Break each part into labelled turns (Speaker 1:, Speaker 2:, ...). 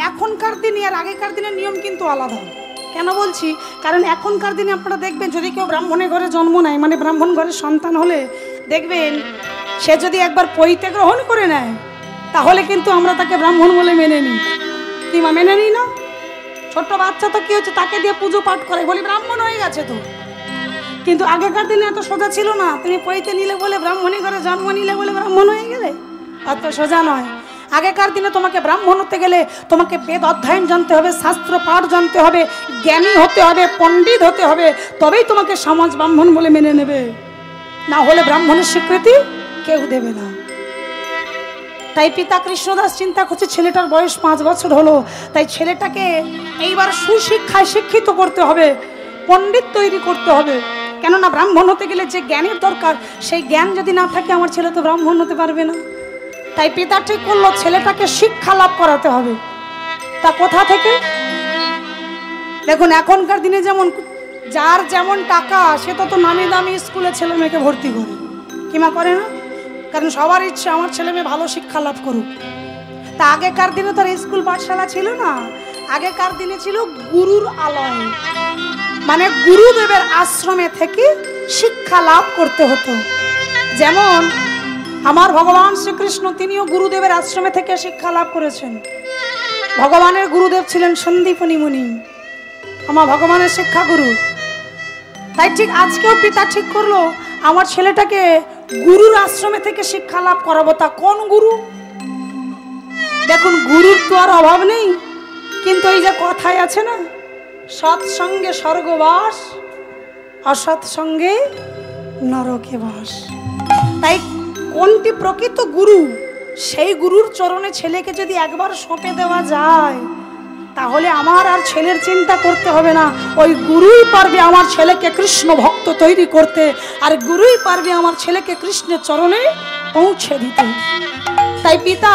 Speaker 1: এখনকার দিনে আর আগেকার দিনের নিয়ম কিন্তু আলাদা। কেন বলছি? কারণ এখনকার দিনে আপনারা দেখবেন যদি কেউ ব্রাহ্মণের ঘরে জন্ম নেয়, মানে ব্রাহ্মণ ঘরের সন্তান হলে দেখবেন সে যদি একবার পৈতে গ্রহণ করে নেয় তাহলে কিন্তু আমরা তাকে ব্রাহ্মণ বলে মেনে নিই। কি মা, মেনে নিই না? ছোট্ট বাচ্চা তো কি হচ্ছে, তাকে দিয়ে পুজো পাঠ করে, বলি ব্রাহ্মণ হয়ে গেছে তো। কিন্তু আগেকার দিনে এত সোজা ছিল না। তুমি পৈতে নিলে বলে, ব্রাহ্মণী ঘরে জন্ম নিলে বলে ব্রাহ্মণ হয়ে গেলে, অত সোজা নয়। আগেকার দিনে তোমাকে ব্রাহ্মণ হতে গেলে তোমাকে বেদ অধ্যয়ন জানতে হবে, শাস্ত্র পাঠ জানতে হবে, জ্ঞানী হতে হবে, পণ্ডিত হতে হবে, তবেই তোমাকে সমাজ ব্রাহ্মণ বলে মেনে নেবে, না হলে ব্রাহ্মণের স্বীকৃতি কেউ দেবে না। তাই পিতা কৃষ্ণদাস চিন্তা করছে ছেলেটার বয়স 5 বছর হলো, তাই ছেলেটাকে এইবার সুশিক্ষায় শিক্ষিত করতে হবে, পণ্ডিত তৈরি করতে হবে। কেননা ব্রাহ্মণ হতে গেলে যে জ্ঞানের দরকার সেই জ্ঞান যদি না থাকে আমার ছেলে তো ব্রাহ্মণ হতে পারবে না। তাই পিতা ঠিক করলো ছেলেটাকে শিক্ষা লাভ করাতে হবে। তা কোথা থেকে? দেখুন এখনকার দিনে যেমন যার যেমন টাকা সে তত নামি দামি স্কুলে ছেলে মেয়েকে ভর্তি করে, কিমা করে না? কারণ সবার ইচ্ছে আমার ছেলে মেয়ে ভালো শিক্ষা লাভ করুক। তা আগেকার দিনে তো স্কুল পাঠশালা ছিল না, আগেকার দিনে ছিল গুরুর আলয়, মানে গুরুদেবের আশ্রমে থেকে শিক্ষা লাভ করতে হতো। যেমন আমার ভগবান শ্রীকৃষ্ণ তিনিও গুরুদেবের আশ্রমে থেকে শিক্ষা লাভ করেছেন। ভগবানের গুরুদেব ছিলেন সন্দীপনী মুনি, আমার ভগবানের শিক্ষা গুরু। তাই ঠিক আজকেও পিতা ঠিক করলো আমার ছেলেটাকে গুরুর আশ্রমে থেকে শিক্ষা লাভ করাবো। তা কোন গুরু? দেখুন গুরুর তো আর অভাব নেই, কিন্তু এই যে কথায় আছে না, সৎসঙ্গে স্বর্গবাস, অসৎ সঙ্গে নরকে বাস। তাই কোনটি প্রকৃত গুরু সেই গুরুর চরণে ছেলেকে যদি একবার সঁপে দেওয়া যায় তাহলে আমার আর ছেলের চিন্তা করতে হবে না। ওই গুরুই পারবে আমার ছেলেকে কৃষ্ণ ভক্ত তৈরি করতে, আর গুরুই পারবে আমার ছেলেকে কৃষ্ণের চরণে পৌঁছে দিতে। তাই পিতা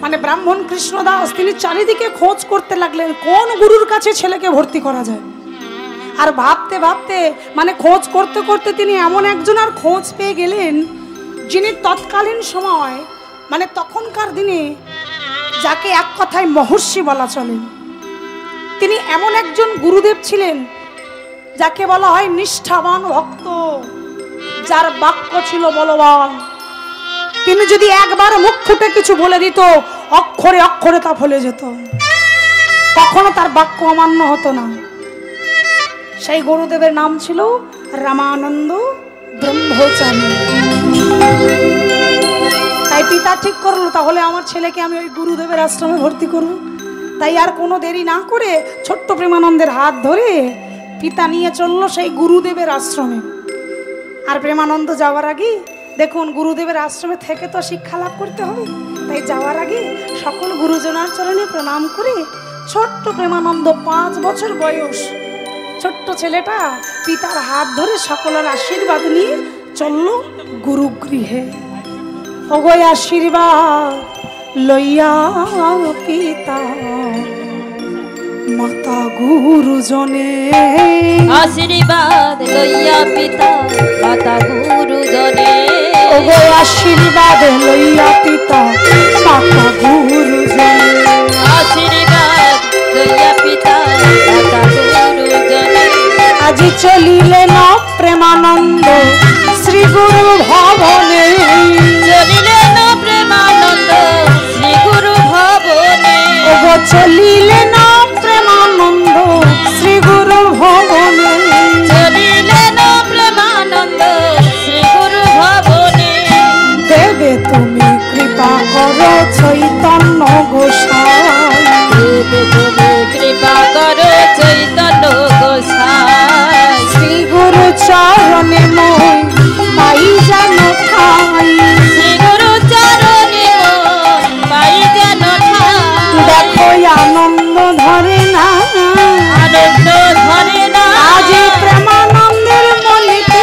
Speaker 1: মানে ব্রাহ্মণ কৃষ্ণদাস তিনি চারিদিকে খোঁজ করতে লাগলেন কোন গুরুর কাছে ছেলেকে ভর্তি করা যায়। আর ভাবতে ভাবতে মানে খোঁজ করতে করতে তিনি এমন একজনের খোঁজ পেয়ে গেলেন যিনি তৎকালীন সময় মানে তখনকার দিনে যাকে এক কথায় মহর্ষি বলা চলে, তিনি এমন একজন গুরুদেব ছিলেন যাকে বলা হয় নিষ্ঠাবান ভক্ত, যার বাক্য ছিল বলবান। তিনি যদি একবার মুখ ফুটে কিছু বলে দিত অক্ষরে অক্ষরে তা ফলে যেত, কখনো তার বাক্য অমান্য হতো না। সেই গুরুদেবের নাম ছিল রামানন্দ ব্রহ্মচারী। তাই পিতা ঠিক করলো তাহলে আমার ছেলেকে আমি ওই গুরুদেবের আশ্রমে ভর্তি করব। তাই আর কোনো দেরি না করে ছোট্ট প্রেমানন্দের হাত ধরে পিতা নিয়ে চললো সেই গুরুদেবের আশ্রমে। আর প্রেমানন্দ যাওয়ার আগে দেখুন গুরুদেবের আশ্রমে থেকে তো শিক্ষা লাভ করতে হবে, তাই যাওয়ার আগে সকল গুরুজনার চরণে প্রণাম করে ছোট্ট প্রেমানন্দ 5 বছর বয়স ছোট্ট ছেলেটা পিতার হাত ধরে সকলের আশীর্বাদ নিয়ে চলল গুরুগৃহে। ওগো আশীর্বাদ লইয়া পিতা মাতা গুরুজনে,
Speaker 2: আশীর্বাদ লইয়া পিতা মাতা গুরুজনে,
Speaker 1: ওগো আশীর্বাদ লইয়া পিতা মাতা গুরুজনে,
Speaker 2: আশীর্বাদ লইয়া পিতা মাতা গুরুজনে।
Speaker 1: আজি চলিলেন প্রেমানন্দ শ্রী গুরু ভবনে,
Speaker 2: চলিলেন প্রেমানন্দ শ্রী গুরু ভবনে,
Speaker 1: ওগো চলিলেন প্রেমানন্দ শ্রী গুরু ভবনে,
Speaker 2: চলিলেন প্রেমানন্দ শ্রী গুরু ভবনে।
Speaker 1: দেবে তুমি কৃপা করো চৈতন্য গোসাই,
Speaker 2: দেবে তুমি কৃপা করো চৈতন্য গোসাই,
Speaker 1: শ্রী গুরু চরণে মই পাই যেন ঠাই,
Speaker 2: শ্রী গুরু চরণে মন পাই যেন ঠাই।
Speaker 1: দেখো আনন্দ ধরে না,
Speaker 2: আনন্দ ধরে না,
Speaker 1: আজি প্রেমানন্দের মনেতে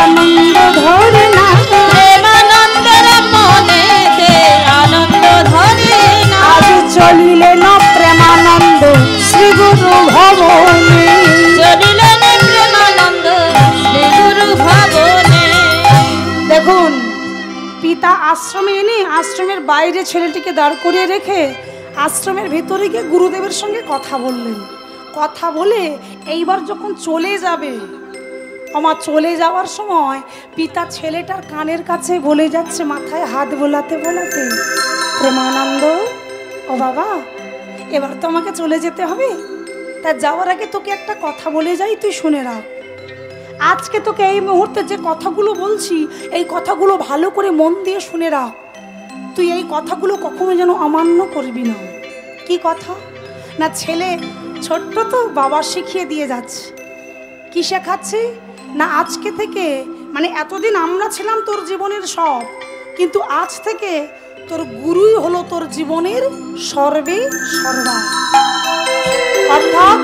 Speaker 1: আনন্দ ধরে না,
Speaker 2: প্রেমানন্দের মনেতে আনন্দ ধরে না।
Speaker 1: আজ চলিলেন প্রেমানন্দ শ্রী গুরু ভবনে,
Speaker 2: চলিলেন প্রেমানন্দ শ্রী গুরু ভবনে।
Speaker 1: দেখুন পিতা আশ্রমে এনে আশ্রমের বাইরে ছেলেটিকে দাঁড় করিয়ে রেখে আশ্রমের ভেতরে গিয়ে গুরুদেবের সঙ্গে কথা বললেন। কথা বলে এইবার যখন চলে যাবে, আমার চলে যাওয়ার সময় পিতা ছেলেটার কানের কাছে বলে যাচ্ছে, মাথায় হাত বোলাতে বোলাতে, প্রেমানন্দ ও বাবা, এবার তো আমাকে চলে যেতে হবে, তা যাওয়ার আগে তোকে একটা কথা বলে যাই, তুই শুনে রাখ। আজকে তোকে এই মুহূর্তে যে কথাগুলো বলছি, এই কথাগুলো ভালো করে মন দিয়ে শুনে রাখ। তুই এই কথাগুলো কখনো যেন অমান্য করবি না। কি কথা? না, ছেলে ছোট্ট তো, বাবা শিখিয়ে দিয়ে যাচ্ছে। কি শেখাচ্ছে? না, আজকে থেকে মানে এতদিন আমরা ছিলাম তোর জীবনের সব, কিন্তু আজ থেকে তোর গুরুই হলো তোর জীবনের সর্বে সর্বা। অর্থাৎ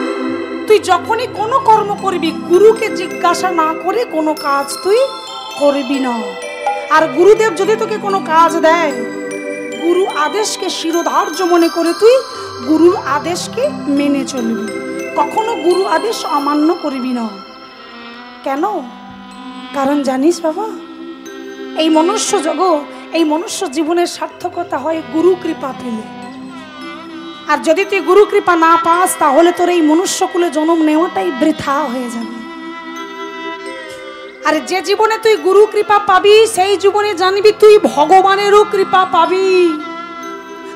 Speaker 1: তুই যখনই কোনো কর্ম করবি, গুরুকে জিজ্ঞাসা না করে কোনো কাজ তুই করবি না। আর গুরুদেব যদি তোকে কোনো কাজ দেয়, গুরু আদেশকে শিরোধার্য মনে করে তুই গুরুর আদেশকে মেনে চলবি, কখনো গুরু আদেশ অমান্য করবি না। কেন? কারণ জানিস বাবা, এই মনুষ্য জগৎ, এই মনুষ্য জীবনের সার্থকতা হয় গুরু কৃপা পেলে। আর যদি তুই গুরু কৃপা না পাস, তাহলে তোর এই মনুষ্যকুলে জন্ম নেওয়াটাই বৃথা হয়ে যাবে। আর যে জীবনে তুই গুরু কৃপা পাবি, সেই জীবনে জানবি তুই ভগবানেরও কৃপা পাবি।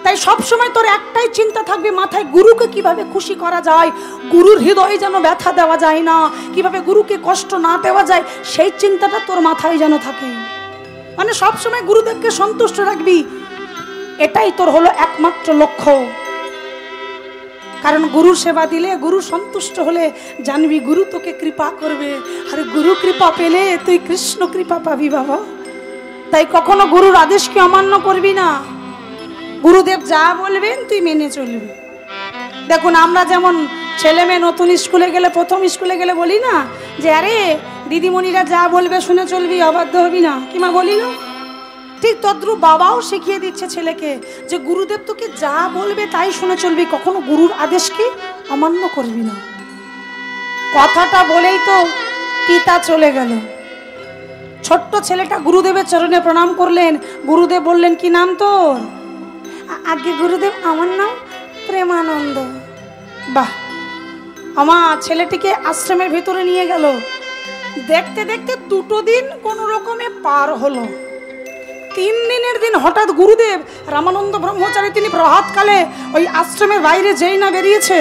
Speaker 1: তাই সবসময় তোর একটাই চিন্তা থাকবে মাথায়, গুরুকে কিভাবে খুশি করা যায়, গুরুর হৃদয়ে যেন ব্যথা দেওয়া যায় না, কিভাবে গুরুকে কষ্ট না দেওয়া যায়, সেই চিন্তাটা তোর মাথায় যেন থাকে। মানে সবসময় গুরুদেবকে সন্তুষ্ট রাখবি, এটাই তোর হলো একমাত্র লক্ষ্য। কারণ গুরুর সেবা দিলে, গুরু সন্তুষ্ট হলে জানবি গুরু তোকে কৃপা করবে। আর গুরু কৃপা পেলে তুই কৃষ্ণ কৃপা পাবি বাবা। তাই কখনো গুরুর আদেশকে অমান্য করবি না। গুরুদেব যা বলবেন তুই মেনে চলবি। দেখুন, আমরা যেমন ছেলে মেয়ে নতুন স্কুলে গেলে, প্রথম স্কুলে গেলে বলি না যে আরে দিদিমণিরা যা বলবে শুনে চলবি, অবাধ্য হবি না, কিমা বলি না? ঠিক তদ্রূপ বাবাও শিখিয়ে দিচ্ছে ছেলেকে যে গুরুদেব তোকে যা বলবে তাই শুনে চলবি, কখনো গুরুর আদেশকে অমান্য করবি না। কথাটা বলেই তো পিতা চলে গেল। ছোট্ট ছেলেটা গুরুদেবের চরণে প্রণাম করলেন। গুরুদেব বললেন, কি নাম তোর? আগে গুরুদেব, আমার নাম প্রেমানন্দ। বাহ! আমার ছেলেটিকে আশ্রমের ভিতরে নিয়ে গেল। দেখতে দেখতে 2 দিন কোন রকমে পার হলো। 3 দিনের দিন হঠাৎ গুরুদেব রামানন্দ ব্রহ্মচারী তিনি প্রভাতকালে ওই আশ্রমের বাইরে যেই না বেরিয়েছে,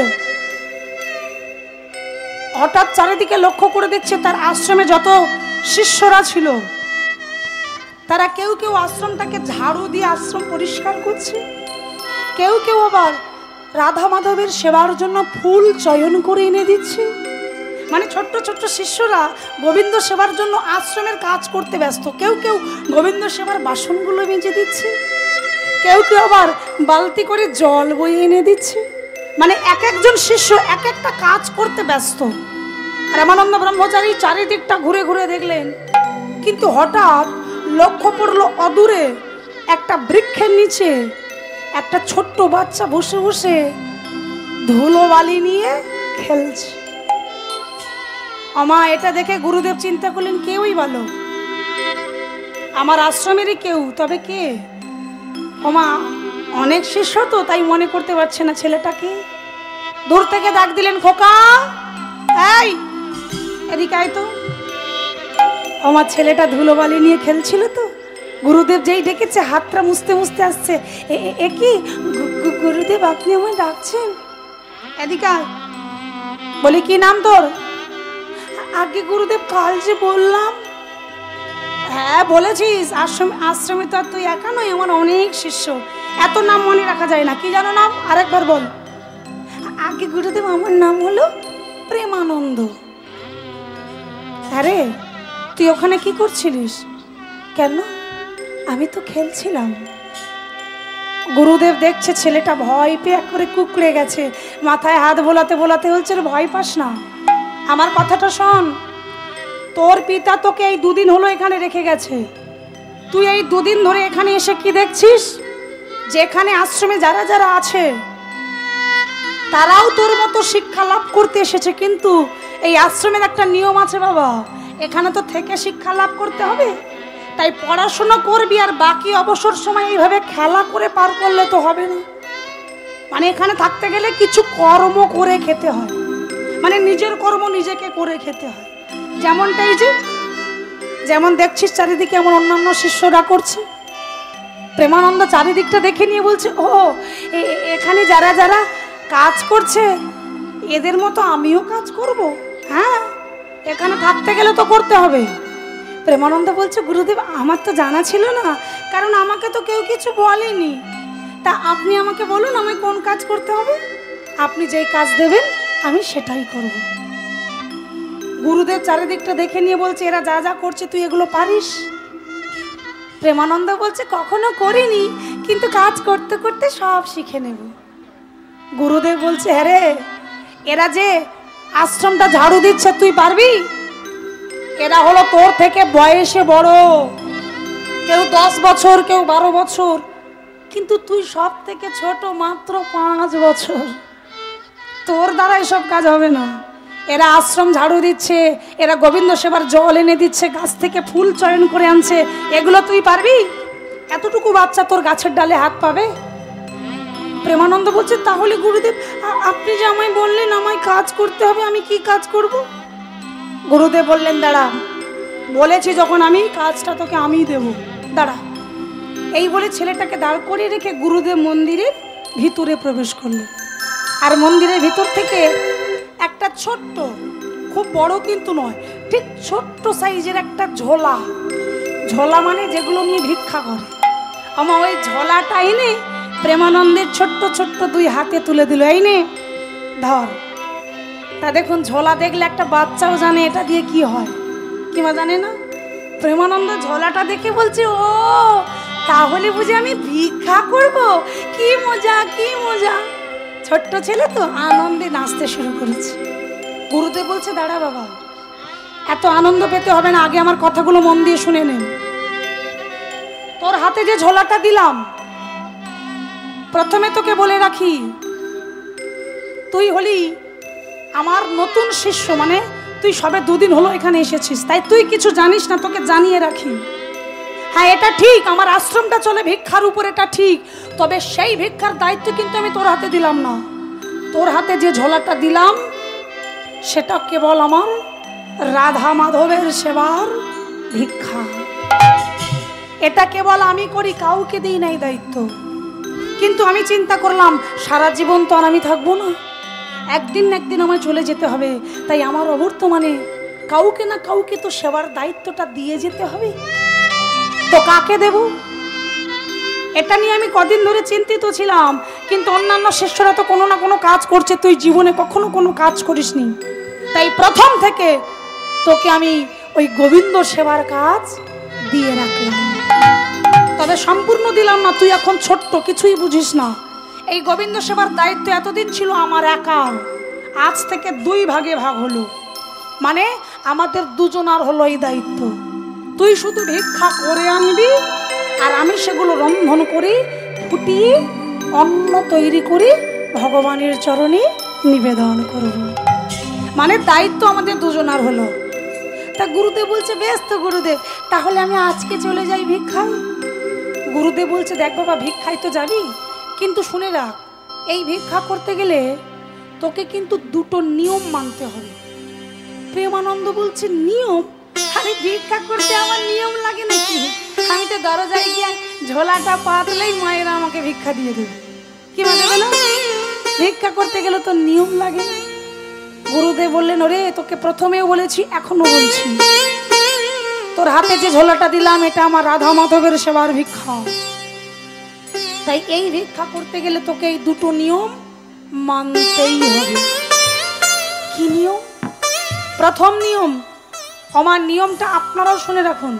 Speaker 1: হঠাৎ চারিদিকে লক্ষ্য করে দেখছে তার আশ্রমে যত শিষ্যরা ছিল, তারা কেউ কেউ আশ্রমটাকে ঝাড়ু দিয়ে আশ্রম পরিষ্কার করছে, কেউ কেউ আবার রাধা মাধবের সেবার জন্য ফুল চয়ন করে এনে দিচ্ছে। মানে ছোট্ট ছোট্ট শিষ্যরা গোবিন্দ সেবার জন্য আশ্রমের কাজ করতে ব্যস্ত। কেউ কেউ গোবিন্দ সেবার বাসনগুলো মেজে দিচ্ছে, কেউ কেউ আবার বালতি করে জল বয়ে এনে দিচ্ছে। মানে এক একজন শিষ্য এক একটা কাজ করতে ব্যস্ত। রামানন্দ ব্রহ্মচারী চারিদিকটা ঘুরে ঘুরে দেখলেন, কিন্তু হঠাৎ লক্ষ্য পড়লো অদূরে একটা বৃক্ষের নিচে একটা ছোট্ট বাচ্চা বসে বসে ধুলোবালি নিয়ে খেলছে। আমা এটা দেখে গুরুদেব চিন্তা করলেন, কেউই ভালো, আমার আশ্রমেরই কেউ, তবে কে? ওমা অনেক শিষ্য তো, তাই মনে করতে পারছে না ছেলেটাকে। দূর থেকে ডাক দিলেন, খোকা, এই এদিকে আয় তো। আমার ছেলেটা ধুলোবালি নিয়ে খেলছিল তো, গুরুদেব যেই ডেকেছে হাতটা মুছতে মুছতে আসছে। এ কি গুরুদেব, আপনি আমায় ডাকছেন? এদিকে আয়। বলি, কি নাম তোর? আগে গুরুদেব, কাল যে বললাম। হ্যাঁ বলেছিস, আশ্রমে তো আর তুই একা নয়, আমার অনেক শিষ্য, এত নাম মনে রাখা যায় না। কি জানো নাম? আরেকবার বল। আগে গুরুদেব, আমার নাম হলো প্রেমানন্দ। আরে তুই ওখানে কি করছিলিস? কেন? আমি তো খেলছিলাম। গুরুদেব দেখছে ছেলেটা ভয় পেয়ে করে কুকড়ে গেছে, মাথায় হাত বোলাতে বোলাতে বলছে, ভয় পাস না, আমার কথাটা শোন। তোর পিতা তোকে এই 2 দিন হলো এখানে রেখে গেছে। তুই এই 2 দিন ধরে এখানে এসে কি দেখছিস? যে এখানে আশ্রমে যারা যারা আছে তারাও তোর মতো শিক্ষা লাভ করতে এসেছে, কিন্তু এই আশ্রমের একটা নিয়ম আছে বাবা, এখানে তো থেকে শিক্ষা লাভ করতে হবে। তাই পড়াশোনা করবি, আর বাকি অবসর সময় এইভাবে খেলা করে পার করলে তো হবে না। মানে এখানে থাকতে গেলে কিছু কর্ম করে খেতে হয়, মানে নিজের কর্ম নিজেকে করে খেতে হয়। যেমনটাই যে যেমন দেখছিস চারিদিকে আমার অন্যান্য শিষ্যরা করছে, প্রেমানন্দ চারিদিকটা দেখে নিয়ে বলছে, ও এখানে যারা যারা কাজ করছে এদের মতো আমিও কাজ করব। হ্যাঁ, এখানে থাকতে গেলে তো করতে হবে। প্রেমানন্দ বলছে, গুরুদেব আমার তো জানা ছিল না, কারণ আমাকে তো কেউ কিছু বলেনি। তা আপনি আমাকে বলুন আমায় কোন কাজ করতে হবে, আপনি যেই কাজ দেবেন আমি সেটাই করব। গুরুদেব চারিদিকটা দেখে নিয়ে বলছে, এরা যা যা করছে তুই এগুলো পারিস? প্রেমানন্দ বলছে, কখনো করিনি, কিন্তু কাজ করতে করতে সব শিখে নেব। গুরুদেব বলছে, হ্যাঁ রে, এরা যে আশ্রমটা ঝাড়ু দিচ্ছে তুই পারবি? এরা হলো তোর থেকে বয়সে বড়, কেউ 10 বছর, কেউ 12 বছর, কিন্তু তুই সব থেকে ছোট, মাত্র 5 বছর। তোর দ্বারা এসব কাজ হবে না। এরা আশ্রম ঝাড়ু দিচ্ছে, এরা গোবিন্দ সেবার জল এনে দিচ্ছে, গাছ থেকে ফুল চয়ন করে আনছে, এগুলো তুই পারবি? এতটুকু বাচ্চা তোর গাছের ডালে হাত পাবে? প্রেমানন্দ বলছে, তাহলে গুরুদেব আপনি যে আমায় বললেন আমায় কাজ করতে হবে, আমি কি কাজ করব? গুরুদেব বললেন, দাঁড়া, বলেছি যখন আমি, কাজটা তোকে আমিই দেব, দাঁড়া। এই বলে ছেলেটাকে দাঁড় করিয়ে রেখে গুরুদেব মন্দিরের ভিতরে প্রবেশ করলেন। আর মন্দিরের ভিতর থেকে একটা ছোট্ট, খুব বড় কিন্তু নয়, ঠিক ছোট্ট সাইজের একটা ঝোলা, ঝোলা মানে যেগুলো নিয়ে ভিক্ষা করে, আমার ওই ঝোলাটা এনে প্রেমানন্দের ছোট্ট ছোট্ট 2 হাতে তুলে দিল, এই নে ধর। তা দেখুন, ঝোলা দেখলে একটা বাচ্চাও জানে এটা দিয়ে কি হয়, কিংবা জানে না। প্রেমানন্দ ঝোলাটা দেখে বলছে, ও তাহলে বুঝি আমি ভিক্ষা করব, কি মজা কি মজা। ছোট্ট ছেলে তো আনন্দে নাচতে শুরু করেছে। গুরুদেব বলছে, দাঁড়া বাবা, এত আনন্দ পেতে হবে না, আগে আমার কথাগুলো মন দিয়ে শুনে নেন। তোর হাতে যে ঝোলাটা দিলাম, প্রথমে তোকে বলে রাখি, তুই হলি আমার নতুন শিষ্য, মানে তুই সবে 2 দিন হলো এখানে এসেছিস, তাই তুই কিছু জানিস না, তোকে জানিয়ে রাখি। হ্যাঁ, এটা ঠিক, আমার আশ্রমটা চলে ভিক্ষার উপর, এটা ঠিক, তবে সেই ভিক্ষার দায়িত্ব কিন্তু আমি তোর হাতে দিলাম না। তোর হাতে যে ঝোলাটা দিলাম সেটা কেবল আমার রাধা মাধবের সেবার ভিক্ষা। এটা কেবল আমি করি, কাউকে দিই নাই দায়িত্ব। কিন্তু আমি চিন্তা করলাম, সারা জীবন তো আর আমি থাকবো না, একদিন না একদিন আমায় চলে যেতে হবে, তাই আমার অবর্তমানে কাউকে না কাউকে তো সেবার দায়িত্বটা দিয়ে যেতে হবে। তো কাকে দেব, এটা নিয়ে আমি কদিন ধরে চিন্তিত ছিলাম। কিন্তু অন্যান্য শিষ্যরা তো কোনো না কোনো কাজ করছে, তুই জীবনে কখনো কোনো কাজ করিসনি, তাই প্রথম থেকে তোকে আমি ওই গোবিন্দ সেবার কাজ দিয়ে রাখলাম। তবে সম্পূর্ণ দিলাম না, তুই এখন ছোট্ট, কিছুই বুঝিস না। এই গোবিন্দ সেবার দায়িত্ব এতদিন ছিল আমার একার, আজ থেকে 2 ভাগে ভাগ হলো, মানে আমাদের দুজনার হলো এই দায়িত্ব। তুই শুধু ভিক্ষা করে আনবি, আর আমি সেগুলো রন্ধন করি, ফুটিয়ে অন্ন তৈরি করি, ভগবানের চরণে নিবেদন করব। মানে দায়িত্ব আমাদের দুজনার হলো। তা গুরুদেব বলছে, বেশ তো গুরুদেব, তাহলে আমি আজকে চলে যাই ভিক্ষায়। গুরুদেব বলছে, দেখ বাবা, ভিক্ষায় তো যাবি, কিন্তু শুনে রাখ, এই ভিক্ষা করতে গেলে তোকে কিন্তু 2টো নিয়ম মানতে হবে। প্রেমানন্দ বলছে, নিয়ম? আরে ভিক্ষা করতে আমার নিয়ম লাগে নাকি? আমি তো দরজায় গিয়ে ঝোলাটা পাতলেই মায়েরা আমাকে ভিক্ষা দিয়ে দেবে, কি দেবে না? ভিক্ষা করতে গেলে তো নিয়ম লাগে। গুরুদেব বললেন, ওরে তোকে প্রথমেও বলেছি, এখনো বলছি, তোর হাতে যে ঝোলাটা দিলাম এটা আমার রাধা মাধবের সেবার ভিক্ষা, তাই এই ভিক্ষা করতে গেলে তোকে এই 2টো নিয়ম মানতেই হবে। কি নিয়ম? প্রথম নিয়ম, আমার নিয়মটা আপনারাও শুনে রাখুন,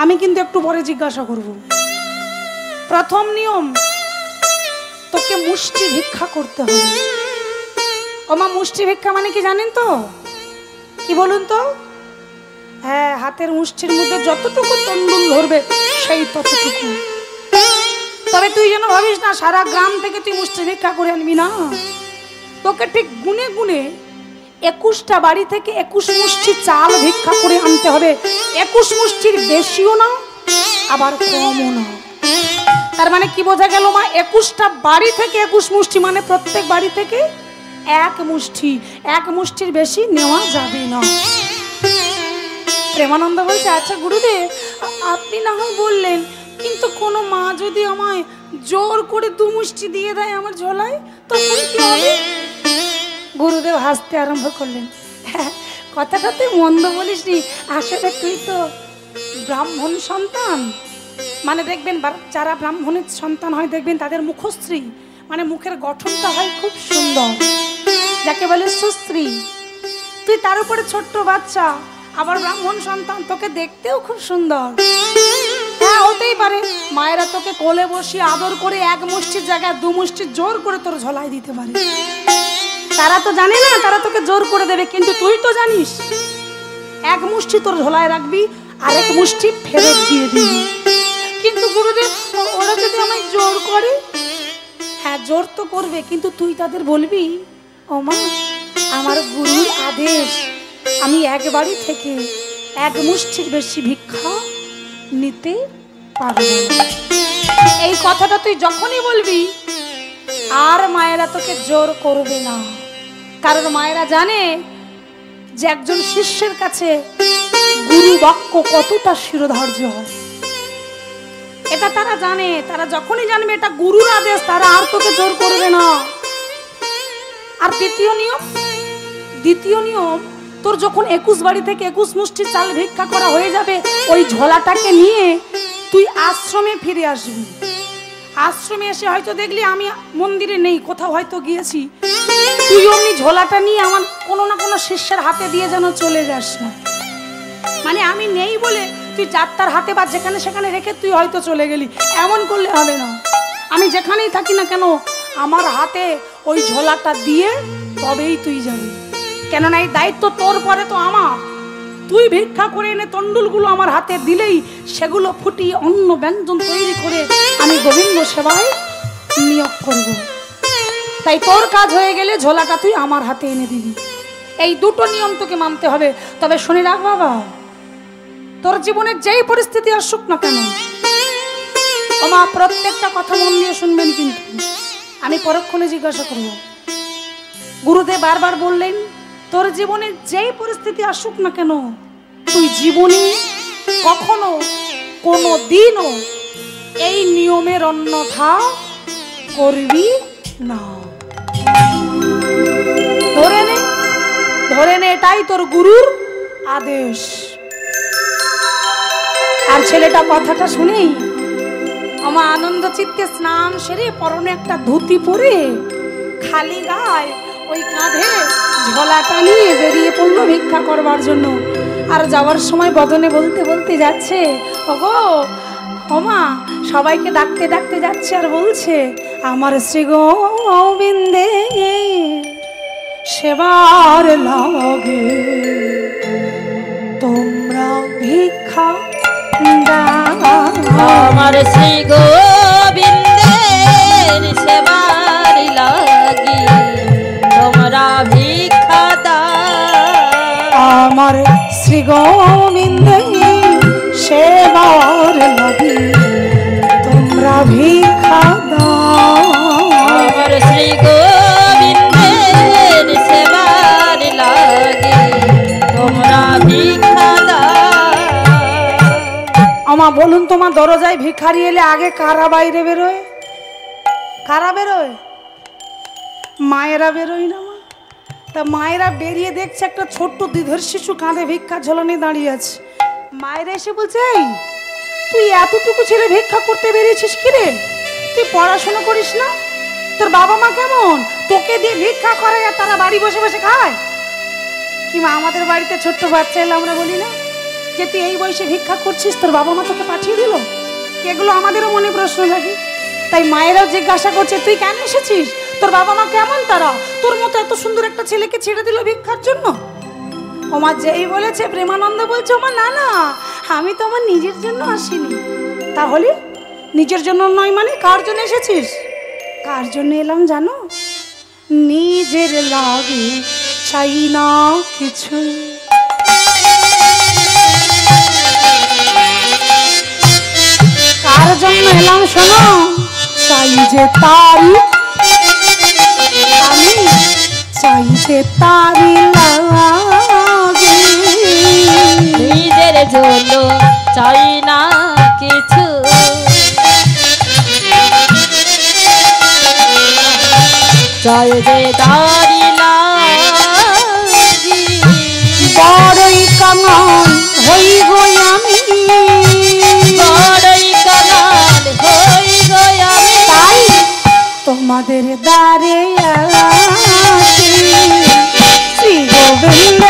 Speaker 1: আমি কিন্তু একটু পরে জিজ্ঞাসা করব। প্রথম নিয়ম, তোকে মুষ্টি ভিক্ষা করতে হবে। ওমা, মুষ্টি ভিক্ষা মানে কি জানেন তো? কি বলুন তো? হ্যাঁ, হাতের মুষ্টির মধ্যে যতটুকু তন্ডুল ধরবে সেই ততটুকু। তবে তুই যেন ভাবিস না সারা গ্রাম থেকে তুই মুষ্টি ভিক্ষা করে আনবি না, তোকে ঠিক গুনে গুনে 21টা বাড়ি থেকে 21 মুষ্টি চাল ভিক্ষা করে আনতে হবে। 21 মুষ্টির বেশিও না, আবার কমও না। তার মানে কি বোঝা গেল মা? 21টা বাড়ি থেকে 21 মুষ্টি, মানে প্রত্যেক বাড়ি থেকে এক মুষ্টি, এক মুষ্টির বেশি নেওয়া যাবে না। প্রেমানন্দ বলছে, আচ্ছা গুরুদেব আপনি না হয় বললেন, কিন্তু কোনো মা যদি আমায় জোর করে 2 মুষ্টি দিয়ে দেয় আমার ঝোলায়, তখন কি হবে? গুরুদেব হাসতে আরম্ভ করলেন, কথাটা তুই মন্দ বলিসনি, আসলে তুই তো ব্রাহ্মণ সন্তান। মানে দেখবেন যারা ব্রাহ্মণের সন্তান হয় দেখবেন তাদের মুখশ্রী, মানে মুখের গঠনটা হয় খুব সুন্দর, যাকে বলে সুশ্রী। তুই তার উপরে ছোট্ট বাচ্চা, আবার ব্রাহ্মণ সন্তান, তোকে দেখতেও খুব সুন্দর। হ্যাঁ হতেই পারে মায়েরা তোকে কোলে বসিয়ে আদর করে 1 মুষ্টির জায়গায় 2 মুষ্টি জোর করে তোর ঝোলায় দিতে পারে। তারা তো জানে না, তারা তোকে জোর করে দেবে, কিন্তু তুই তো জানিস 1 মুষ্টি তোর ঝোলায় রাখবি, আরেক মুষ্টি ফেরত দিয়ে দিবি। কিন্তু গুরুদেব ওরা যদি আমায় জোর করে, হ্যাঁ জোর তো করবে, কিন্তু তুই তাদের বলবি, ও মা আমার গুরুর আদেশ, আমি এক বাড়ি থেকে 1 মুষ্টির বেশি ভিক্ষা নিতে পারবো না। এই কথাটা তুই যখনই বলবি আর মায়েরা তোকে জোর করবে না, কারণ মায়েরা জানে যে একজন শিষ্যের কাছে গুরু বাক্য কতটা শিরোধার্য হয়। এটা তারা জানে, তারা যখনই জানবে এটা গুরুর আদেশ, তারা আর তোকে জোর করবে না। আর দ্বিতীয় নিয়ম, তোর যখন 21 বাড়ি থেকে 21 মুষ্টি চাল ভিক্ষা করা হয়ে যাবে, ওই ঝোলাটাকে নিয়ে তুই আশ্রমে ফিরে আসবি। আশ্রমে এসে হয়তো দেখলি আমি মন্দিরে নেই, কোথাও হয়তো গিয়েছি, তুই অমনি ঝোলাটা নিয়ে আমার কোনো না কোনো শিষ্যের হাতে দিয়ে যেন চলে যাস না। মানে আমি নেই বলে তুই যাত্রার হাতে বা যেখানে সেখানে রেখে তুই হয়তো চলে গেলি, এমন করলে হবে না। আমি যেখানেই থাকি না কেন আমার হাতে ওই ঝোলাটা দিয়ে তবেই তুই যাবি, কেননা এই দায়িত্ব তোর পরে তো আমার। তুই ভিক্ষা করে এনে তন্ডুলগুলো আমার হাতে দিলেই সেগুলো ফুটিয়ে অন্য ব্যঞ্জন তৈরি করে আমি গোবিন্দ সেবায় নিয়োগ করব। তাই তোর কাজ হয়ে গেলে ঝোলাটা তুই আমার হাতে এনে দিবি। এই 2টো নিয়ম তোকে মানতে হবে। তবে শুনে রাখ বাবা, তোর জীবনের যেই পরিস্থিতি আসুক না কেন, আমার প্রত্যেকটা কথা মন দিয়ে শুনবেন, কিন্তু আমি পরক্ষণে জিজ্ঞাসা করব। গুরুদেব বারবার বললেন, তোর জীবনে যেই পরিস্থিতি আসুক না কেন, তুই জীবনে কখনো কোনো দিনও এই নিয়মের অন্যথা করবি না। ধরে নে এটাই তোর গুরুর আদেশ। আর ছেলেটা কথাটা শুনেই আমার আনন্দ চিত্তে স্নান সেরে পরনে একটা ধুতি পরে খালি গায়ে ওই কাঁধে ঝোলাটা নিয়ে বেরিয়ে পড়লো ভিক্ষা করবার জন্য। আর যাওয়ার সময় বদনে বলতে বলতে যাচ্ছে, ওগো ওমা, সবাইকে ডাকতে ডাকতে যাচ্ছে আর বলছে, আমার শ্রী গোবিন্দে সেবার লাগে তোমরা ভিক্ষা দাও।
Speaker 2: আমার শ্রী গোবিন্দের সেবার লাগি তোমরা ভিক্ষা দাও।
Speaker 1: আমার শ্রী গোবিন্দের সেবার লাগি তোমরা ভিক্ষা দাও।
Speaker 2: আমার শ্রী গোবিন্দের সেবার লাগি তোমরা ভিক্ষা দাও।
Speaker 1: আমা বলুন, তোমার দরজায় ভিখারি এলে আগে কারা বাইরে বেরোয়? কারা বেরোয়? মায়েরা বেরোয় না মা? তা মায়েরা বেরিয়ে দেখছে একটা ছোট্ট দুধের শিশু কাঁধে ভিক্ষা ঝোলানে দাঁড়িয়ে আছে। মায়েরা এসে বলছে, এই তুই এতটুকু ছেলে ভিক্ষা করতে বেরিয়েছিস কি রে? তুই পড়াশোনা করিস না? তোর বাবা মা কেমন? তোকে দিয়ে ভিক্ষা করে আর তারা বাড়ি বসে বসে খায়? কিংবা আমাদের বাড়িতে ছোট্ট বাচ্চা এলে আমরা বলি না যে তুই এই বয়সে ভিক্ষা করছিস, তোর বাবা মা তোকে পাঠিয়ে দিল? এগুলো আমাদেরও মনে প্রশ্ন লাগে। তাই মায়েরাও জিজ্ঞাসা করছে, তুই কেন এসেছিস? তোর বাবা মা কেমন? তারা তোর মতো এত সুন্দর একটা ছেলেকে ছেড়ে দিল ভিক্ষার জন্য? ওমা যেই বলেছে, প্রেমানন্দ বলছে, ওমা না না, আমি তো আমার নিজের জন্য আসিনি। তাহলে নিজের জন্য নয় মানে কার জন্য এসেছিস? কার জন্য এলাম জানো? নিজের লাগে চাই না কিছু, কার জন্য এলাম শোনো? চাই যে তারি, আমি চাই যে তারি লাগে।
Speaker 2: নিজের জন্য চাই না কিছু, চাই যে তারি লাগি।
Speaker 1: বড়ই কাঙাল হই গো আমি,
Speaker 2: বড়ই কাঙাল হই গো আমি,
Speaker 1: তাই তোমাদের দ্বারে আসি। শ্রী গোবিন্দ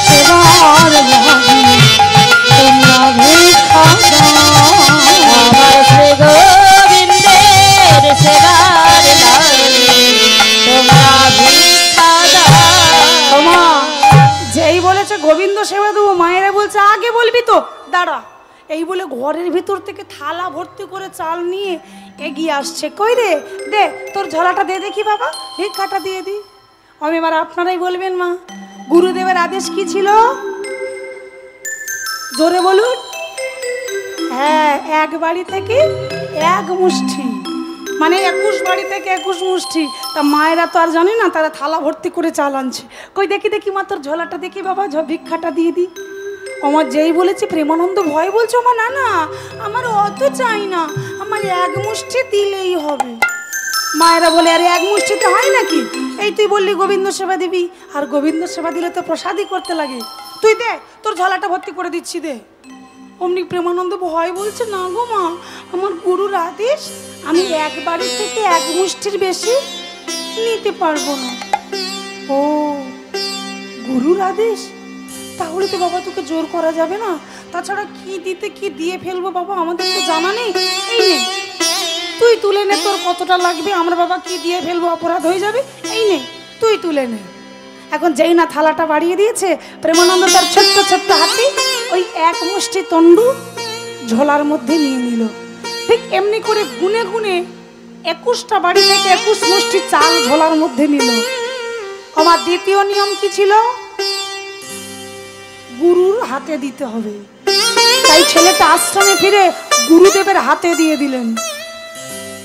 Speaker 1: সেবার লাগি তোমরা ভিক্ষা দাও।
Speaker 2: আমার শ্রী গোবিন্দের সেবার লাগি তোমরা ভিক্ষা দাও।
Speaker 1: ওমা, যেই বলেছে গোবিন্দ সেবা দেবো, মায়েরা বলছে আগে বলবি তো, দাঁড়া। এই বলে ঘরের ভিতর থেকে থালা ভর্তি করে চাল নিয়ে এগিয়ে আসছে। কই রে, দে তোর ঝোলাটা দে দেখি বাবা, ভিক্ষাটা দিয়ে দি। আমি এবার আপনারাই বলবেন মা, গুরুদেবের আদেশ কি ছিল? জোরে বলুন। হ্যাঁ, এক বাড়ি থেকে এক মুষ্টি, মানে 21 বাড়ি থেকে 21 মুষ্টি। তা মায়েরা তো আর জানে না, তারা থালা ভর্তি করে চাল আনছে। কই দেখি দেখি মা তোর ঝোলাটা দেখি বাবা, ভিক্ষাটা দিয়ে দি। আমার যেই বলেছে প্রেমানন্দ ভয় বলছো, মা না না আমার অত চাই না, আমার এক মুষ্টি দিলেই হবে। মায়েরা বলে আরে এক মুষ্টিতে হয় নাকি, এই তুই বললি গোবিন্দ সেবা দিবি, আর গোবিন্দ সেবা দিলে তো প্রসাদই করতে লাগে। তুই দে, তোর ঝোলাটা ভর্তি করে দিচ্ছি, দে। অমনি প্রেমানন্দ ভয় বলছে না গো মা, আমার গুরুর আদেশ, আমি এক বাড়ি থেকে এক মুষ্টির বেশি নিতে পারবো না। ও, গুরুর আদেশ, তাহলে তো বাবা তোকে জোর করা যাবে না। তাছাড়া কি দিতে কি দিয়ে ফেলবো বাবা, আমাদের তো জানা নেই। এই নে তুই তুলে নে, তোর কতটা লাগবে, আমরা বাবা কি দিয়ে ফেলবো, অপরাধ হয়ে যাবে। এই নে তুই তুলে নে। এখন যেই না থালাটা বাড়িয়ে দিয়েছে, প্রেমানন্দ তার ছোট্ট ছোট্ট হাতে ওই এক মুষ্টি তন্ডু ঝোলার মধ্যে নিয়ে নিল। ঠিক এমনি করে গুনে গুনে 21টা বাড়ি থেকে 21 মুষ্টি চাল ঝোলার মধ্যে নিল। আমার দ্বিতীয় নিয়ম কি ছিল? গুরুর হাতে দিতে হবে। তাই ছেলেটা আশ্রমে ফিরে গুরুদেবের হাতে দিয়ে দিলেন।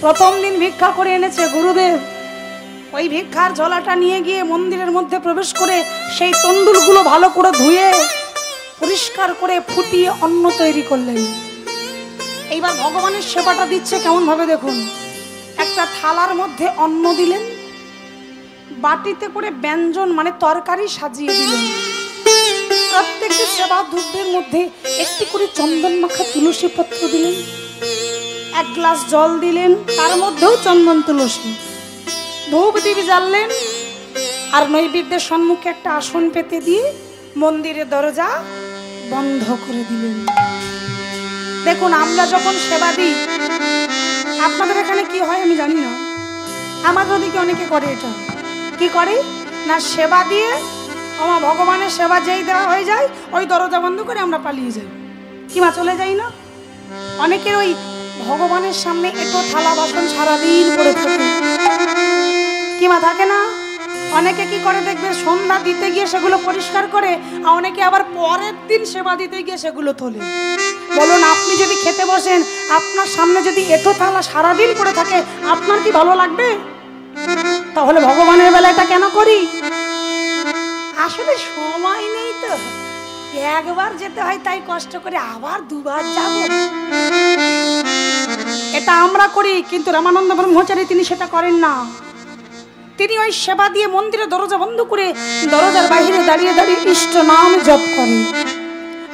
Speaker 1: প্রথম দিন ভিক্ষা করে এনেছে গুরুদেব, ওই ভিক্ষার ঝোলাটা নিয়ে গিয়ে মন্দিরের মধ্যে প্রবেশ করে সেই তন্ডুলগুলো ভালো করে ধুয়ে পরিষ্কার করে ফুটিয়ে অন্ন তৈরি করলেন। এইবার ভগবানের সেবাটা দিচ্ছে কেমন ভাবে দেখুন। একটা থালার মধ্যে অন্ন দিলেন, বাটিতে করে ব্যঞ্জন মানে তরকারি সাজিয়ে দিলেন। প্রত্যেকটি সেবা ধূপের মধ্যে একটি করে চন্দন মাখা তুলসী পত্র দিলেন, এক গ্লাস জল দিলেন, তার মধ্যেও চন্দন তুলসী। ধূপ দিবি জ্বাললেন, আর নৈবেদ্যের সম্মুখে একটা আসন পেতে দিয়ে মন্দিরের দরজা বন্ধ করে দিলেন। দেখুন, আমরা যখন সেবা দিই, আপনাদের এখানে কি হয় আমি জানি না, আমাদের ওদিকে অনেকে করে এটা। কি করে না, সেবা দিয়ে আমার ভগবানের সেবা যেই দেওয়া হয়ে যায়, ওই দরজা বন্ধ করে আমরা পালিয়ে যাই, কিংবা চলে যাই না। অনেকের ওই ভগবানের সামনে একটু থালা বাসন সারাদিন পড়ে থাকে, কিংবা থাকে না। অনেকে কি করে দেখবে, সন্ধ্যা দিতে গিয়ে সেগুলো পরিষ্কার করে, আর অনেকে আবার পরের দিন সেবা দিতে গিয়ে সেগুলো তোলে। বলুন, আপনি যদি খেতে বসেন, আপনার সামনে যদি এটো থালা সারাদিন পড়ে থাকে, আপনার কি ভালো লাগবে? তাহলে ভগবানের বেলাটা কেন করি? আসলে সময় নেই তো, একবার যেতে হয়, তাই কষ্ট করে আবার দুবার যাব। এটা আমরা করি, কিন্তু রামানন্দ ব্রহ্মচারী তিনি সেটা করেন না। তিনি ওই সেবা দিয়ে মন্দিরে দরজা বন্ধ করে দরজার বাইরে দাঁড়িয়ে দাঁড়িয়ে ইষ্ট নাম জপ করেন।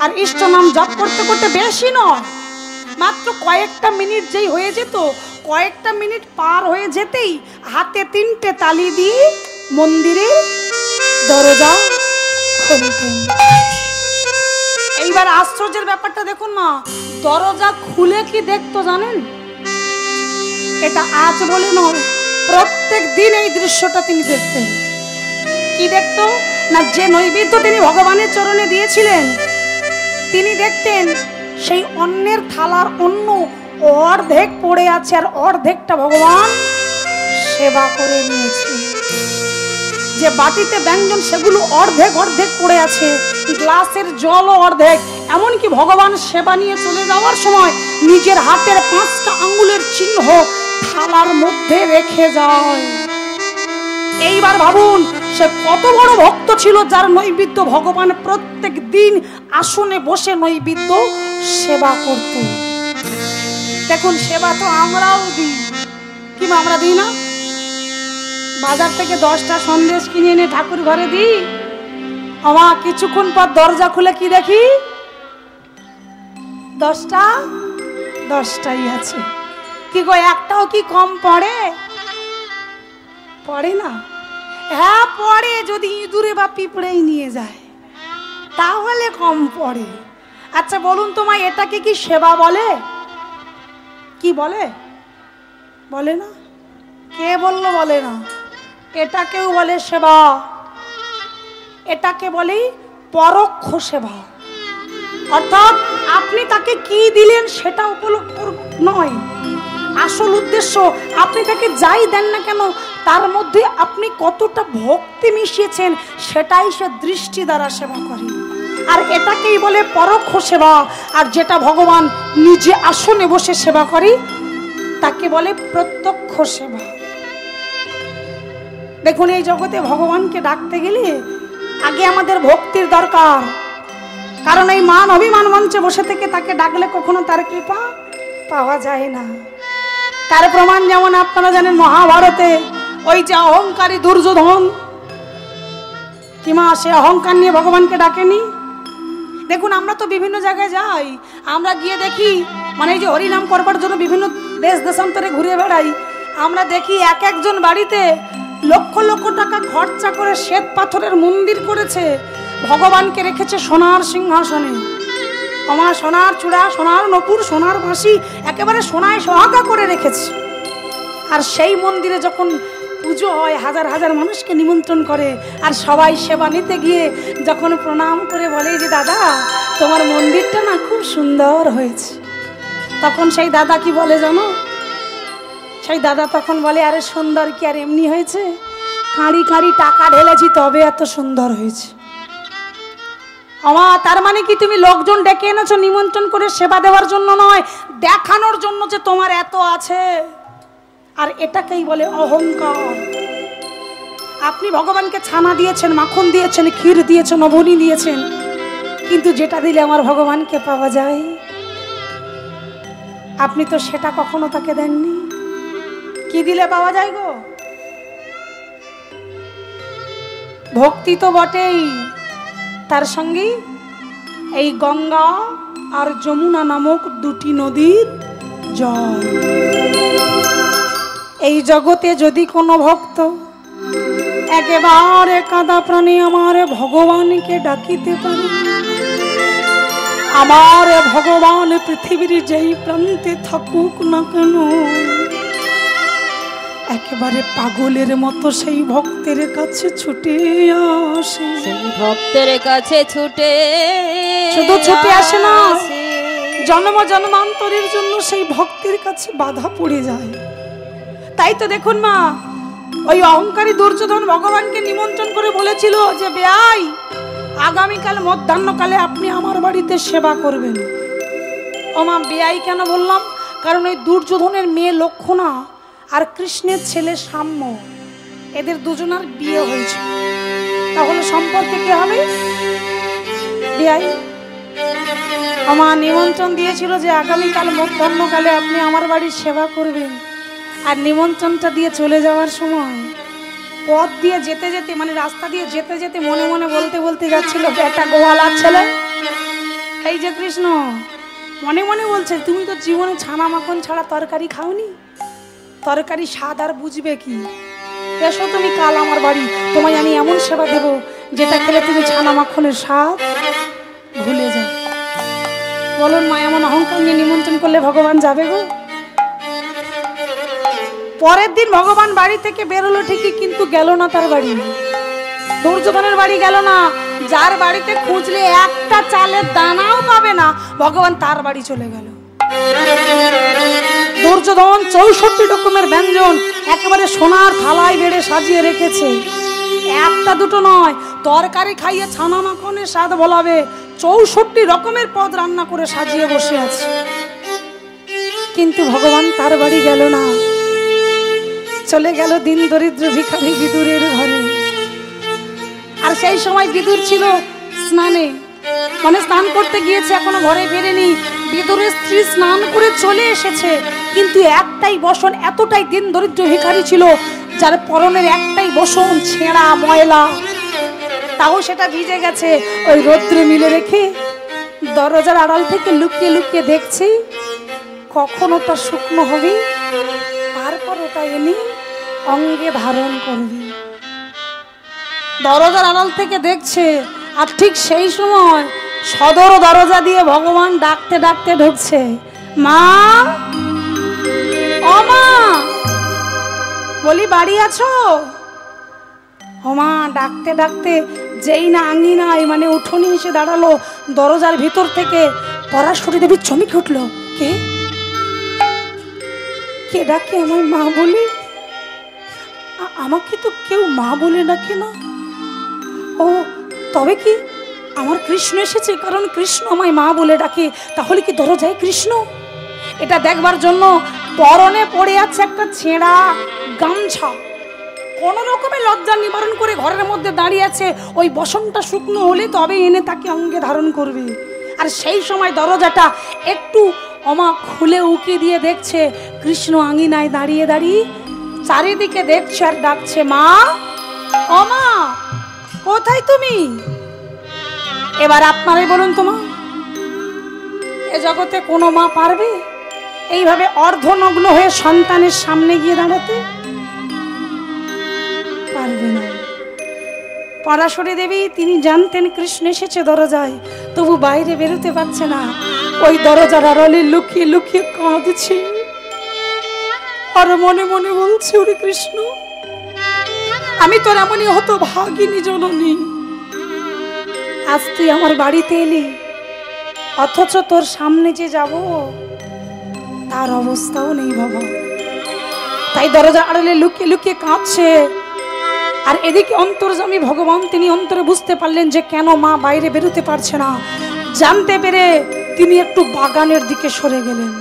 Speaker 1: আর ইষ্ট নাম জপ করতে করতে বেশি নয়, মাত্র কয়েকটা মিনিট যেই হয়ে যেত, কয়েকটা মিনিট পার হয়ে যেতেই হাতে 3টে তালি দিয়ে মন্দিরে দরজা খুলতেন। এইবার আশ্চর্যের ব্যাপারটা দেখুন না, দরজা খুলে কি দেখতো জানেন? এটা আজ বলে নয়, প্রত্যেক দিন এই দৃশ্যটা তিনি দেখতেন। কি দেখতো না, যে নৈবেদ্য তিনি ভগবানের চরণে দিয়েছিলেন, তিনি দেখতেন সেই অন্নের থালার অন্ন অর্ধেক পড়ে আছে, আর অর্ধেকটা ভগবান সেবা করে নিয়েছে। যে বাটিতে ব্যঞ্জন সেগুলো অর্ধেক অর্ধেক পড়ে আছে, গ্লাসের জলও অর্ধেক। এমনকি ভগবান সেবা নিয়ে চলে যাওয়ার সময় নিজের হাতের 5টা আঙ্গুলের চিহ্ন থালার মধ্যে রেখে যায়। এইবার ভাবুন সে কত বড় ভক্ত ছিল, যার নৈবেদ্য ভগবান প্রত্যেক দিন আসনে বসে নৈবেদ্য সেবা করত। দেখুন সেবা তো আমরাও দিই, কিংবা আমরা দিই না? বাজার থেকে 10টা সন্দেশ কিনে এনে ঠাকুর ঘরে দিই, আমার কিছুক্ষণ পর দরজা খুলে কি দেখি? 10টাই আছে। কি গো, একটাও কি কম পড়ে? পড়ে না? হ্যাঁ পড়ে, যদি ইঁদুরে বা পিঁপড়েই নিয়ে যায় তাহলে কম পড়ে। আচ্ছা বলুন তোমায়, এটাকে কি সেবা বলে? কি বলে? বলে না? কে বললো বলে না? এটাকেও বলে সেবা। এটাকে বলে পরোক্ষ সেবা। অর্থাৎ আপনি তাকে কি দিলেন সেটা উপলক্ষ নয়, আসল উদ্দেশ্য আপনি তাকে যাই দেন না কেন তার মধ্যে আপনি কতটা ভক্তি মিশিয়েছেন সেটাই সে দৃষ্টি দ্বারা সেবা করে। আর এটাকেই বলে পরোক্ষ সেবা। আর যেটা ভগবান নিজে আসনে বসে সেবা করে তাকে বলে প্রত্যক্ষ সেবা। দেখুন এই জগতে ভগবানকে ডাকতে গেলে আগে আমাদের ভক্তির দরকার, কারণ এই মান অভিমান মঞ্চে বসে থেকে তাকে ডাকলে কখনো তার কৃপা পাওয়া যায় না। তার প্রমাণ যেমন আপনারা জানেন, মহাভারতে ওই যে অহংকারী দুর্যোধন, কিমা সে অহংকার নিয়ে ভগবানকে ডাকেনি? দেখুন আমরা তো বিভিন্ন জায়গায় যাই, আমরা গিয়ে দেখি মানে এই যে হরিনাম করবার জন্য বিভিন্ন দেশ দেশান্তরে ঘুরে বেড়াই, আমরা দেখি এক একজন বাড়িতে লক্ষ লক্ষ টাকা খরচা করে শ্বেত পাথরের মন্দির করেছে, ভগবানকে রেখেছে সোনার সিংহাসনে, আমার সোনার চূড়া, সোনার নপুর, সোনার বাঁশি একেবারে সোনায় সোহাগা করে রেখেছে। আর সেই মন্দিরে যখন পুজো হয় হাজার হাজার মানুষকে নিমন্ত্রণ করে, আর সবাই সেবা নিতে গিয়ে যখন প্রণাম করে বলে যে দাদা তোমার মন্দিরটা না খুব সুন্দর হয়েছে, তখন সেই দাদা কি বলে জানো? সেই দাদা তখন বলে আরে সুন্দর কি আর এমনি হয়েছে, কাঁড়ি কাঁড়ি টাকা ঢেলেছি তবে এত সুন্দর হয়েছে। আমার তার মানে কি তুমি লোকজন ডেকে এনেছো নিমন্ত্রণ করে সেবা দেওয়ার জন্য নয়, দেখানোর জন্য যে তোমার এত আছে। আর এটাকেই বলে অহংকার। আপনি ভগবানকে ছানা দিয়েছেন, মাখন দিয়েছেন, ক্ষীর দিয়েছেন, নবনী দিয়েছেন, কিন্তু যেটা দিলে আমার ভগবানকে পাওয়া যায় আপনি তো সেটা কখনো তাকে দেননি। কি দিলে পাওয়া যায় গো? ভক্তি তো বটেই, তার সঙ্গে এই গঙ্গা আর যমুনা নামক দুটি নদীর জল। এই জগতে যদি কোনো ভক্ত একেবারে কাদা প্রাণে আমার ভগবানকে ডাকিতে পারে, আমার ভগবান পৃথিবীর যেই প্রান্তে থাকুক না কেন একেবারে পাগলের মতো সেই ভক্তের কাছে ছুটে আসে।
Speaker 2: সেই ভক্তের কাছে ছুটে
Speaker 1: শুধু ছুটে আসে না, জন্ম জন্মান্তরের জন্য সেই ভক্তির কাছে বাধা পড়ে যায়। তাই তো দেখুন মা, ওই অহংকারী দুর্যোধন ভগবানকে নিমন্ত্রণ করে বলেছিল যে বেয়াই আগামীকাল মধ্যাহ্নকালে আপনি আমার বাড়িতে সেবা করবেন। ও মা বেয়াই কেন বললাম? কারণ ওই দুর্যোধনের মেয়ে লক্ষণা আর কৃষ্ণের ছেলে সাম্য, এদের দুজনের বিয়ে হয়েছে, তাহলে সম্পর্কে কি হবে? বেয়াই আমার নিমন্ত্রণ দিয়েছিল যে আগামীকাল মধ্যাহ্নকালে আপনি আমার বাড়ির সেবা করবেন, আর নিমন্ত্রণটা দিয়ে চলে যাওয়ার সময় পথ দিয়ে যেতে যেতে মানে রাস্তা দিয়ে যেতে যেতে মনে মনে বলতে বলতে যাচ্ছিল একটা গোয়ালার ছেলে, এই যে কৃষ্ণ মনে মনে বলছে তুমি তো জীবনে ছানা মাখন ছাড়া তরকারি খাওনি, তরকারি স্বাদ আর বুঝবে কি, এসো তুমি কাল আমার বাড়ি, তোমায় আমি এমন সেবা দেব যেটা খেলে তুমি ছানা মাখনের স্বাদ ভুলে যাও। বলুন মা, এমন অহংকার নিয়ে নিমন্ত্রণ করলে ভগবান যাবে গো? পরের দিন ভগবান বাড়ি থেকে বেরোলো ঠিকই, কিন্তু গেল না তার বাড়ি, দুর্যোধনের বাড়ি গেল না। যার বাড়িতে খুঁজলে একটা চালের দানাও পাবে না, ভগবান তার বাড়ি চলে গেল। দুর্যোধন 64 রকমের ব্যঞ্জন একেবারে সোনার থালায় বেড়ে সাজিয়ে রেখেছে, একটা দুটো নয়, তরকারি খাইয়ে ছানা মাখনের স্বাদ বলাবে 64 রকমের পদ রান্না করে সাজিয়ে বসে আছে, কিন্তু ভগবান তার বাড়ি গেল না। চলে গেল দিন দরিদ্র ভিখারি বিদুরের ঘরে। আর সেই সময় বিদুর ছিল স্নানে, মানে স্নান করতে গিয়েছে, এখনো ঘরে ফেরেনি। বিদুরের স্ত্রী স্নান করে চলে এসেছে, কিন্তু একটাই বসন, এতটাই দিন দরিদ্র ভিখারি ছিল যার পরনের একটাই বসন ছেঁড়া ময়লা, তাও সেটা ভিজে গেছে। ওই রৌদ্রে মিলে রেখে দরজার আড়াল থেকে লুকিয়ে লুকিয়ে দেখছি কখন ওটা শুকনো হবে, তারপর ওটা এনে অঙ্গে ধারণ করবে। দরজার আড়াল থেকে দেখছে, আর ঠিক সেই সময় সদর দরজা দিয়ে ভগবান ডাকতে ডাকতে ঢুকছে, মা, ও মা, বলি বাড়ি আছো? ও মা ডাকতে ডাকতে যেই না আঙিনায় মানে উঠোনে এসে দাঁড়ালো, দরজার ভিতর থেকে পরাশরী দেবী চমকে উঠলো, কে কে ডাকে আমায় মা বলে? আমাকে তো কেউ মা বলে ডাকে না। ও তবে কি আমার কৃষ্ণ এসেছে, কারণ কৃষ্ণ আমায় মা বলে ডাকে, তাহলে কি দরজায় কৃষ্ণ? এটা দেখবার জন্য পরনে পড়ে আছে একটা ছেঁড়া গামছা, কোন রকমের লজ্জা নিবারণ করে ঘরের মধ্যে দাঁড়িয়ে আছে, ওই বসনটা শুকনো হলে তবে এনে তাকে অঙ্গে ধারণ করবে। আর সেই সময় দরজাটা একটু অমা খুলে উকি দিয়ে দেখছে কৃষ্ণ আঙিনায় দাঁড়িয়ে দাঁড়িয়ে চারিদিকে দেখছে আর ডাকছে, মা, ও মা, কোথায় তুমি? এবার আপনারাই বলুন তো মা, এ জগতে কোনো মা পারবে এইভাবে অর্ধনগ্ন হয়ে সন্তানের সামনে গিয়ে দাঁড়াতে? পারবে না। পরাশরী দেবী তিনি জানতেন কৃষ্ণ এসেছে দরজায়, তবু বাইরে বেরোতে পারছে না, ওই দরজার আড়ালে লুকিয়ে লুকিয়ে কাঁদছে আর মনে মনে বলছে, ওরে কৃষ্ণ, আমি তোর এমনই হতো ভাগিনী জননী, আজ তুই আমার বাড়িতে এলি, অথচ তোর সামনে যে যাব তার অবস্থাও নেই বাবা। তাই দরজা আড়ালে লুকিয়ে লুকিয়ে কাঁদছে। আর এদিকে অন্তর্যামী ভগবান তিনি অন্তরে বুঝতে পারলেন যে কেন মা বাইরে বেরোতে পারছে না। জানতে পেরে তিনি একটু বাগানের দিকে সরে গেলেন।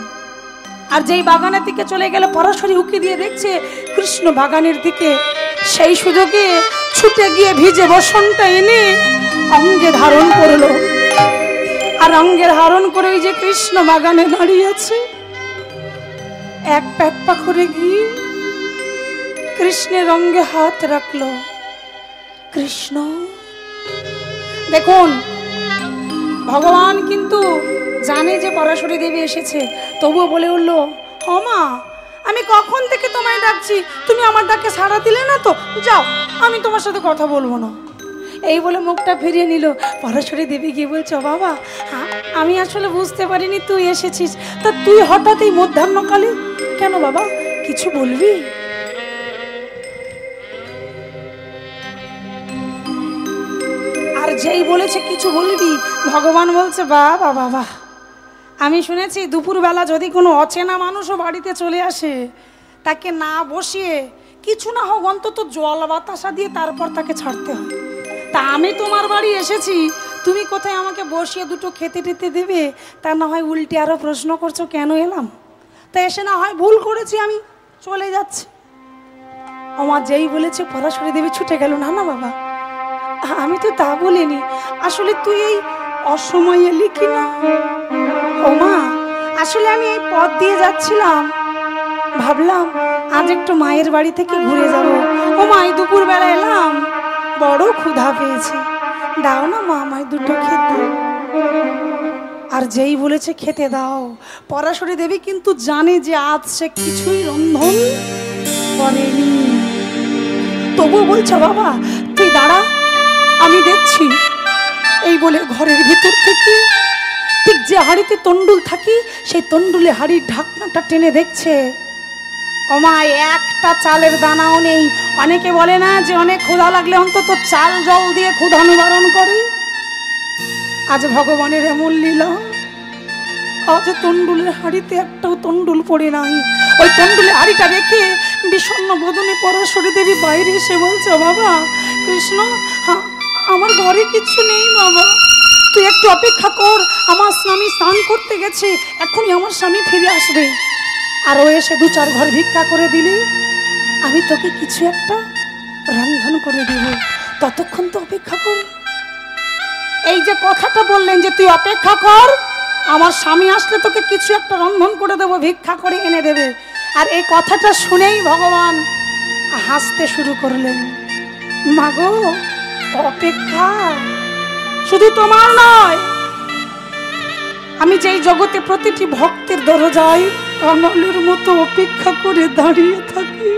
Speaker 1: আর যেই বাগানের দিকে চলে গেলে পরাশরী উকি দিয়ে দেখছে কৃষ্ণ বাগানের দিকে। সেই সুযোগে ছুটে গিয়ে ভিজে বসনটা এনে অঙ্গে ধারণ করলো। আর অঙ্গে ধারণ করে ওই যে কৃষ্ণ বাগানে দাঁড়িয়ে আছে, এক পা করে গিয়ে কৃষ্ণের অঙ্গে হাত রাখলো। কৃষ্ণ দেখুন, ভগবান কিন্তু জানে যে পরাশরী দেবী এসেছে, তবুও বলে উঠল, ও মা, আমি কখন থেকে তোমায় ডাকছি, তুমি আমার ডাকে সাড়া দিলে না তো, যাও, আমি তোমার সাথে কথা বলবো না। এই বলে মুখটা ফিরিয়ে নিল। পরাশরী দেবী গিয়ে বলছো, বাবা, আমি আসলে বুঝতে পারিনি তুই এসেছিস, তা তুই হঠাৎ এই মধ্যাহ্নকালে কেন বাবা, কিছু বলবি? আর যেই বলেছে কিছু বলবি, ভগবান বলছে, বাবা বাবা, আমি শুনেছি দুপুরবেলা যদি কোনো অচেনা মানুষও বাড়িতে চলে আসে, তাকে না বসিয়ে কিছু না হোক অন্তত জল বাতাসা দিয়ে তারপর তাকে ছাড়তে হয়। তা আমি তোমার বাড়ি এসেছি, তুমি কোথায় আমাকে বসিয়ে দুটো খেতে টেতে দেবে, তা না হয় উল্টে আরো প্রশ্ন করছো কেন এলাম, তা এসে না হয় ভুল করেছি, আমি চলে যাচ্ছি। আমার যেই বলেছে পরাশরী দেবী ছুটে গেল, না না বাবা, আমি তো তা বলিনি, আসলে তুই এই অসময়ে এলি কিনা। ও মা, আসলে আমি এই পথ দিয়ে যাচ্ছিলাম, ভাবলাম আজ একটু মায়ের বাড়ি থেকে ঘুরে যাব। ও মা, এই দুপুরবেলা এলাম, বড় ক্ষুধা পেয়েছে, দাও না মা আমায় দুটো খেতে। আর যেই বলেছে খেতে দাও, পরাশরী দেবী কিন্তু জানে যে আজ সে কিছুই রন্ধন করেনি, তবু বলছে, বাবা তুই দাঁড়া, আমি দেখছি। এই বলে ঘরের ভিতর থেকে ঠিক যে হাঁড়িতে তন্ডুল থাকি, সেই তন্ডুলে হাঁড়ির ঢাকনাটা টেনে দেখছে, ওমা একটা চালের দানাও নেই। অনেকে বলে না যে অনেক ক্ষুধা লাগলে অন্তত চাল জল দিয়ে ক্ষুধা নিবারণ করে, আজ ভগবানের এমন লীলা, আজ তন্ডুলের হাঁড়িতে একটাও তন্ডুল পড়ে নাই। ওই তন্ডুলে হাঁড়িটা রেখে বিষণ্ণ বদনে পরাশরী দেবী বাইরে এসে বলছে, বাবা কৃষ্ণ, আমার ঘরে কিচ্ছু নেই বাবা, তুই একটু অপেক্ষা কর, আমার স্বামী স্নান করতে গেছে, এখনই আমার স্বামী ফিরে আসবে। আর ও এসে দু চার ঘর ভিক্ষা করে দিলে আমি তোকে কিছু একটা রন্ধন করে দেব, ততক্ষণ তো অপেক্ষা কর। এই যে কথাটা বললেন যে তুই অপেক্ষা কর, আমার স্বামী আসলে তোকে কিছু একটা রন্ধন করে দেবো, ভিক্ষা করে এনে দেবে। আর এই কথাটা শুনেই ভগবান হাসতে শুরু করলেন। মাগো, অপেক্ষা শুধু তোমার নয়, আমি যেই জগতে প্রতিটি ভক্তের দরজায় কাঙালের মতো অপেক্ষা করে দাঁড়িয়ে থাকি,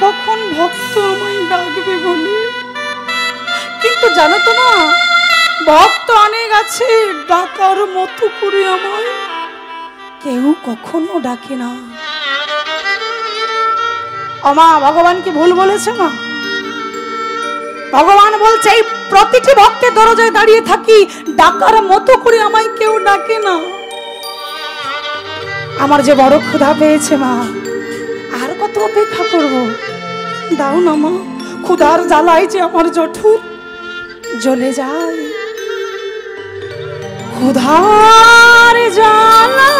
Speaker 1: কখন ভক্ত আমায় ডাকবে বলে। কিন্তু জানো তো না, ভক্ত অনেক আছে, ডাকার মতো করে আমায় কেউ কখনো ডাকে না। মা, ভগবান কি ভুল বলেছে? মা, ভগবান বলছে এই প্রতিটি ভক্তের দরজায় দাঁড়িয়ে থাকি, ডাকার মতো করে আমায় কেউ ডাকে না। আমার যে বড় ক্ষুধা পেয়েছে মা, আর কত অপেক্ষা করব? দাও না মা, ক্ষুধার জ্বালায় যে আমার জঠুর জ্বলে যায়। ক্ষুধার জ্বালা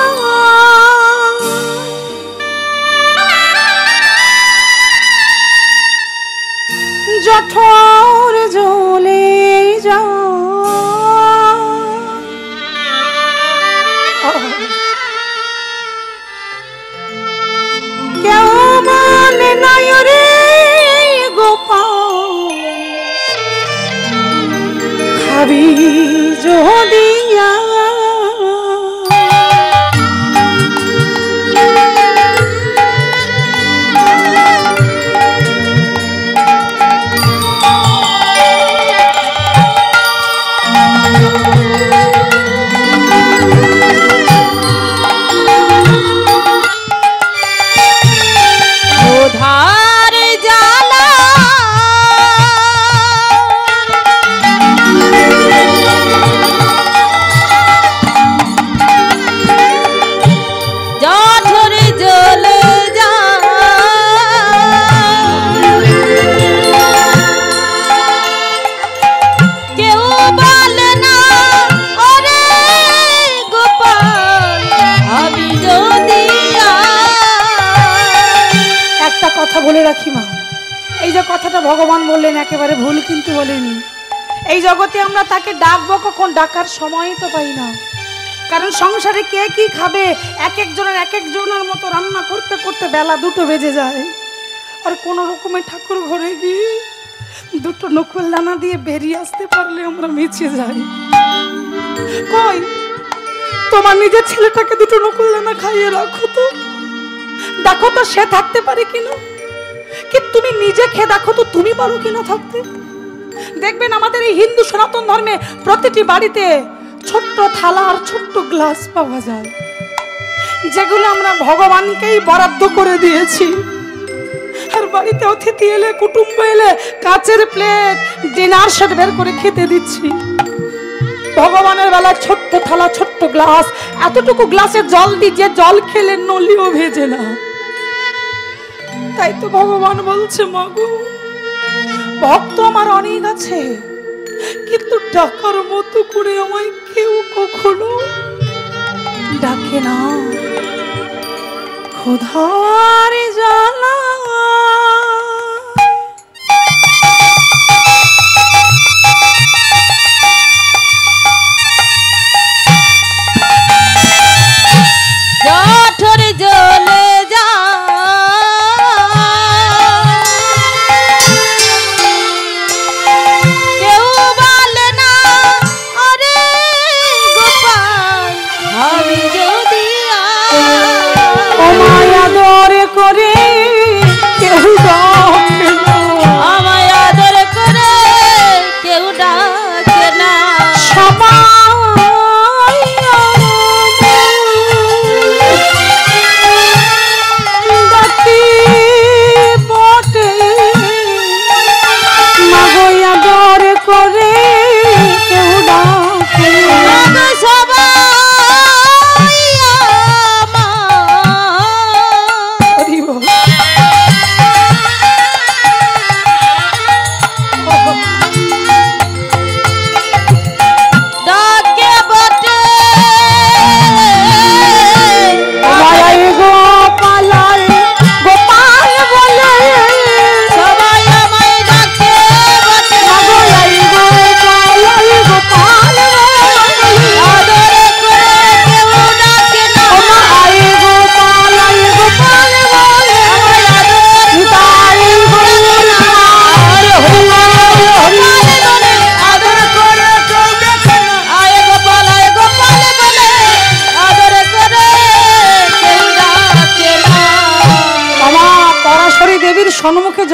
Speaker 1: জঠর জ্বলে কেউ মানে নাই রে গোপাল, খাবি যদিয়া বলে রাখি মা, এই যে কথাটা ভগবান বললেন একেবারে ভুল কিন্তু বলেনি। এই জগতে আমরা তাকে ডাকবো কখন, ডাকার সময় তো পাই না। কারণ সংসারে কে কি খাবে, এক একজনের মতো রান্না করতে করতে বেলা 2টো বেজে যায়। আর কোনো রকমের ঠাকুর ঘরে গিয়ে 2টো নকুল দানা দিয়ে বেরিয়ে আসতে পারলে আমরা মিছে যাই। কই, তোমার নিজের ছেলেটাকে 2টো নকুল দানা খাইয়ে রাখো তো, দেখো তো সে থাকতে পারে কিনা। কি তুমি নিজে খেয়ে দেখো তো তুমি পারো কিনা থাকতে। দেখবেন আমাদের এই হিন্দু সনাতন ধর্মে প্রতিটি বাড়িতে ছোট্ট থালা আর ছোট্ট গ্লাস পাওয়া যায়, যেগুলো আমরা ভগবানকেই বরাদ্দ করে দিয়েছি। আর বাড়িতে অতিথি এলে, কুটুম্ব এলে কাচের প্লেট, ডিনার সেট বের করে খেতে দিচ্ছি। ভগবানের বেলায় ছোট্ট থালা, ছোট্ট গ্লাস, এতটুকু গ্লাসে জল দিই যে জল খেলে নলিও ভেজে না। তাই তো ভগবান বলছে, মাগো, ভক্ত আমার অনেক আছে, কিন্তু ডাকার মতো করে আমায় কেউ কখনো ডাকে না। ক্ষুধার জ্বালা
Speaker 2: জঠর জ্বলে
Speaker 1: করে কেউ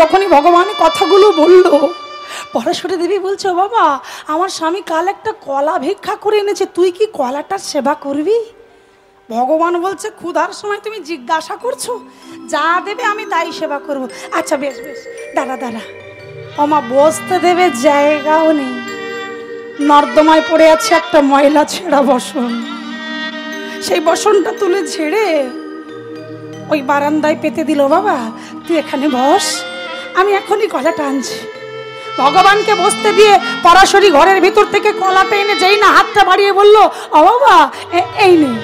Speaker 1: যখনই ভগবান কথাগুলো বলল, পরশ্বরী দেবী বলছে, বাবা আমার স্বামী কাল একটা কলা ভিক্ষা করে এনেছে, তুই কি কলাটার সেবা করবি? ভগবান বলছে, ক্ষুধার সময় তুমি জিজ্ঞাসা করছো, যা দেবে আমি তাই সেবা করব। আচ্ছা বেশ বেশ, দাঁড়া দাঁড়া। ওমা বসতে দেবে জায়গাও নেই, নর্দমায় পড়ে আছে একটা ময়লা ছেঁড়া বসন। সেই বসনটা তুলে ঝেড়ে ওই বারান্দায় পেতে দিল, বাবা তুই এখানে বস, আমি এখনই কলাটা আনছি। ভগবানকে বসতে দিয়ে পরাশরী ঘরের ভিতর থেকে কলাটা এনে যেই না হাতটা বাড়িয়ে বলল, ও বাবা এই নেই।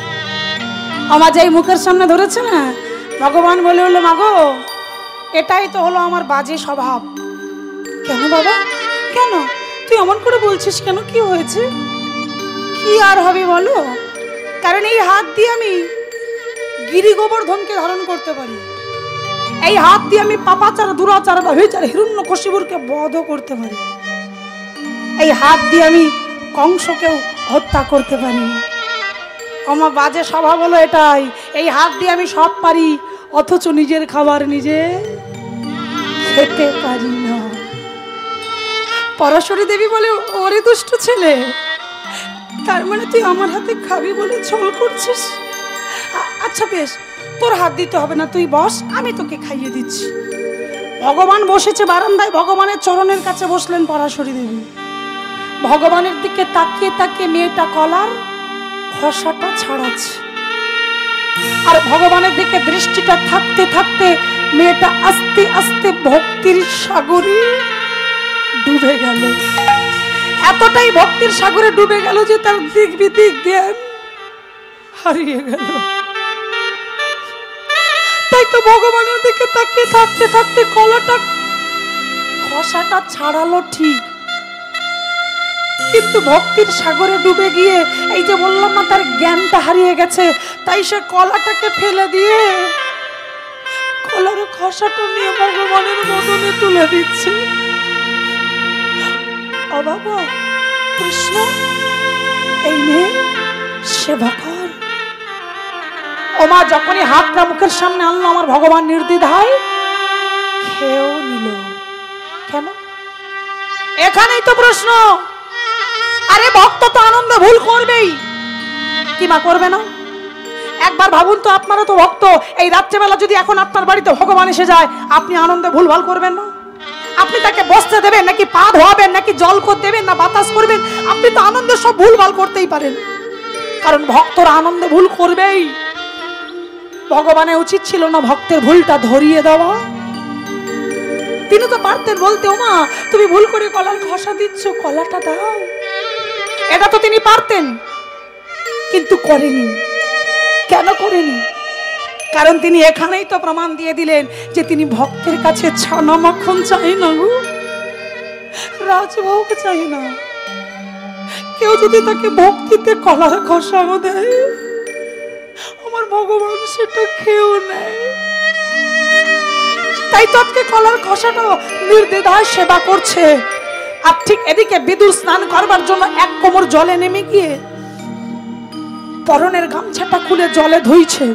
Speaker 1: আমার যেই মুখের সামনে ধরেছে না, ভগবান বলে হলো, মাগো এটাই তো হলো আমার বাজে স্বভাব। কেন বাবা, কেন তুই এমন করে বলছিস কেন? কি হয়েছে? কি আর হবে বলো, কারণ এই হাত দিয়ে আমি গিরি গোবর্ধনকে ধারণ করতে পারি, এই হাত দিয়ে আমি পাপাচার দুরাচার বা ব্যভিচার হিরণ্যকশিপুরকে বধ করতে পারি, এই হাত দিয়ে আমি কংসকেও হত্যা করতে পারি। আমার বাজে স্বভাব হলো এটাই, এই হাত দিয়ে আমি সব পারি, অথচ নিজের খাবার নিজে খেতে পারি না। পরশ্বরী দেবী বলে, ওরে দুষ্ট ছেলে, তার মানে তুই আমার হাতে খাবি বলে ছল করছিস? আচ্ছা বেশ, তোর হাত দিতে হবে না, তুই বস, আমি তোকে খাইয়ে দিচ্ছি। ভগবান বসেছে বারান্দায়, ভগবানের চরণের কাছে বসলেন পরশ্বরী দেবী। ভগবানের দিকে তাকিয়ে তাকিয়ে মেয়েটা কলার খোসাটা ছাড়াচ্ছে, আর ভগবানের দিকে দৃষ্টিটা থাকতে থাকতে মেয়েটা আস্তে আস্তে ভক্তির সাগরে ডুবে গেল। এতটাই ভক্তির সাগরে ডুবে গেল যে তার দিক বিদিক জ্ঞান হারিয়ে গেল। তাই তো ভগবানের দিকে তাকিয়ে থাকতে থাকতে কলাটা খোসাটা ছাড়ালো ঠিক, কিন্তু ভক্তির সাগরে ডুবে গিয়ে এই যে বললাম না, তার জ্ঞানটা হারিয়ে গেছে। তাই সে কলাটাকে ফেলে দিয়ে কলার খোসাটা নিয়ে ভগবানের বদনে তুলে দিচ্ছে। ও বাবা কৃষ্ণ, এই নে সেবা কর। ও মা যখনই হাতটা মুখের সামনে আনলো, আমার ভগবান নির্দ্বিধায় খেয়েও নিল। কেন? এখানেই তো প্রশ্ন। আরে ভক্ত তো আনন্দ ভুল করবেই, কি মা করবে না? একবার ভাবুন তো, আপনারা তো ভক্ত, এই রাত্রেবেলা যদি এখন আপনার বাড়িতে ভগবান এসে যায়, আপনি আনন্দে ভুলভাল করবেন না? আপনি তাকে বসতে দেবেন নাকি পা ধোয়াবেন নাকি জল করে দেবেন না বাতাস করবেন? আপনি তো আনন্দে সব ভুলভাল করতেই পারেন, কারণ ভক্তরা আনন্দে ভুল করবেই। ভগবানের উচিত ছিল না ভক্তের ভুলটা ধরিয়ে দেওয়া? তিনি তো পারতেন বলতে, ওমা তুমি ভুল করে কলার খোসা দিচ্ছ, কলাটা দাও, এটা তো তিনি পারতেন, কিন্তু করেনি। কেন করেনি? কারণ তিনি এখানেই তো প্রমাণ দিয়ে দিলেন যে তিনি ভক্তের কাছে ছানা মাখন চাই না গো, রাজভোগ চাই না। কেউ যদি তাকে ভক্তিতে কলার খোসাও দেয়, আমার ভগবান সেটা খেয়েও নেয়। তাই তো আজকে কলার খোসাটা নির্দ্বিধায় সেবা করছে। আর ঠিক এদিকে বিদুর স্নান করবার জন্য এক কোমর জলে নেমে গিয়ে পরনের গামছাটা খুলে জলে ধুইছে।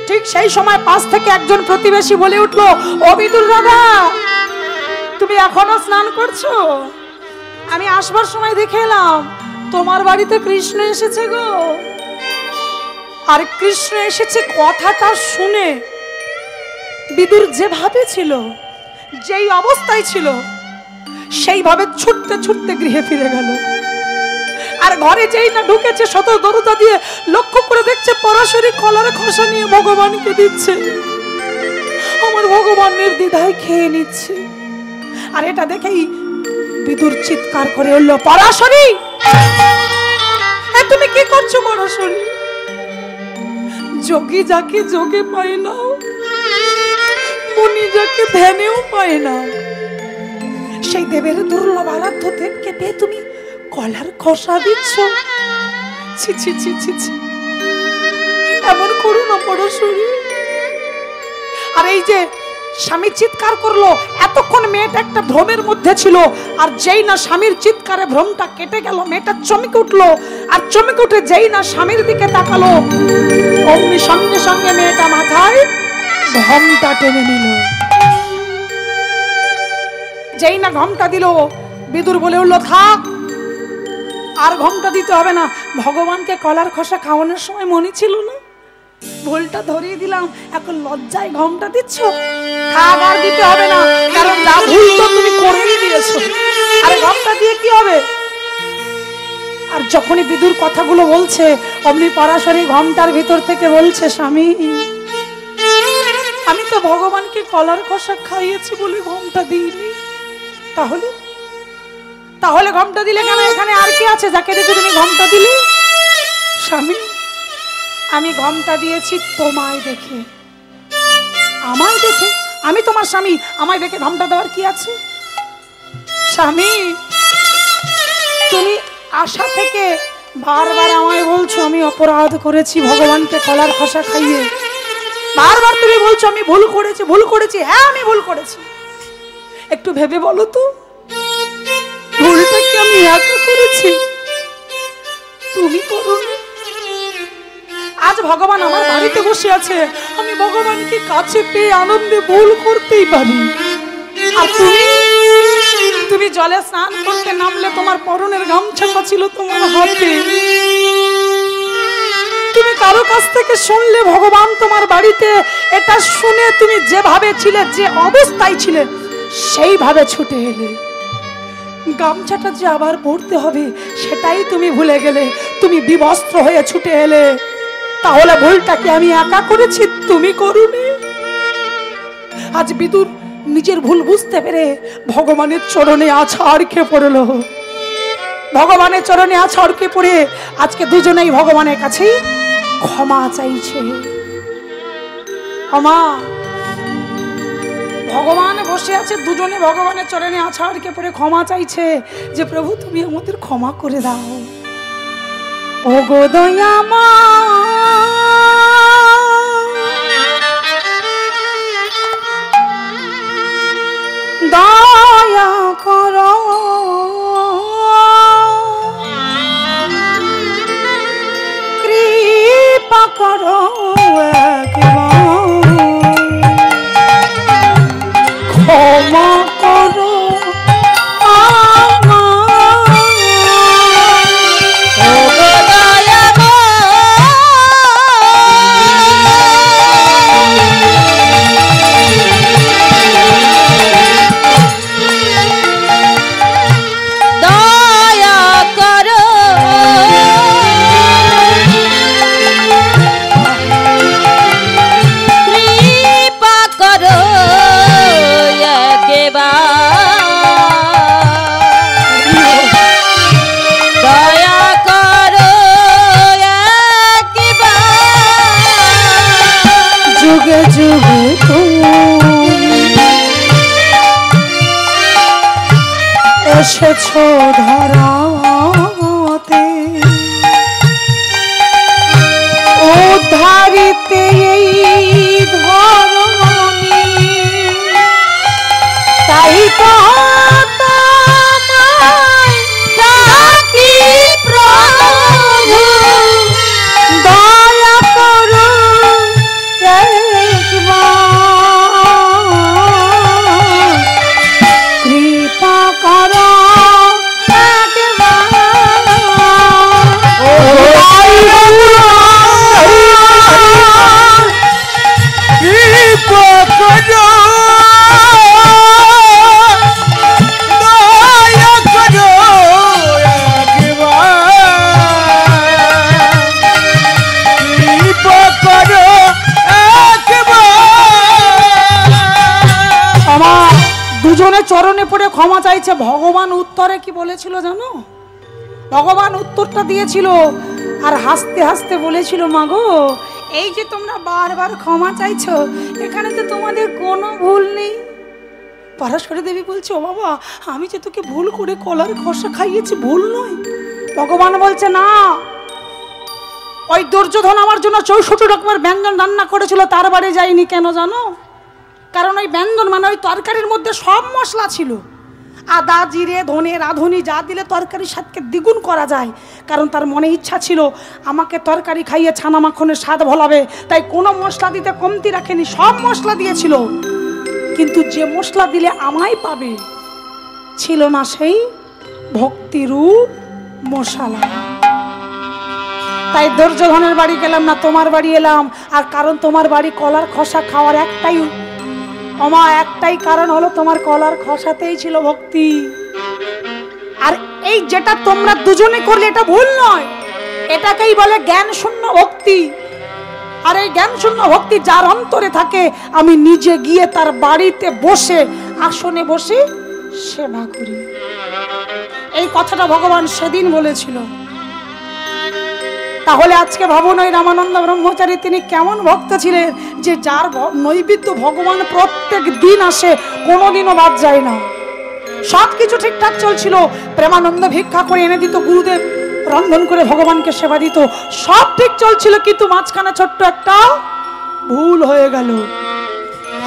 Speaker 1: ঠিক সেই সময় পাশ থেকে একজন প্রতিবেশী বলে উঠলো, ও বিদুর দাদা, তুমি এখনো স্নান করছো? আমি আসবার সময় দেখে এলাম তোমার বাড়িতে কৃষ্ণ এসেছে গো। আর কৃষ্ণ এসেছে কথাটা শুনে বিদুর যেভাবে ছিল, যেই অবস্থায় ছিল, সেইভাবে ছুটতে ছুটতে গৃহে ফিরে গেল। আর ঘরে যেই না ঢুকেছে, শত দরজা দিয়ে লক্ষ্য করে দেখছে পরশ্বরী কলার খোসা নিয়ে ভগবানকে দিচ্ছে। আমার ভগবান নির্দ্বিধায় খেয়ে নিচ্ছে। আর এটা দেখেই বিদুর চিৎকার করে উঠল, পরশ্বরী তুমি কি করছো? পরশ্বরী, যোগী যাকে যোগে পায় না, মুনি যাকে ধ্যানেও পায় না, সেই দেবের দুর্লভ আরাধ্য দেবকে পেয়ে তুমি কলার খোসা দিচ্ছ? ছি ছি ছি ছি ছি, এমন করো না পরশ্বরী। আর এই যে স্বামী চিৎকার করলো, এতক্ষণ মেয়েটা একটা ভ্রমের মধ্যে ছিল, আর যেই না স্বামীর চিৎকারে ভ্রমটা কেটে গেল, মেয়েটা চমকে উঠলো। আর চমকে উঠে যেই না স্বামীর দিকে তাকালো, অমনি সঙ্গে সঙ্গে মেয়েটা মাথায় ভ্রমটা টেনে নিল। যেই না ঘমটা দিল, বিদুর বলে উঠলো, থাক, আর ঘমটা দিতে হবে না। ভগবানকে কলার খোসা খাওয়ানোর সময় মনে ছিল না? ভুলটা ধরিয়ে দিলাম, এখন লজ্জায় ঘমটা দিচ্ছ? থাক, আর দিতে হবে না, কারণ যা ভুল তো তুমি করেই দিয়েছো। আরে ঘমটা দিয়ে কি হবে? আর যখনই বিদুর কথাগুলো বলছে, অমনি পরাশরী ঘমটার ভিতর থেকে বলছে, স্বামী, আমি তো ভগবানকে কলার খোসা খাইয়েছি বলে ঘমটা দিইনি। তাহলে তাহলে ঘমটা দিলে কেন? এখানে আর কি আছে যাকে দেখে তুমি ঘমটা দিলে? স্বামী, আমি ঘমটা দিয়েছি তোমায় দেখে। আমায় দেখে? আমি তোমার স্বামী, আমায় দেখে ঘমটা দেওয়ার কি আছে? স্বামী, তুমি আশা থেকে বারবার আমায় বলছো আমি অপরাধ করেছি ভগবানকে কলার খোসা খাইয়ে। বারবার তুমি বলছো আমি ভুল করেছি, ভুল করেছি। হ্যাঁ, আমি ভুল করেছি। একটু ভেবে বলো তো, ভুলটা কি আমি একা করেছি? তুমি করোনি। আজ ভগবান আমার বাড়িতে বসে আছে, আমি ভগবানকে কাছে পেয়ে আনন্দে ভুল করতেই পারি। আর তুমি জলে স্নান করতে নামলে তোমার পরনের গামছাটা ছিল তোমার হাতে। তুমি কারো কাছ থেকে শুনলে ভগবান তোমার বাড়িতে, এটা শুনে তুমি যেভাবে ছিলে, যে অবস্থায় ছিলে, সেইভাবে ছুটে এলে। গামছাটা যে আবার পরতে হবে সেটাই তুমি ভুলে গেলে, তুমি বিবস্ত্র হয়ে ছুটে এলে। তাহলে ভুলটা কি আমি একা করেছি? তুমি করোনি। আজ বিদুর নিজের ভুল বুঝতে পেরে ভগবানের চরণে আছাড় খেয়ে পড়লো। ভগবানের চরণে আছাড় খেয়ে পড়ে আজকে দুজনেই ভগবানের কাছেই ক্ষমা চাইছে। ক্ষমা। ভগবান বসে আছে, দুজনে ভগবানের চরণে আছাড় খেয়ে পড়ে ক্ষমা চাইছে যে প্রভু তুমি আমাদের ক্ষমা করে দাও। ও গো দয়ামা, দয়া করো, কৃপা করো, ক্ষমা করো এসেছো ধরাতে, উদ্ধারিতে এই ধরণী, তাই তো তোমায় ডাকি প্রভু, দয়া করো একবার, কৃপা করো চরণে পড়ে ক্ষমা চাইছে। ভগবান উত্তরে কি বলেছিল জানো? ভগবান উত্তরটা দিয়েছিল আর হাসতে হাসতে বলেছিল, মাগো এই যে তোমরা বারবার ক্ষমা চাইছো, এখানে তো তোমাদের কোনো ভুল নেই। পরাশরী দেবী বলছে, ও বাবা, আমি যে তোকে ভুল করে কলার খোসা খাইয়েছি, ভুল নয়। ভগবান বলছে, না, ওই দুর্যোধন আমার জন্য 64 রকমের ব্যঞ্জন রান্না করেছিল, তার বাড়ি যাইনি। কেন জানো? কারণ ওই ব্যঞ্জন মানে ওই তরকারির মধ্যে সব মশলা ছিল, আদা, জিরে, ধনে, রাঁধুনি যা দিলে তরকারির স্বাদকে দ্বিগুণ করা যায়। কারণ তার মনে ইচ্ছা ছিল আমাকে তরকারি খাইয়ে ছানা মাখনের স্বাদ ভোলাবে, তাই কোনো মশলা দিতে কমতি রাখেনি, সব মশলা দিয়েছিল। কিন্তু যে মশলা দিলে আমায় পাবে ছিল না সেই ভক্তিরূপ মশালা। তাই দুর্যোধনের বাড়ি গেলাম না, তোমার বাড়ি এলাম। আর কারণ তোমার বাড়ি কলার খোসা খাওয়ার একটাই একটাই কারণ হলো তোমার কলার খোসাতেই ছিল ভক্তি। আর এই যেটা তোমরা দুজনে করলে এটা ভুল নয়, এটাকেই বলে জ্ঞান শূন্য ভক্তি। আর এই জ্ঞান শূন্য ভক্তি যার অন্তরে থাকে, আমি নিজে গিয়ে তার বাড়িতে বসে আসনে বসে সেবা করি। এই কথাটা ভগবান সেদিন বলেছিল। তাহলে আজকে ভাবুন ওই রামানন্দ ব্রহ্মচারী তিনি কেমন ভক্ত ছিলেন, যে যার নৈবেদ্য ভগবান প্রত্যেক দিন আসে, কোনোদিনও বাদ যায় না। সবকিছু ঠিকঠাক চলছিল, প্রেমানন্দ ভিক্ষা করে এনে দিত, গুরুদেব রন্ধন করে ভগবানকে সেবা দিত, সব ঠিক চলছিল। কিন্তু মাঝখানে ছোট্ট একটা ভুল হয়ে গেল।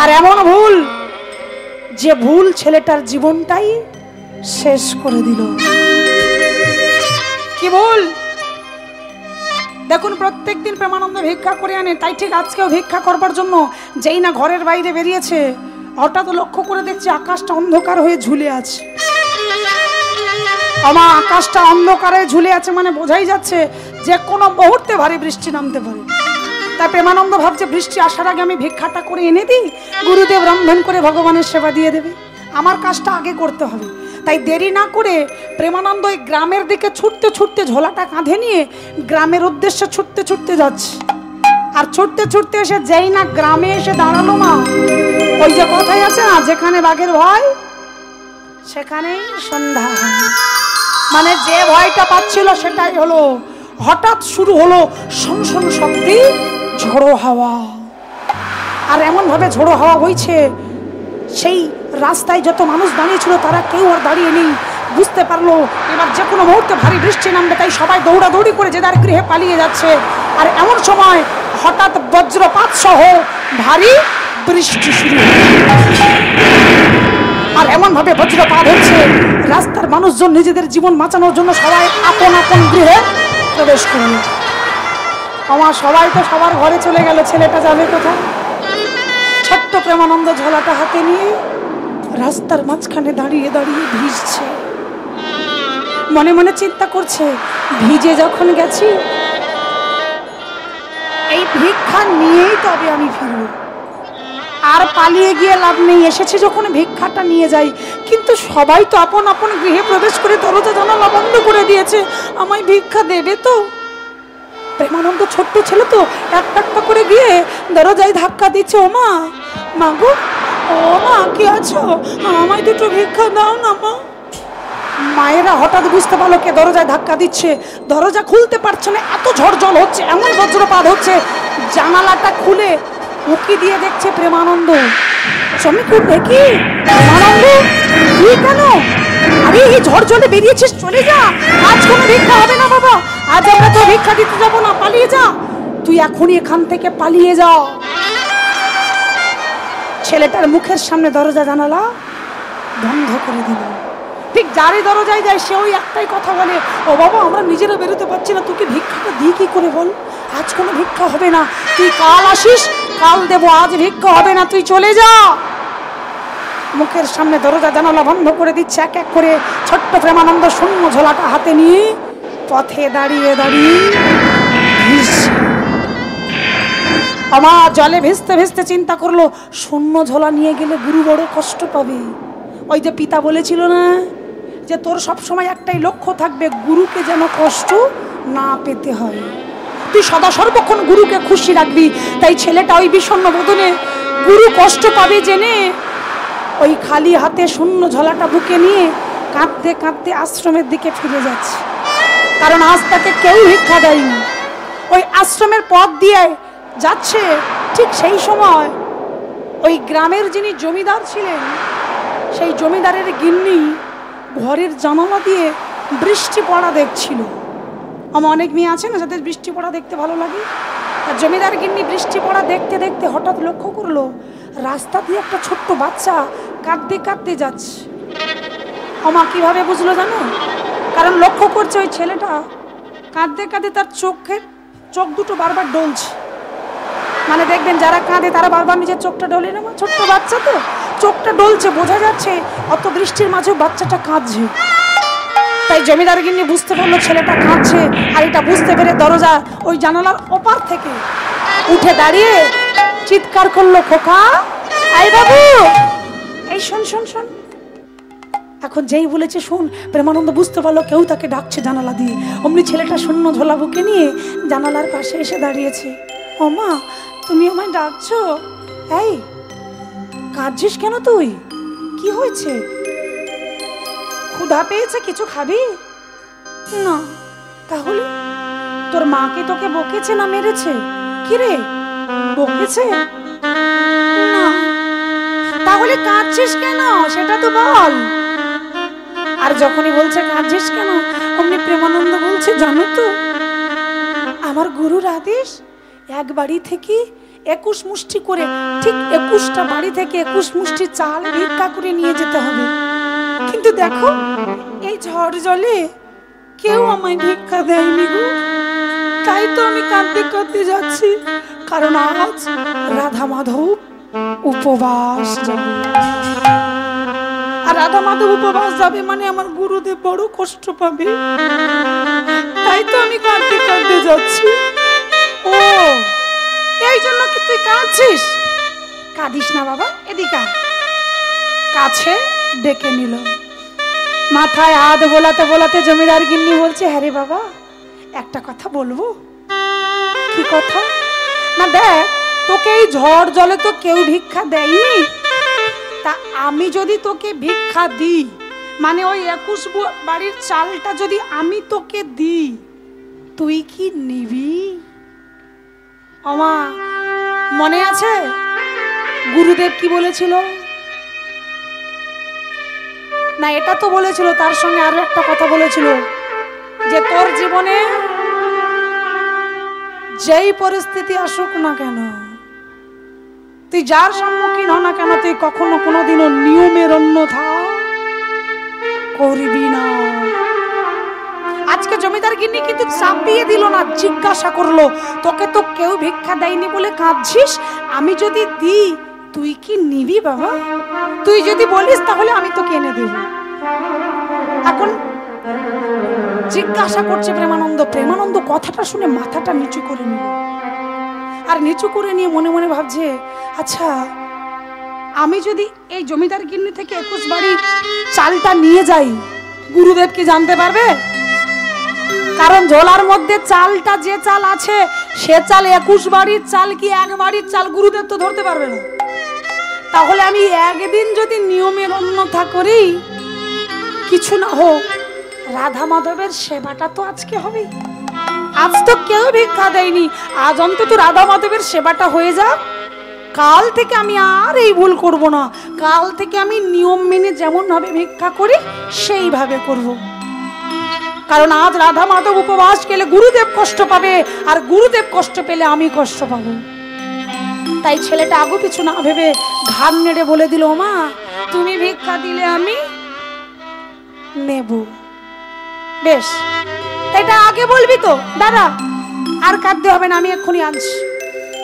Speaker 1: আর এমন ভুল যে ভুল ছেলেটার জীবনটাই শেষ করে দিল। কি ভুল? দেখুন, প্রত্যেকদিন প্রেমানন্দ ভিক্ষা করে আনে, তাই ঠিক আজকেও ভিক্ষা করবার জন্য যেই না ঘরের বাইরে বেরিয়েছে, হঠাৎ লক্ষ্য করে দেখছে আকাশটা অন্ধকার হয়ে ঝুলে আছে। আমার আকাশটা অন্ধকারে ঝুলে আছে মানে বোঝাই যাচ্ছে যে কোনো মুহূর্তে ভারী বৃষ্টি নামতে পারে। তাই প্রেমানন্দ ভাবছে বৃষ্টি আসার আগে আমি ভিক্ষাটা করে এনে দিই, গুরুদেব রন্ধন করে ভগবানের সেবা দিয়ে দেবে, আমার কাজটা আগে করতে হবে। তাই দেরি না করে প্রেমানন্দ ওই গ্রামের দিকে ছুটতে ছুটতে ঝোলাটা কাঁধে নিয়ে গ্রামের উদ্দেশ্যে ছুটতে ছুটতে যাচ্ছে। আর ছুটতে ছুটতে এসে যেই না গ্রামে এসে দাঁড়ালো না, ওই যে কথাই আছে না, যেখানে বাঘের ভয় সেখানেই সন্ধ্যা। মানে যে ভয়টা পাচ্ছিল সেটাই হলো। হঠাৎ শুরু হলো শনশন শব্দে ঝোড়ো হাওয়া। আর এমন ভাবে ঝোড়ো হাওয়া বইছে, সেই রাস্তায় যত মানুষ দাঁড়িয়েছিল তারা কেউ আর দাঁড়িয়ে নেই। বুঝতে পারলো এবার যে কোনো মুহূর্তে ভারী বৃষ্টি নামবে, তাই সবাই দৌড়াদৌড়ি করে যে যার গৃহে পালিয়ে যাচ্ছে। আর এমন সময় হঠাৎ বজ্রপাত সহ ভারী বৃষ্টি শুরু। আর এমন ভাবে বজ্রপাত হচ্ছে, রাস্তার মানুষজন নিজেদের জীবন বাঁচানোর জন্য সবাই আপন আপন গৃহে প্রবেশ করল। আমার সবাই তো সবার ঘরে চলে গেল, ছেলেটা যাবে কোথায়? ছোট্ট প্রেমানন্দ ঝোলাটা হাতে নিয়ে রাস্তার মাঝখানে দাঁড়িয়ে দাঁড়িয়ে ভিজছে। মনে মনে চিন্তা করছে, ভিজে যখন গেছি এই ভিক্ষা নিয়েই তবে আমি ফিরব, আর পালিয়ে গিয়ে লাভ নেই। এসেছে যখন ভিক্ষাটা নিয়ে যাই। কিন্তু সবাই তো আপন আপন গৃহে প্রবেশ করে দরজা জানালা বন্ধ করে দিয়েছে, আমায় ভিক্ষা দেবে তো? প্রেমানন্দ ছোট্ট ছেলে তো, একটা একটা করে গিয়ে দরজায় ধাক্কা দিচ্ছে। ও মা, মাগো, ও মা, কি আছো? আমায় দুটো ভিক্ষা দাও না মা। মায়েরা হঠাৎ বুঝতে পারলো কে দরজায় ধাক্কা দিচ্ছে। দরজা খুলতে পারছে না, এত ঝড় জল হচ্ছে, এমন বজ্রপাত হচ্ছে। জানালাটা খুলে উকি দিয়ে দেখছে প্রেমানন্দ। চমকে দেখি, প্রেমানন্দ তুই কেন? আরে এই ঝড় জলে বেরিয়েছিস, চলে যা, আজ কোনো ভিক্ষা হবে না বাবা, আজ আমরা তো ভিক্ষা দিতে যাবো না, পালিয়ে যা, তুই এখনই এখান থেকে পালিয়ে যা। ছেলেটার মুখের সামনে দরজা জানালা বন্ধ করে দিল। ঠিক যারে দরজায় যায় সে ওই একটাই কথা বলে, ও বাবা আমরা নিজেরা বেরোতে পারছি না, তোকে ভিক্ষাটা দিই কি করে বল? আজ কোনো ভিক্ষা হবে না, তুই কাল আসিস, কাল দেবো, আজ ভিক্ষা হবে না, তুই চলে যা। মুখের সামনে দরজা জানালা বন্ধ করে দিচ্ছে। এক এক করে ছোট্ট প্রেমানন্দ শূন্য ঝোলাটা হাতে নিয়ে পথে দাঁড়িয়ে দাঁড়িয়ে ভিজছে। আমার জলে ভিজতে ভিজতে চিন্তা করলো, শূন্য ঝোলা নিয়ে গেলে গুরু বড় কষ্ট পাবে। ওই যে পিতা বলেছিল না যে তোর সবসময় একটাই লক্ষ্য থাকবে, গুরুকে যেন কষ্ট না পেতে হয়, তুই সদা সর্বক্ষণ গুরুকে খুশি রাখবি। তাই ছেলেটা ওই বিষণ্ণ বদনে গুরু কষ্ট পাবে জেনে ওই খালি হাতে শূন্য ঝোলাটা বুকে নিয়ে কাঁদতে কাঁদতে আশ্রমের দিকে ফিরে যাচ্ছে। কারণ আজ তাকে কেউ ভিক্ষা দেয়নি। ওই আশ্রমের পথ দিয়ে যাচ্ছে, ঠিক সেই সময় ওই গ্রামের যিনি জমিদার ছিলেন, সেই জমিদারের গিন্নি ঘরের জানালা দিয়ে বৃষ্টি পড়া দেখছিল। আমার অনেক মেয়ে আছে না যাদের বৃষ্টি পড়া দেখতে ভালো লাগে। আর জমিদার গিন্নি বৃষ্টি পড়া দেখতে দেখতে হঠাৎ লক্ষ্য করলো রাস্তা দিয়ে একটা ছোট্ট বাচ্চা কাঁদতে কাঁদতে যাচ্ছে। আমা কিভাবে বুঝলো জানো? কারণ লক্ষ্য করছে ওই ছেলেটা কাঁদতে কাঁদতে তার চোখ দুটো বারবার ডলছে। মানে দেখবেন যারা কাঁদে তারা বারবার নিজের চোখটা ডলে না, ছোট্ট বাচ্চা তো চোখটা ডলছে, বোঝা যাচ্ছে অত বৃষ্টির মাঝেও বাচ্চাটা কাঁদছে। তাই জমিদার গিন্নি বুঝতে পারলো ছেলেটা কাঁদছে, আর এটা বুঝতে পেরে দরজা ওই জানালার ওপার থেকে উঠে দাঁড়িয়ে চিৎকার করলো, খোকা আই বাবু, এই শোন শোন শোন। এখন যেই বলেছে শোন, প্রেমানন্দ বুঝতে পারলো কেউ তাকে ডাকছে জানালা দিয়ে। অমনি ছেলেটা শূন্য ঝোলা বুকে নিয়ে জানালার পাশে এসে দাঁড়িয়েছে। ও মা, তুমি আমায় ডাকছো? এই কাঁদছিস কেন তুই? কি হয়েছে? ক্ষুধা পেয়েছে, কিছু খাবি? না। তাহলে তোর মা কি তোকে বকেছে না মেরেছে? কি রে, বকেছে? না। তাহলে কাঁদছিস কেন সেটা তো বল। আর যখনই বলছে কাঁদছিস কেন, অমনি প্রেমানন্দ বলছে, জানো তো আমার গুরুর আদেশ এক বাড়ি থেকে 21 মুষ্টি করে, ঠিক 21টা বাড়ি থেকে 21 মুষ্টি চাল ভিক্ষা করে নিয়ে যেতে হবে। কিন্তু দেখো এই ঝড় জলে কেউ আমায় ভিক্ষা দেয়নি গো। তাই তো আমি কাঁদতে কাঁদতে যাচ্ছি, কারণ আজ রাধা মাধব উপবাস যাবে। আর রাধা মাধব উপবাস যাবে মানে আমার গুরুদেব বড় কষ্ট পাবে। তাই তো আমি কাঁদতে কাঁদতে যাচ্ছি। ও এই জন্য কি তুই কাঁদছিস? কাঁদিস না বাবা, এদিকে কাছে ডেকে নিল। মাথায় হাত বোলাতে বোলাতে জমিদার গিন্নি বলছে, হ্যাঁ রে বাবা, একটা কথা বলবো। কি কথা? না দেখ, তোকে এই ঝড় জলে তো কেউ ভিক্ষা দেয়নি, তা আমি যদি তোকে ভিক্ষা দিই, মানে ওই 21 বাড়ির চালটা যদি আমি তোকে দিই, তুই কি নিবি? আমা মনে আছে গুরুদেব কি বলেছিল? না এটা তো বলেছিল, তার সঙ্গে আরো একটা কথা বলেছিল, যে তোর জীবনে যেই পরিস্থিতি আসুক না কেন, তুই যার সম্মুখীন হ না কেন, তুই কখনো কোনোদিনও নিয়মের অন্যথা করবি না। আজকে জমিদার গিন্নি কিন্তু চাপিয়ে দিল না, জিজ্ঞাসা করলো, তোকে তো কেউ ভিক্ষা দেয়নি বলে কাঁদছিস, আমি যদি দিই তুই কি নিবি বাবা? তুই যদি বলিস তাহলে আমি তোকে এনে দেব। এখন জিজ্ঞাসা করছে প্রেমানন্দ। প্রেমানন্দ কথাটা শুনে মাথাটা নিচু করে নিল, আর নিচু করে নিয়ে মনে মনে ভাবছে, আচ্ছা আমি যদি এই জমিদার গিন্নি থেকে 21 বাড়ি চালটা নিয়ে যাই, গুরুদেব কি জানতে পারবে? কারণ ঝোলার মধ্যে চালটা যে চাল আছে, সে চাল 21 বাড়ির চাল কি এক বাড়ির চাল, গুরুদেব তো ধরতে পারবে না। তাহলে আমি একদিন যদি নিয়মের অন্যথা করি, কিছু না হোক রাধা মাধবের সেবাটা তো আজকে হবে। আজ তো কেউ ভিক্ষা দেয়নি, আজ অন্তত রাধা মাধবের সেবাটা হয়ে যাক। কাল থেকে আমি আর এই ভুল করব না, কাল থেকে আমি নিয়ম মেনে যেমন ভাবে ভিক্ষা করি সেইভাবে করব। কারণ আজ রাধা মাধব উপবাস গেলে গুরুদেব কষ্ট পাবে, আর গুরুদেব কষ্ট পেলে আমি কষ্ট পাবো। তাই ছেলেটা আগু পিছু না ভেবে ঘাড় নেড়ে বলে দিল, মা তুমি ভিক্ষা দিলে আমি নেব। বেশ, এটা আগে বলবি তো? দাদা আর কাঁদতে হবে না, আমি এক্ষুনি আনছি।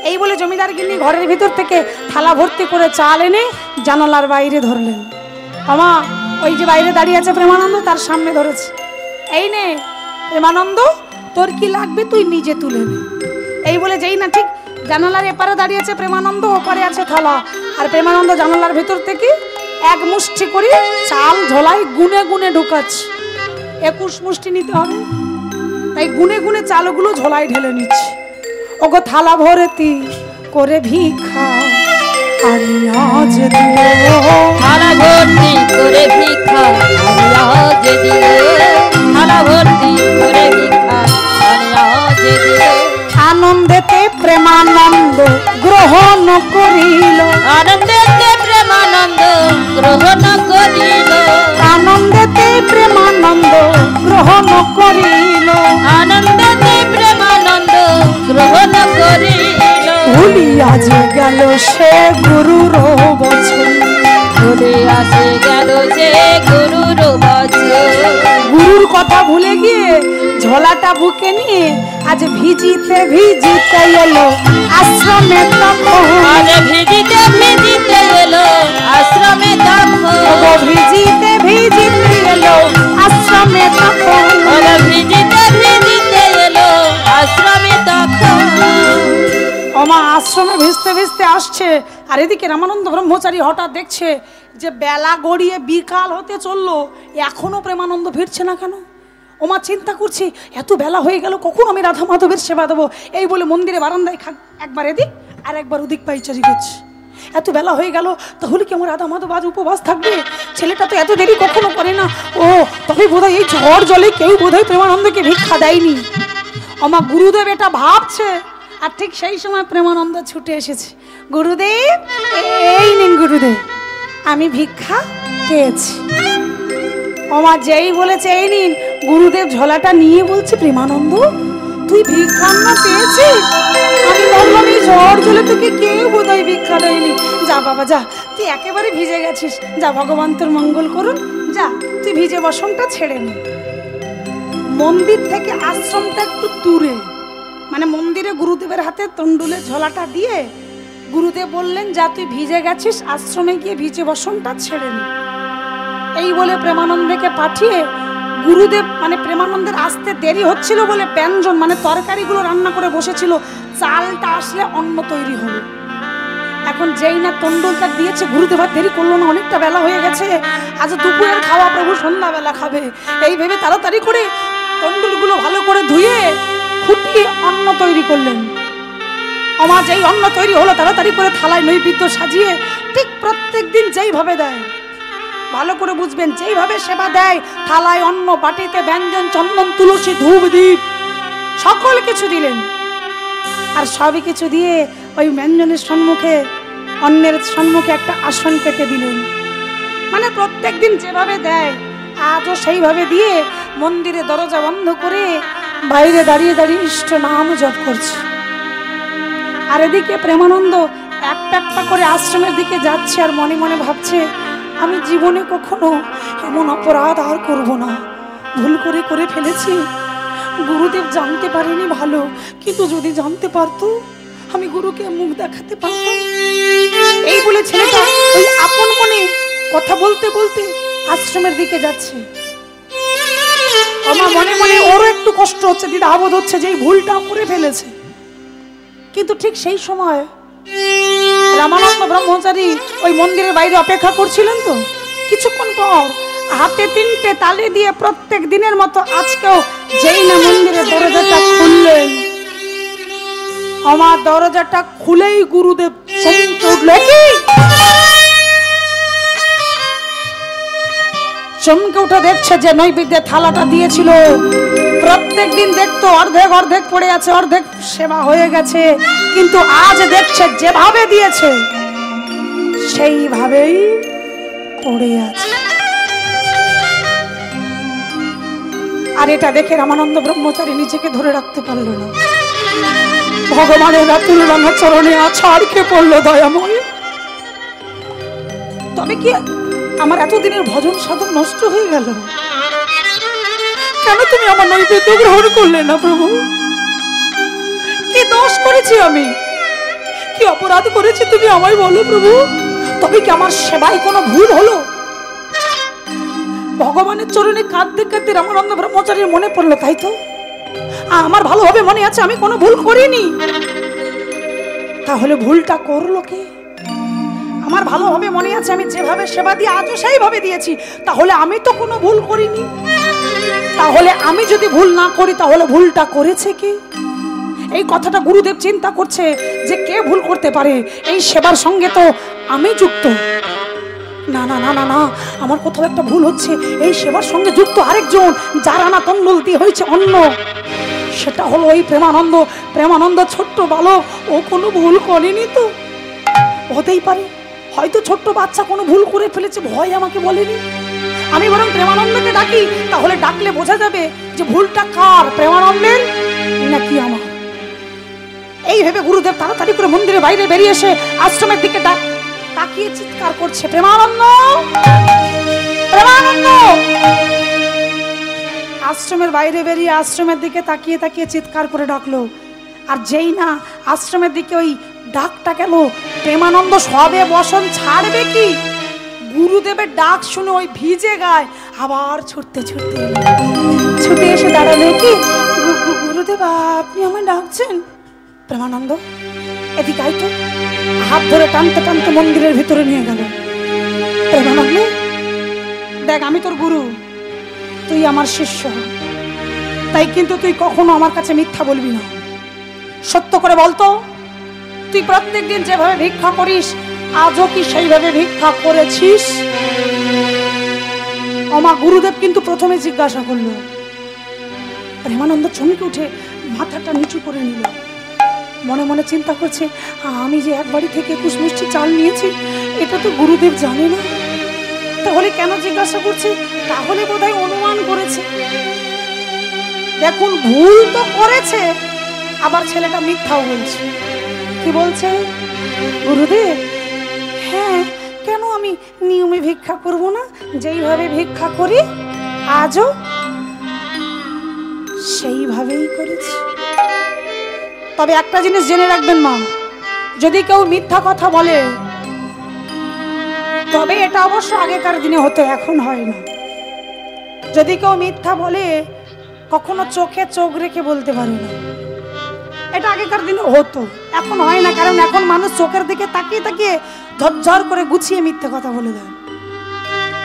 Speaker 1: এই বলে জমিদার গিন্নি ঘরের ভিতর থেকে থালা ভর্তি করে চাল এনে জানালার বাইরে ধরলেন। আমা ওই যে বাইরে দাঁড়িয়ে আছে প্রেমানন্দ, তার সামনে ধরেছে, এই নে প্রেমানন্দ, তোর কি লাগবে তুই নিজে তুলে নে। এই বলে যেই না ঠিক জানালার এপারে দাঁড়িয়ে আছে প্রেমানন্দ, ওপারে আছে থালা, আর প্রেমানন্দ জানালার ভেতর থেকে এক মুষ্টি করে চাল ঝোলাই গুনে গুনে ঢুকাচ্ছে। 21 মুষ্টি নিতে হবে, তাই গুনে গুনে চালগুলো ঝোলাই ঢেলে নিচ্ছে। ওগো থালা ভর্তি করে ভিক্ষা আমি আজ দিব,
Speaker 2: থালা ভর্তি করে ভিক্ষা আমি আজ দিব, থালা ভর্তি করে ভিক্ষা আমি আজ দিব।
Speaker 1: আনন্দেতে প্রেমানন্দ গ্রহণ করিল,
Speaker 2: আনন্দেতে প্রেমানন্দ গ্রহণ করিল,
Speaker 1: আনন্দেতে প্রেমানন্দ গ্রহণ করিল,
Speaker 2: আনন্দেতে প্রেমানন্দ গ্রহণ করিল।
Speaker 1: ভুলিয়া যে গেল সে গুরুর বচন,
Speaker 2: ভুলিয়া যে গেল সে গুরুর বচন,
Speaker 1: গুরুর কথা ভুলে গিয়ে ঝোলাটা বুকে নিয়ে আজ ভিজিতে ভিজিতে এলো আশ্রমে তখন,
Speaker 2: আজ ভিজিতে ভিজিতে এলো আশ্রমে আশ্রমে তখন
Speaker 1: ভিজিতে ভিজিতে এলো আশ্রমে তখন
Speaker 2: ভিজিতে ভিজিতে এলো আশ্রমে তখন।
Speaker 1: ওমা আশ্রমে ভিজতে ভিজতে আসছে, আর এদিকে রামানন্দ ব্রহ্মচারী হঠাৎ দেখছে যে বেলা গড়িয়ে বিকাল হতে চললো, এখনো প্রেমানন্দ ফিরছে না কেন। ওমা চিন্তা করছি এত বেলা হয়ে গেল, কখন আমি রাধা মাধবের সেবা দেবো। এই বলে মন্দিরে বারান্দায় একবার এদিক আর একবার ওদিক পাইচারি করছে। এত বেলা হয়ে গেল, তাহলে কি আমার রাধা মাধব আজ উপবাস থাকবে? ছেলেটা তো এত দেরি কখনো করে না। ও তবে বোধহয় এই ঝড় জলে কেউ বোধহয় প্রেমানন্দকে ভিক্ষা দেয়নি। ওমা গুরুদেব এটা ভাবছে, আর ঠিক সেই সময় প্রেমানন্দ ছুটে এসেছে। গুরুদেব, এই নিন গুরুদেব, আমি ভিক্ষা পেয়েছি। ওমা যেই বলেছে এই নিন, গুরুদেব ঝোলাটা নিয়ে বলছে, প্রেমানন্দ তুই ভিক্ষান্ন পেয়েছিস? আমি বললাম এই ঝড় জলে তোকে কেউ বোধহয় ভিক্ষা দেয়নি। যা বাবা যা, তুই একেবারে ভিজে গেছিস, যা ভগবান তোর মঙ্গল করুন, যা তুই ভিজে বসনটা ছেড়ে নে। মন্দির থেকে আশ্রমটা একটু দূরে, মানে মন্দিরে গুরুদেবের হাতে তন্ডুলের ঝোলাটা দিয়ে গুরুদেব বললেন, যা তুই ভিজে গেছিস আশ্রমে গিয়ে ভিজে বসনটা ছেড়ে নে। এই বলে প্রেমানন্দকে পাঠিয়ে গুরুদেব, মানে প্রেমানন্দের আসতে দেরি হচ্ছিল বলে ব্যঞ্জন মানে তরকারিগুলো রান্না করে বসেছিল, চালটা আসলে অন্ন তৈরি হবে। এখন যেই না তন্ডুলটা দিয়েছে, গুরুদেব আর দেরি করলো না, অনেকটা বেলা হয়ে গেছে, আজ দুপুরের খাওয়া প্রভু সন্ধ্যাবেলা খাবে। এই ভেবে তাড়াতাড়ি করে তন্ডুলগুলো ভালো করে ধুয়ে ফুটিয়ে অন্ন তৈরি করলেন। আমার যেই অন্ন তৈরি হলো, তাড়াতাড়ি করে থালায় নৈবেদ্য সাজিয়ে, ঠিক প্রত্যেক দিন যেইভাবে দেয়, ভালো করে বুঝবেন, যেইভাবে সেবা দেয়, থালায় অন্ন, বাটিতে ব্যঞ্জন, চন্দন, তুলসী, ধূপ, দীপ সকল কিছু দিলেন। আর সবই কিছু দিয়ে ওই ব্যঞ্জনের সম্মুখে, অন্যের সম্মুখে একটা আসন পেতে দিলেন। মানে প্রত্যেক দিন যেভাবে দেয় আজও সেইভাবে দিয়ে মন্দিরে দরজা বন্ধ করে বাইরে দাঁড়িয়ে দাঁড়িয়ে ইষ্ট নাম জপ করছে। আর এদিকে প্রেমানন্দ একটা একটা করে আশ্রমের দিকে যাচ্ছে, আর মনে মনে ভাবছে, আমি জীবনে কখনো এমন অপরাধ আর করব না। ভুল করে ফেলেছি, গুরুদেব জানতে পারেনি ভালো, কিন্তু যদি জানতে পারতো আমি গুরুকে মুখ দেখাতে পারতাম। এই বলে ছেলেটা ওই আপন মনে কথা বলতে বলতে আশ্রমের দিকে যাচ্ছে। আমার মনে মনে ওরও একটু কষ্ট হচ্ছে, দ্বিধাবোধ হচ্ছে যে এই ভুলটা করে ফেলেছে। কিন্তু ঠিক সেই সময় রামানন্দ ব্রহ্মচারী ওই মন্দিরের বাইরে অপেক্ষা করছিলেন। তো কিছুক্ষণ পর হাতে 3টে তালি দিয়ে প্রত্যেক দিনের মতো আজকেও যেই না মন্দিরের দরজাটা খুললেন, আমার দরজাটা খুলেই গুরুদেব চমকে উঠলেন। চমকে উঠে দেখছে যে নৈবেদ্যের থালাটা দিয়েছিল, প্রত্যেক দিন দেখতো অর্ধেক অর্ধেক পড়ে আছে, অর্ধেক সেবা হয়ে গেছে, কিন্তু আজ দেখছে যেভাবে দিয়েছে সেইভাবেই পড়ে আছে। আর এটা দেখে রামানন্দ ব্রহ্মচারী নিজেকে ধরে রাখতে পারল না। ভগবানের রাতুল রাঙা চরণে আছাড়কে পড়লো দয়াময়। তবে কি আমার এতদিনের ভজন সাধন নষ্ট হয়ে গেল? কেন তুমি আমার নৈবেদ্য গ্রহণ করলে না প্রভু? কি দোষ করেছি আমি? কি অপরাধ করেছি তুমি আমায় বলো প্রভু। তবে কি আমার সেবায় কোনো ভুল হলো? ভগবানের চরণে কাঁদতে কাঁদতে রামানন্দ ব্রহ্মচারীর মনে পড়লো, তাই তো আমার ভালোভাবে মনে আছে আমি কোনো ভুল করিনি। তাহলে ভুলটা করলো কে? আমার ভালোভাবে মনে আছে আমি যেভাবে সেবা দিয়ে আজও সেইভাবে দিয়েছি, তাহলে আমি তো কোনো ভুল করিনি। তাহলে আমি যদি ভুল না করি তাহলে ভুলটা করেছে কে? এই কথাটা গুরুদেব চিন্তা করছে যে কে ভুল করতে পারে। এই সেবার সঙ্গে তো আমি যুক্ত। না না না না না, আমার কোথাও একটা ভুল হচ্ছে। এই সেবার সঙ্গে যুক্ত আরেকজন, যার আনা তন্ডুল দিয়ে হয়েছে অন্য, সেটা হলো এই প্রেমানন্দ। প্রেমানন্দ ছোট্ট বালক, ও কোনো ভুল করেনি তো? হতেই পারে হয়তো ছোট্ট বাচ্চা কোনো ভুল করে ফেলেছে, ভয় আমাকে বলেনি। আমি বরং প্রেমানন্দকে ডাকি, তাহলে ডাকলে বোঝা যাবে যে ভুলটা কার, প্রেমানন্দের নাকি আমার। এই ভেবে গুরুদেব তাড়াতাড়ি করে মন্দিরের বাইরে বেরিয়ে এসে আশ্রমের দিকে তাকিয়ে চিৎকার করছে, প্রেমানন্দ, প্রেমানন্দ। আশ্রমের বাইরে বেরিয়ে আশ্রমের দিকে তাকিয়ে তাকিয়ে চিৎকার করে ডাকলো। আর যেই না আশ্রমের দিকে ওই ডাকটা গেল, প্রেমানন্দ সবে বসন ছাড়বে কি গুরুদেবের ডাক শুনে ওই ভিজে গায় আবার ছুটতে ছুটতে ছুটে এসে দাঁড়ালে, কি গুরুদেব আপনি আমায় ডাকছেন? প্রেমানন্দ এদিকে আয় তো। হাত ধরে টানতে টানতে মন্দিরের ভিতরে নিয়ে গেল। প্রেমানন্দ দেখ, আমি তোর গুরু, তুই আমার শিষ্য, তাই কিন্তু তুই কখনো আমার কাছে মিথ্যা বলবি না। সত্য করে বলতো, তুই প্রত্যেকদিন যেভাবে ভিক্ষা করিস আজও কি সেইভাবে ভিক্ষা করেছিস? আমার গুরুদেব কিন্তু প্রথমে জিজ্ঞাসা করলো। প্রেমানন্দ চমকে উঠে মাথাটা নিচু করে নিল। মনে মনে চিন্তা করছে, আমি যে এক বাড়ি থেকে 21 মিষ্টি চাল নিয়েছি এটা তো গুরুদেব জানে না, তাহলে কেন জিজ্ঞাসা করছে? তাহলে বোধহয় অনুমান করেছে। দেখুন, ভুল তো করেছে, আবার ছেলেটা মিথ্যাও বলছে। কি বলছে? গুরুদেব হ্যাঁ, কেন আমি নিয়মে ভিক্ষা করব না? যেইভাবে ভিক্ষা করি আজও সেইভাবেই করেছি। তবে একটা জিনিস জেনে রাখবেন মা, যদি কেউ মিথ্যা কথা বলে, তবে এটা অবশ্য আগেকার দিনে হতো, এখন হয় না। যদি কেউ মিথ্যা বলে কখনো চোখে চোখ রেখে বলতে পারে না, এটা আগেকার দিনে হতো, এখন হয় না। কারণ এখন মানুষ চোখের দিকে তাকিয়ে তাকিয়ে ঝরঝর করে গুছিয়ে মিথ্যে কথা বলে দেয়।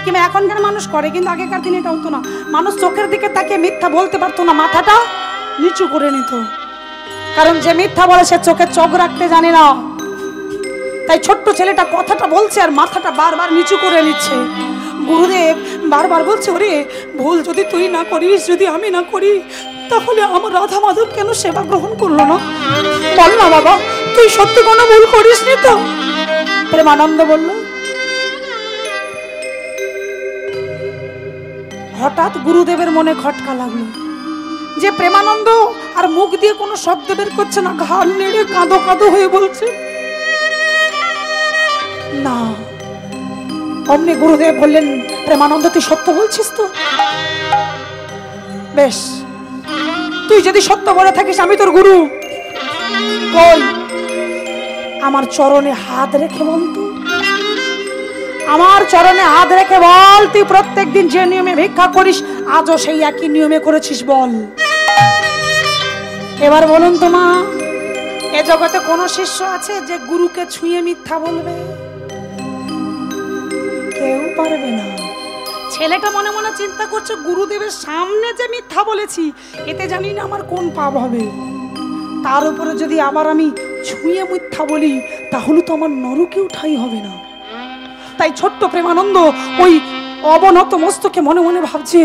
Speaker 1: কিংবা এখনকার মানুষ করে, কিন্তু আগেকার দিনে এটা হতো না। মানুষ চোখের দিকে তাকিয়ে মিথ্যা বলতে পারতো না, মাথাটা নিচু করে নিত। কারণ যে মিথ্যা বলে সে চোখে চোখ রাখতে জানে না। তাই ছোট্ট ছেলেটা কথাটা বলছে আর মাথাটা বারবার নিচু করে নিচ্ছে। গুরুদেব বারবার বলছে, ওরে ভুল যদি তুই না করিস, যদি আমি না করি, তাহলে আমার রাধা মাধব কেন সেবা গ্রহণ করলো না? বল না বাবা, তুই সত্যি কোনো ভুল করিস নি তো? প্রেমানন্দ বলল। হঠাৎ গুরুদেবের মনে খটকা লাগলো যে প্রেমানন্দ আর মুখ দিয়ে কোনো শব্দ বের করছে না, ঘাড় নেড়ে কাঁদো কাঁদো হয়ে বলছে না। অমনি গুরুদেব বললেন, প্রেমানন্দ তুই সত্য বলছিস তো? বেশ, তুই যদি সত্য বলে থাকিস আমি তোর গুরু, কই আমার চরণে হাত রেখে বল তো। আমার চরণে হাত রেখে বল, তুই প্রত্যেকদিন যে নিয়মে ভিক্ষা করিস আজও সেই একই নিয়মে করেছিস, বল। এবার বলুন তো মা, এ জগতে কোনো শিষ্য আছে যে গুরুকে ছুঁয়ে মিথ্যা বলবে? কেউ পারবে না। ছেলেটা মনে মনে চিন্তা করছে, গুরুদেবের সামনে যে মিথ্যা বলেছি এতে জানি না আমার কোন পাপ হবে, তার উপরে যদি আবার আমি ছুঁয়ে মিথ্যা বলি তাহলে তো আমার নরকেও ঠাঁই হবে না। তাই ছোট্ট প্রেমানন্দ ওই অবনত মস্তকে মনে মনে ভাবছে,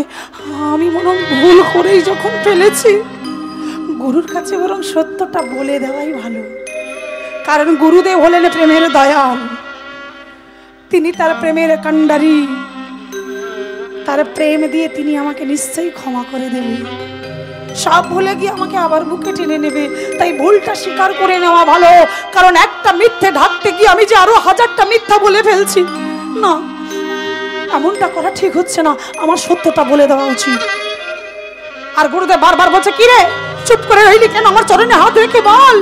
Speaker 1: আমি মনে ভুল করেই যখন ফেলেছি, গুরুর কাছে বরং সত্যটা বলে দেওয়াই ভালো। কারণ গুরুদেব হলেন প্রেমের দয়াল, তিনি তার প্রেমের কাণ্ডারি, তার প্রেম দিয়ে তিনি আমাকে নিশ্চয়ই ক্ষমা করে দেবে, সব ভুলে গিয়ে আমাকে আবার বুকে টেনে নেবে। তাই ভুলটা স্বীকার করে নেওয়া ভালো। কারণ একটা মিথ্যে ঢাকতে গিয়ে আমি যে আরো 1000টা মিথ্যা বলে ফেলছি, না, এমনটা করা ঠিক হচ্ছে না, আমার সত্যটা বলে দেওয়া উচিত। আর গুরুদেব বারবার বলছে, কি রে চুপ করে রইলি কেন, আমার চরণে হাত রেখে বল।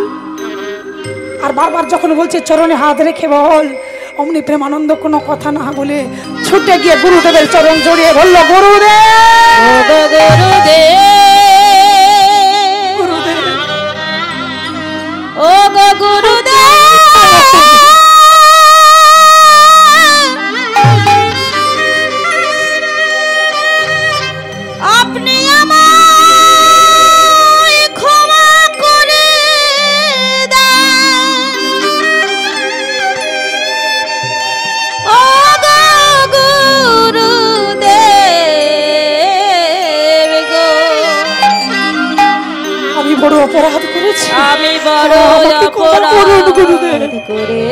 Speaker 1: আর বারবার যখন বলছে চরণে হাত রেখে বল, অমনি প্রেমানন্দ কোনো কথা না বলে ছুটে গিয়ে গুরুদেবের চরণ জড়িয়ে বলল, গুরুদেব গুরুদেব
Speaker 2: ও গো গুরুদেব, আপনি আমায় ক্ষমা করে দেন। ও গো গুরুদেব গো,
Speaker 1: আমি বড় অপরাধ করেছি,
Speaker 2: আমি বড় অপরাধ করে,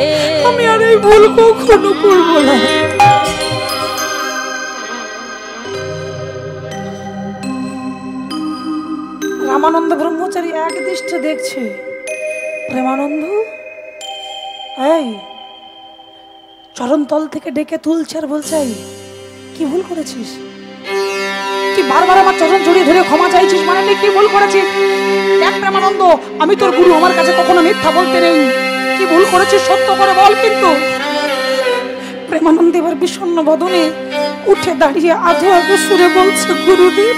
Speaker 1: আমি আর এই ভুল কখনো করবো না। রামানন্দ ব্রহ্মচারী এক দৃষ্টে দেখছে, প্রেমানন্দ এই চরণতল থেকে ডেকে তুলছে আর বলছে, কি ভুল করেছিস? তুই বারবার আমার চরণ জড়িয়ে ধরে ক্ষমা চাইছিস, মানে তুই কি ভুল করেছিস? দেখ প্রেমানন্দ, আমি তোর গুরু, আমার কাছে কখনো মিথ্যা বলতে নেই। কি ভুল করেছিস সত্য করে বল। কিন্তু প্রেমানন্দ এবার বিষণ্ণ বদনে উঠে দাঁড়িয়ে আধো আধো সুরে বলছে, গুরুদেব,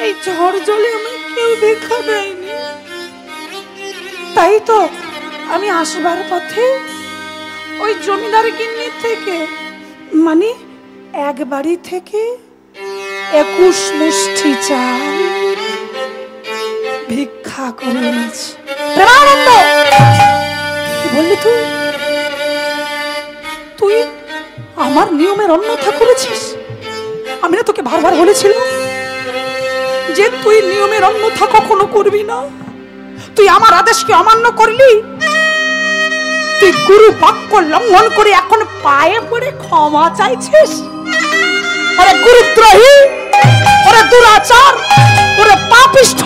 Speaker 1: এই ঝড় জলে আমি কেউ দেখা দেয়নি, তাই তো আমি আসবার পথে ওই জমিদার গিন্নি থেকে, মানে এক বাড়ি থেকে 21 মুষ্টি চাল ভিক্ষা করে এনেছি। প্রেমানন্দ, কি বললি তুই? তুই আমার নিয়মের অন্যথা করেছিস? আমি না তোকে বারবার বলেছিলাম যে তুই নিয়মের অন্যথা কখনো করবি না। তুই আমার আদেশকে অমান্য করলি, তুই গুরু বাক্য লঙ্ঘন করে এখন পায়ে পড়ে ক্ষমা চাইছিস। ওরে গুরুদ্রোহী, ওরে দুরাচার, ওরে পাপিষ্ঠ,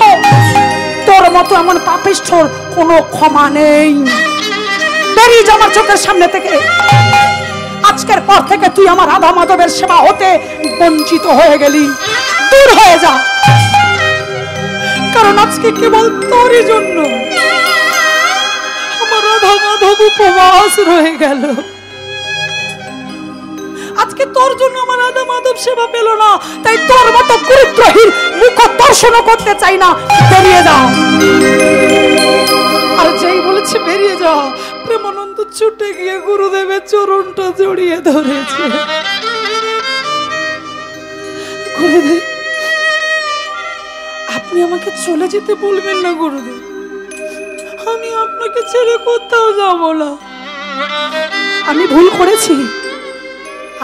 Speaker 1: তোর মতো এমন পাপিষ্ঠর কোনো ক্ষমা নেই। বেরিয়ে যা আমার চোখের সামনে থেকে। আজকের পর থেকে তুই আমার রাধা মাধবের সেবা হতে বঞ্চিত হয়ে গেলি। দূর হয়ে যা, কারণ আজকে কেবল তোরই জন্য আমার রাধা মাধব উপবাস রয়ে গেল। আজকে তোর জন্য আমার রাধা মাধব সেবা পেল না, তাই তোর মতো গুরুদ্রোহীর মুখ দর্শন করতে চাই না। বেরিয়ে যাও। আর যেই বলেছে বেরিয়ে যাও, প্রেমানন্দ ছুটে গিয়ে গুরুদেবের চরণটা জড়িয়ে ধরেছে। গুরুদেব, আপনি আমাকে চলে যেতে বলবেন না গুরুদেব, আমি আপনাকে ছেড়ে কোথাও যাব না। আমি ভুল করেছি,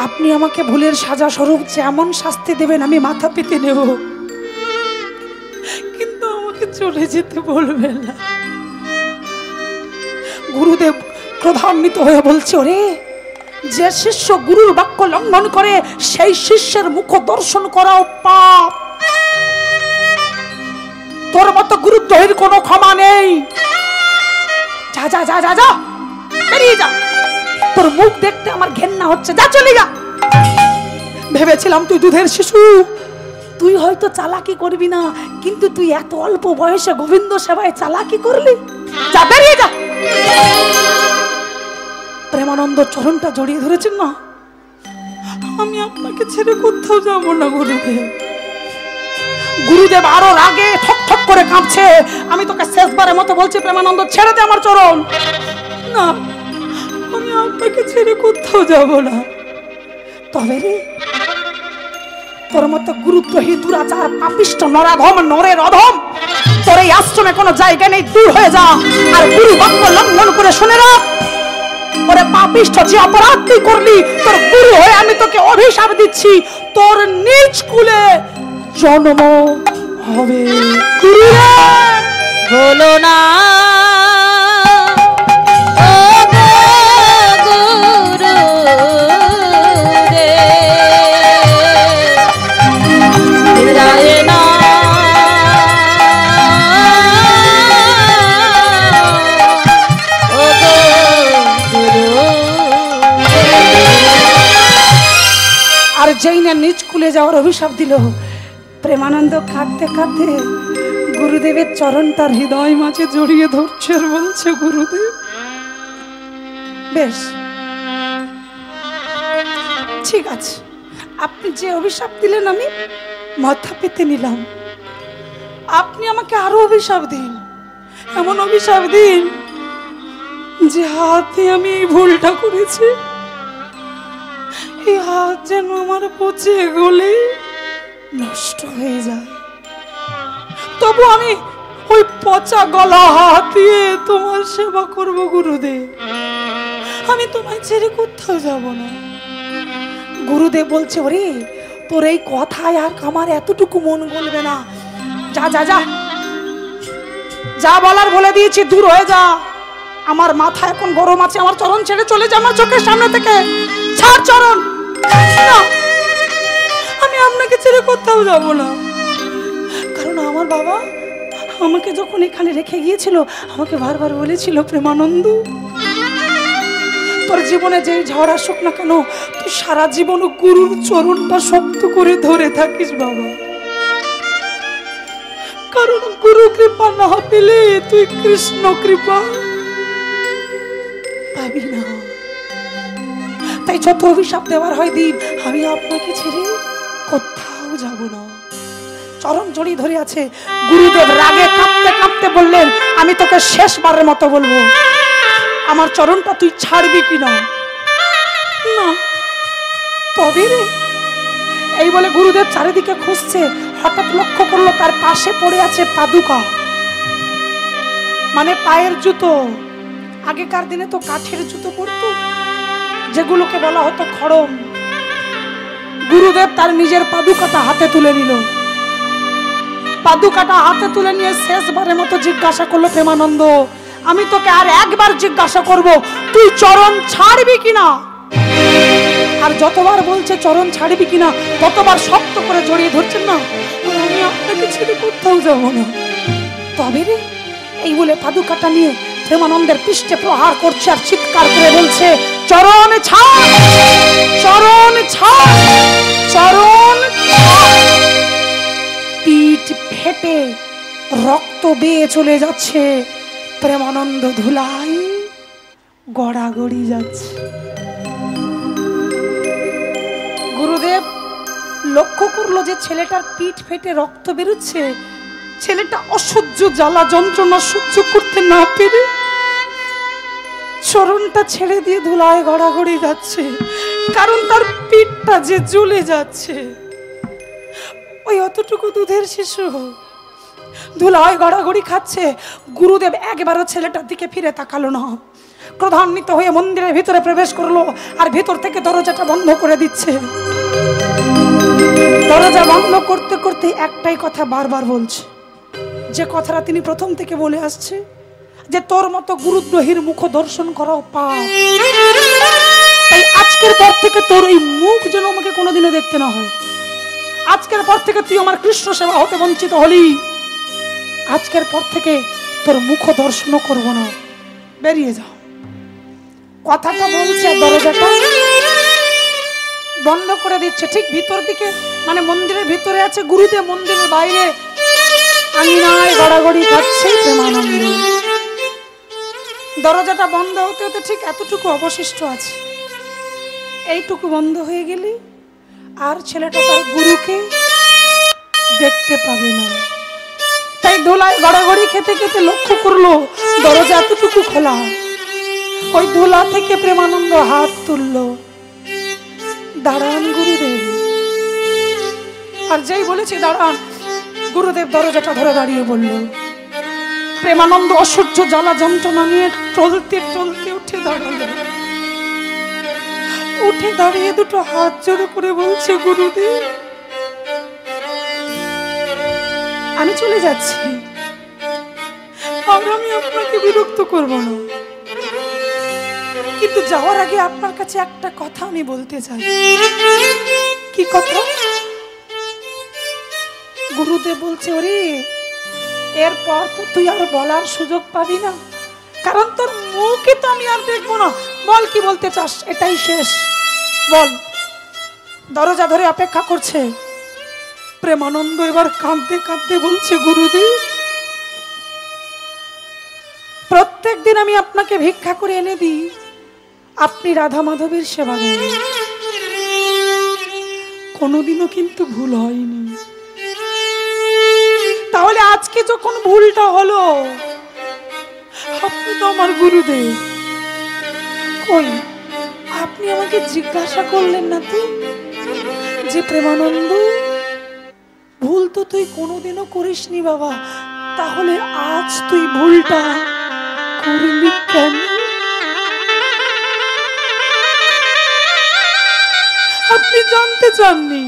Speaker 1: আপনি আমাকে ভুলের সাজা স্বরূপ যেমন শাস্তি দেবেন আমি মাথা পেতে নেব, কিন্তু আমাকে চলে যেতে বলবেন না। গুরুদেব ক্রোধান্বিত হয়ে বলছে, ওরে, যে শিষ্য গুরুর বাক্য লঙ্ঘন করে সেই শিষ্যের মুখ দর্শন করাও পাপ। তোর মতো গুরুদ্রোহীর কোনো ক্ষমা নেই। যা যা যা যা যা, বেরিয়ে যা। তোর মুখ দেখতে আমার ঘেন্না হচ্ছে, যা চলে যা। ভেবেছিলাম তুই দুধের শিশু, তুই হয়তো চালাকি করবি না, কিন্তু তুই এত অল্প বয়সে গোবিন্দ সেবায় চালাকি করলি। যা, বেরিয়ে যা। প্রেমানন্দ চরণটা জড়িয়ে ধরেছেন না, আমি আপনাকে ছেড়ে কোথাও যাব না গুরুদেব। গুরুদেব আরো রাগে ঠক ঠক করে কাঁপছে। আমি তোকে শেষবারের মতো বলছি, প্রেমানন্দ, ছেড়ে দে আমার চরণ। না, আমি আপনাকে ছেড়ে কোথাও যাব না। তবে রে, তোর মতো গুরুদ্রোহী, দুরাচার, পাপিষ্ঠ, নরাধম, নরের অধম, তোর এই আশ্রমে কোনো জায়গা নেই। দূর হয়ে যা। আর গুরু বাক্য লঙ্ঘন করে শুনে রাখ, ওরে পাপিষ্ঠ, যে অপরাধ তুই করলি, তোর গুরু হয়ে আমি তোকে অভিশাপ দিচ্ছি, তোর নিজ কুলে জন্ম হবে।
Speaker 2: বলো না
Speaker 1: আর যেই না নিজ কুলে যাওয়ার অভিশাপ দিল, প্রেমানন্দ কাঁদতে কাঁদতে গুরুদেবের চরণ তার হৃদয় মাঝে জড়িয়ে ধরছে আর বলছে, গুরুদেব, বেশ ঠিক আছে, আপনি যে অভিশাপ দিলেন আমি মাথা পেতে নিলাম। আপনি আমাকে আরো অভিশাপ দিন, এমন অভিশাপ দিন যে হাতে আমি এই ভুলটা করেছি, এই হাত যেন আমার পচে গলে নষ্ট হয়ে যায়, তবু আমি ওই পচা গলা হাত দিয়ে তোমার সেবা করব গুরুদেব। আমি তোমায় ছেড়ে কোথাও যাব না। গুরুদেব বলছে, ওরে, তোর এই কথায় আর আমার এতটুকু মন গলবে না। যা যা যা, যা বলার বলে দিয়েছি, দূর হয়ে যা। আমার মাথা এখন গরম আছে, আমার চরণ ছেড়ে চলে যা আমার চোখের সামনে থেকে। ছাড় চরণ। না, আমি আপনাকে ছেড়ে কোথাও যাব না। কারণ আমার বাবা আমাকে যখন এখানে রেখে গিয়েছিল, আমাকে বারবার বলেছিল, প্রেমানন্দ, তোর জীবনে যে ঝড় আসুক না কেন, তুই সারা জীবন গুরুর চরণটা শক্ত করে ধরে থাকিস বাবা। কারণ গুরু কৃপা না পেলে তুই কৃষ্ণ কৃপা পাবি না। তাই যত অভিশাপ দেওয়ার হয় দিন, আমি আপনাকে ছেড়ে কোথাও যাব না। চরণ জড়িয়ে ধরে আছে। গুরুদেব রাগে কাঁপতে কাঁপতে বললেন, আমি তোকে শেষবারের মতো বলবো, আমার চরণটা তুই ছাড়বি কিনা? না। তবে রে, এই বলে গুরুদেব চারিদিকে খুঁজছে। হঠাৎ লক্ষ্য করলো তার পাশে পড়ে আছে পাদুকা, মানে পায়ের জুতো। আগেকার দিনে তো কাঠের জুতো পরতো, যেগুলোকে বলা হতো খড়ম। গুরুদেব তার নিজের পাদুকাটা হাতে তুলে নিল। পাদুকাটা হাতে তুলে নিয়ে শেষবারের মতো জিজ্ঞাসা করলো, প্রেমানন্দ, আমি তোকে আর একবার জিজ্ঞাসা করব, তুই চরণ ছাড়বি কিনা? আর যতবার বলছে চরণ ছাড়বি কিনা, ততবার শক্ত করে জড়িয়ে ধরছেন না, আমি আপনাকে ছেড়ে কোথাও যাব না। তবে রে, এই বলে পাদুকাটা নিয়ে প্রেমানন্দের পৃষ্ঠে প্রহার করছে আর চিৎকার করে বলছে, চরণ ছাড়, চরণ ছাড়, চরণ ছাড়। পিঠ ফেটে রক্ত বেয়ে চলে যাচ্ছে। প্রেমানন্দ ধুলাই গড়াগড়ি যাচ্ছে। গুরুদেব লক্ষ্য করলো যে ছেলেটার পিঠ ফেটে রক্ত বেরোচ্ছে। ছেলেটা অসহ্য জ্বালা যন্ত্রণা সহ্য করতে না পেরে চরণটা ছেড়ে দিয়ে ধুলায় গড়াগড়ি যাচ্ছে, কারণ তার পিঠটা যে জ্বলে যাচ্ছে। ওই অতটুকু দুধের শিশু ধুলায় গড়াগড়ি খাচ্ছে। গুরুদেব একবারও ছেলেটার দিকে ফিরে তাকালো না। ক্রোধান্বিত হয়ে মন্দিরের ভিতরে প্রবেশ করলো আর ভিতর থেকে দরজাটা বন্ধ করে দিচ্ছে। দরজা বন্ধ করতে করতে একটাই কথা বারবার বলছে, যে কথাটা তিনি প্রথম থেকে বলে আসছে, যে তোর মতো গুরুদ্রোহীর মুখ দর্শন করাও পাপ। তাই আজকের পর থেকে তোর এই মুখ যেন আমাকে কোনোদিনও দেখতে না হয়। আজকের পর থেকে তুই আমার কৃষ্ণ সেবা হতে বঞ্চিত হলি। আজকের পর থেকে তোর মুখ দর্শন করব না, বেরিয়ে যাও। কথাটা বলছে, দরজাটা বন্ধ করে দিচ্ছে। ঠিক ভিতর দিকে, মানে মন্দিরের ভিতরে আছে গুরুদেব, মন্দিরের বাইরে আঙিনায় গড়াগড়ি খাচ্ছে প্রেমানন্দ। দরজাটা বন্ধ হতে হতে ঠিক এতটুকু অবশিষ্ট আছে। এইটুকু বন্ধ হয়ে গেলে আর ছেলেটা তার গুরুকে দেখতে পাবে না। তাই ধুলায় গড়াগড়ি খেতে খেতে লক্ষ্য করলো দরজা এতটুকু খোলা। ওই ধুলা থেকে প্রেমানন্দ হাত তুললো, দাঁড়ান গুরুদেব। আর যেই বলেছি দাঁড়ান, গুরুদেব দরজাটা ধরে দাঁড়িয়ে বলল। প্রেমানন্দ অসহ্য জ্বালা যন্ত্রণা নিয়ে টলতে টলতে উঠে দাঁড়ালো। উঠে দাঁড়িয়ে দুটো হাত জোড়ো করে বলছে, গুরুদেব আমি চলে যাচ্ছি, আর আমি আপনাকে বিরক্ত করব না, কিন্তু যাওয়ার আগে আপনার কাছে একটা কথা আমি বলতে চাই। কি কথা? গুরুদেব বলছে, ওরে এরপর তো তুই আর বলার সুযোগ পাবি না, কারণ তোর মুখে তো আমি আর দেখবো না। বল কি বলতে চাস, এটাই শেষ, বল। দরজা ধরে অপেক্ষা করছে। প্রেমানন্দ এবার কাঁদতে কাঁদতে বলছে, গুরুদেব প্রত্যেক দিন আমি আপনাকে ভিক্ষা করে এনে দিই, আপনি রাধা মাধবের সেবা দেন, কোনোদিনও কিন্তু ভুল হয়নি। তাহলে আজকে যখন ভুলটা হলো, আপনি তো আমার গুরুদেব, কই আপনি আমাকে জিজ্ঞাসা করলেন না তো যে প্রেমানন্দ ভুল তো তুই কোনোদিনও করিসনি বাবা, তাহলে আজ তুই ভুলটা করলি কেন? আপনি জানতে চাননি।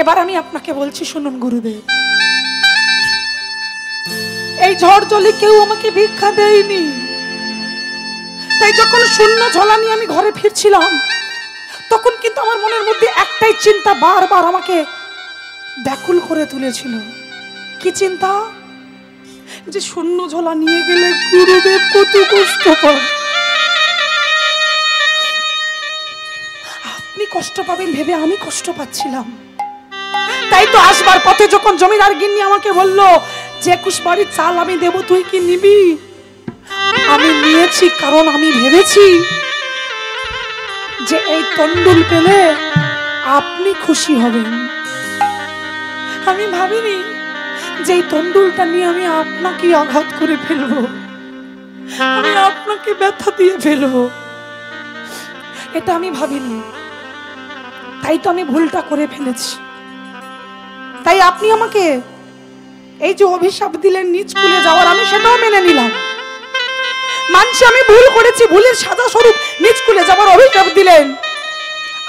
Speaker 1: এবার আমি আপনাকে বলছি, শুনুন গুরুদেব, এই ঝড় জলে কেউ আমাকে ভিক্ষা দেয়নি। তাই যখন শূন্য ঝোলা নিয়ে আমি ঘরে ফিরছিলাম, তখন কিন্তু আমার মনের মধ্যে একটাই চিন্তা বারবার আমাকে ব্যাকুল করে তুলেছিল। কি চিন্তা? যে শূন্য ঝোলা নিয়ে গেলে গুরুদেব কত কষ্ট পান। আপনি কষ্ট পাবেন ভেবে আমি কষ্ট পাচ্ছিলাম। তাই তো আসবার পথে যখন জমিদার গিন্নি আমাকে বলল যে 21 বাড়ির চাল আমি দেব, তুই কি নিবি? আমি নিয়েছি, কারণ আমি ভেবেছি যে এই তন্ডুল পেলে আপনি খুশি হবেন। আমি ভাবিনি যে এই তন্ডুলটা নিয়ে আমি আপনাকে আঘাত করে ফেলবো, আমি আপনাকে ব্যথা দিয়ে ফেলবো, এটা আমি ভাবিনি। তাই তো আমি ভুলটা করে ফেলেছি। তাই আপনি আমাকে এই যে অভিশাপ দিলেন নিজ কুলে যাওয়ার, আমি সেটাও মেনে নিলাম। মানছি আমি ভুল করেছি, ভুলের সাজা স্বরূপ নিজ কুলে যাওয়ার অভিশাপ দিলেন।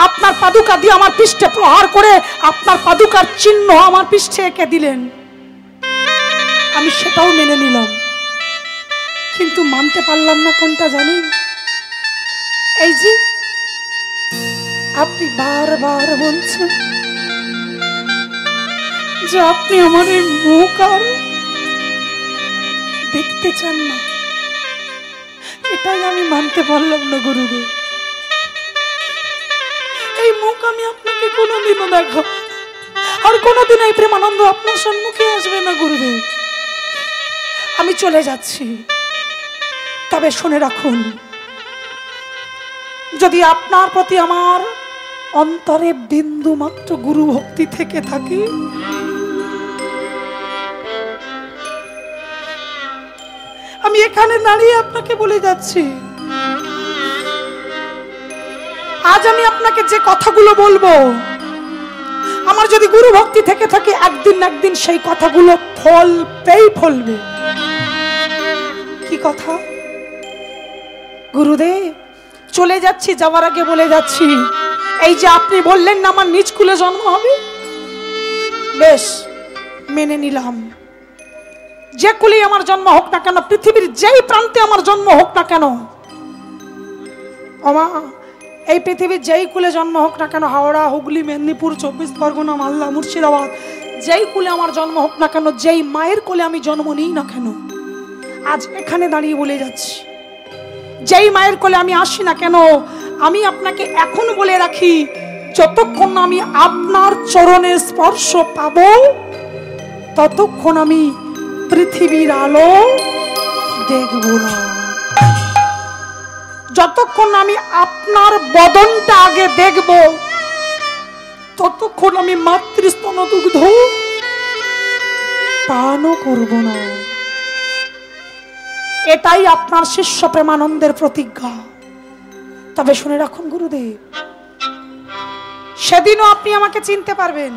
Speaker 1: আপনার পাদুকা দিয়ে আমার পৃষ্ঠে প্রহার করে আপনার পাদুকার চিহ্ন আমার পৃষ্ঠে এঁকে দিলেন, আমি সেটাও মেনে নিলাম। কিন্তু মানতে পারলাম না কোনটা জানেন? এই যে আপনি বারবার বলছেন যে আপনি আমার এই মুখ আর দেখতে চান না, এটাই আমি মানতে পারলাম না গুরুদেব। এই মুখ আমি আপনাকে কোনোদিনও দেখো, আর কোনোদিন এই প্রেমানন্দ আপনার সম্মুখে আসবে না গুরুদেব। আমি চলে যাচ্ছি, তবে শুনে রাখুন, যদি আপনার প্রতি আমার অন্তরে বিন্দু মাত্র গুরু ভক্তি থেকে থাকে, আমি এখানে দাঁড়িয়ে আপনাকে বলে যাচ্ছি, আজ আমি আপনাকে যে কথাগুলো বলবো, আমার যদি গুরু ভক্তি থেকে থাকে, একদিন না একদিন সেই কথাগুলো ফলবেই ফলবে। কি কথা? গুরুদেব চলে যাচ্ছি, যাওয়ার আগে বলে যাচ্ছি, এই যে আপনি বললেন না আমার নিজ কুলে জন্ম হবে, বেশ মেনে নিলাম। যে কুলে আমার জন্ম হোক না কেন, পৃথিবীর যেই প্রান্তে আমার জন্ম হোক না কেন, ওমা এই পৃথিবীর যেই কুলে জন্ম হোক না কেন, হাওড়া, হুগলি, মেদিনীপুর, 24 পরগনা, মালদা, মুর্শিদাবাদ, যেই কুলে আমার জন্ম হোক না কেন, যেই মায়ের কোলে আমি জন্ম নিই না কেন, আজ এখানে দাঁড়িয়ে বলে যাচ্ছি, যেই মায়ের কোলে আমি আসি না কেন, আমি আপনাকে এখন বলে রাখি, যতক্ষণ না আমি আপনার চরণের স্পর্শ পাব, ততক্ষণ আমি পৃথিবীর আলো দেখব না। যতক্ষণ আমি আপনার বদনটা আগে দেখব, ততক্ষণ আমি মাতৃস্তন দুগ্ধ পানও করব না। এটাই আপনার শিষ্য প্রেমানন্দের প্রতিজ্ঞা। তবে শুনে রাখুন গুরুদেব, সেদিনও আপনি আমাকে চিনতে পারবেন।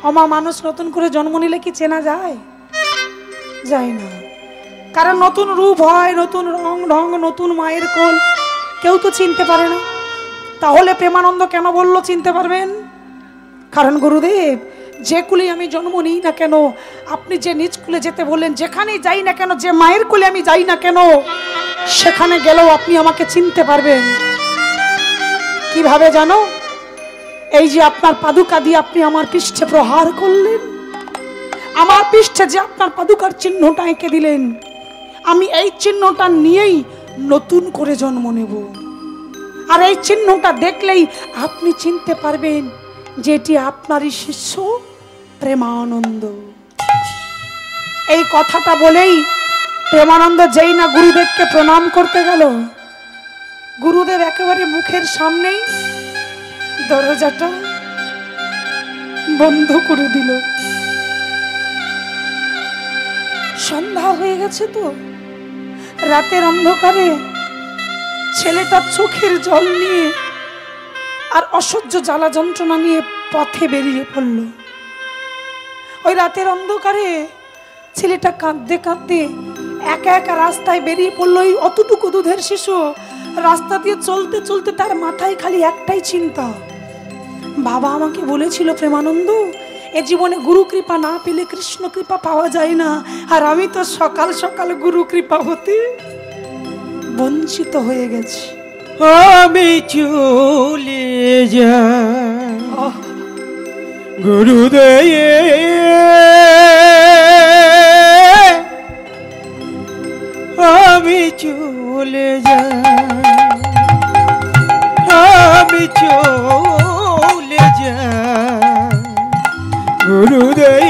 Speaker 1: অমা মানুষ নতুন করে জন্ম নিলে কি চেনা যায়? যায় না। কারণ নতুন রূপ হয়, নতুন রং ঢং, নতুন মায়ের কোল, কেউ তো চিনতে পারে না। তাহলে প্রেমানন্দ কেন বললো চিনতে পারবেন? কারণ গুরুদেব যে কুলে আমি জন্ম নিই না কেন, আপনি যে নিজ কুলে যেতে বললেন, যেখানেই যাই না কেন, যে মায়ের কোলে আমি যাই না কেন, সেখানে গেলেও আপনি আমাকে চিনতে পারবেন। কিভাবে জানো? এই যে আপনার পাদুকা দিয়ে আপনি আমার পৃষ্ঠে প্রহার করলেন, আমার পৃষ্ঠে যে আপনার পাদুকার চিহ্নটা এঁকে দিলেন, আমি এই চিহ্নটা নিয়েই নতুন করে জন্ম নেব। আর এই চিহ্নটা দেখলেই আপনি চিনতে পারবেন যে এটি আপনারই শিষ্য প্রেমানন্দ। এই কথাটা বলেই প্রেমানন্দ যেই না গুরুদেবকে প্রণাম করতে গেল, গুরুদেব একেবারে মুখের সামনেই দরজাটা বন্ধ করে দিল। সন্ধ্যা হয়ে গেছে তো, রাতের অন্ধকারে ছেলেটা চোখের জল নিয়ে আর অসহ্য জ্বালা যন্ত্রণা নিয়ে পথে বেরিয়ে পড়ল। ওই রাতের অন্ধকারে ছেলেটা কাঁদতে কাঁদতে একা একা রাস্তায় বেরিয়ে পড়লো। ওই অতটুকু দুধের শিশু রাস্তা দিয়ে চলতে চলতে তার মাথায় খালি একটাই চিন্তা, বাবা আমাকে বলেছিল প্রেমানন্দ, এ জীবনে গুরু কৃপা না পেলে কৃষ্ণ কৃপা পাওয়া যায় না, আর আমি তো সকাল সকাল গুরু কৃপা হতে বঞ্চিত হয়ে গেছি।
Speaker 3: আমি চলে যাই গুরুদেব, আমি চলে যাই, আমি চলে যাই গুরুদেব,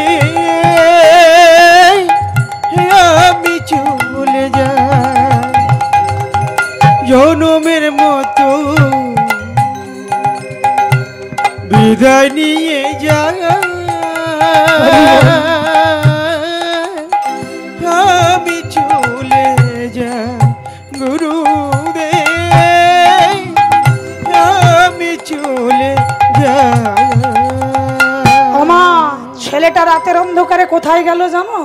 Speaker 3: আমি চলে যাই। জনমের মতো হৃদয় নিয়ে যায় আমি চলে যাই গুরুদেব আমি চলে যাই।
Speaker 1: ওমা, ছেলেটা রাতের অন্ধকারে কোথায় গেল জানো?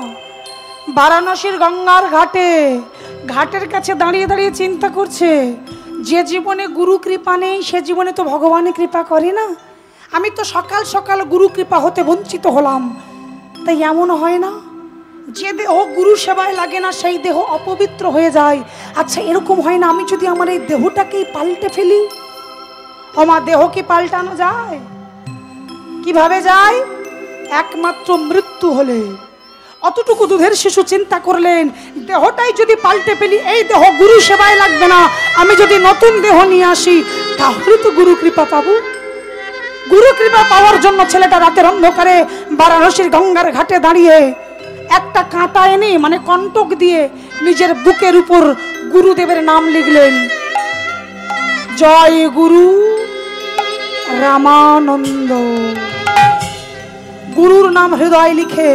Speaker 1: বারাণসীর গঙ্গার ঘাটে, ঘাটের কাছে দাঁড়িয়ে দাঁড়িয়ে চিন্তা করছে, যে জীবনে গুরু কৃপা নেই সে জীবনে তো ভগবানের কৃপা করে না। আমি তো সকাল সকাল গুরু কৃপা হতে বঞ্চিত হলাম। তাই এমন হয় না যে দেহ গুরু সেবায় লাগে না সেই দেহ অপবিত্র হয়ে যায়? আচ্ছা, এরকম হয় না আমি যদি আমার এই দেহটাকেই পাল্টে ফেলি? আমার দেহ কি পাল্টানো যায়? কিভাবে যায়? একমাত্র মৃত্যু হলে। অতটুকু দুধের শিশু চিন্তা করলেন, দেহটাই যদি পাল্টে ফেলি এই দেহ গুরু সেবায় লাগবে না, আমি যদি নতুন দেহ নিয়ে আসি তাহলে তো গুরু কৃপা পাবো। গুরু কৃপা পাওয়ার জন্য ছেলেটা রাতের অন্ধকারে বারাণসীর গঙ্গার ঘাটে দাঁড়িয়ে একটা কাঁটা এনে মানে কণ্টক দিয়ে নিজের বুকের উপর গুরুদেবের নাম লিখলেন, জয় গুরু রামানন্দ। গুরুর নাম হৃদয় লিখে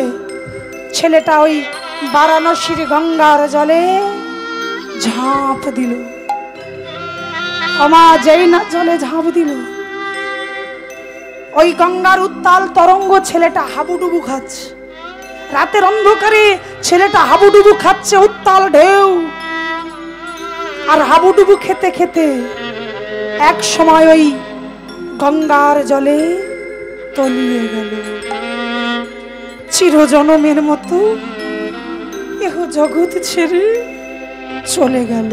Speaker 1: ছেলেটা ওই বারাণসীর গঙ্গার জলে ঝাঁপ দিল। আমা যেই না জলে ঝাঁপ দিল, ওই গঙ্গার উত্তাল তরঙ্গ ছেলেটা হাবুডুবু খাচ্ছে। রাতের অন্ধকারে ছেলেটা হাবুডুবু খাচ্ছে উত্তাল ঢেউ। আর হাবুডুবু খেতে খেতে এক সময় ওই গঙ্গার জলে তলিয়ে গেল। চিরজনমের মতো এহ জগৎ ছেড়ে চলে গেল।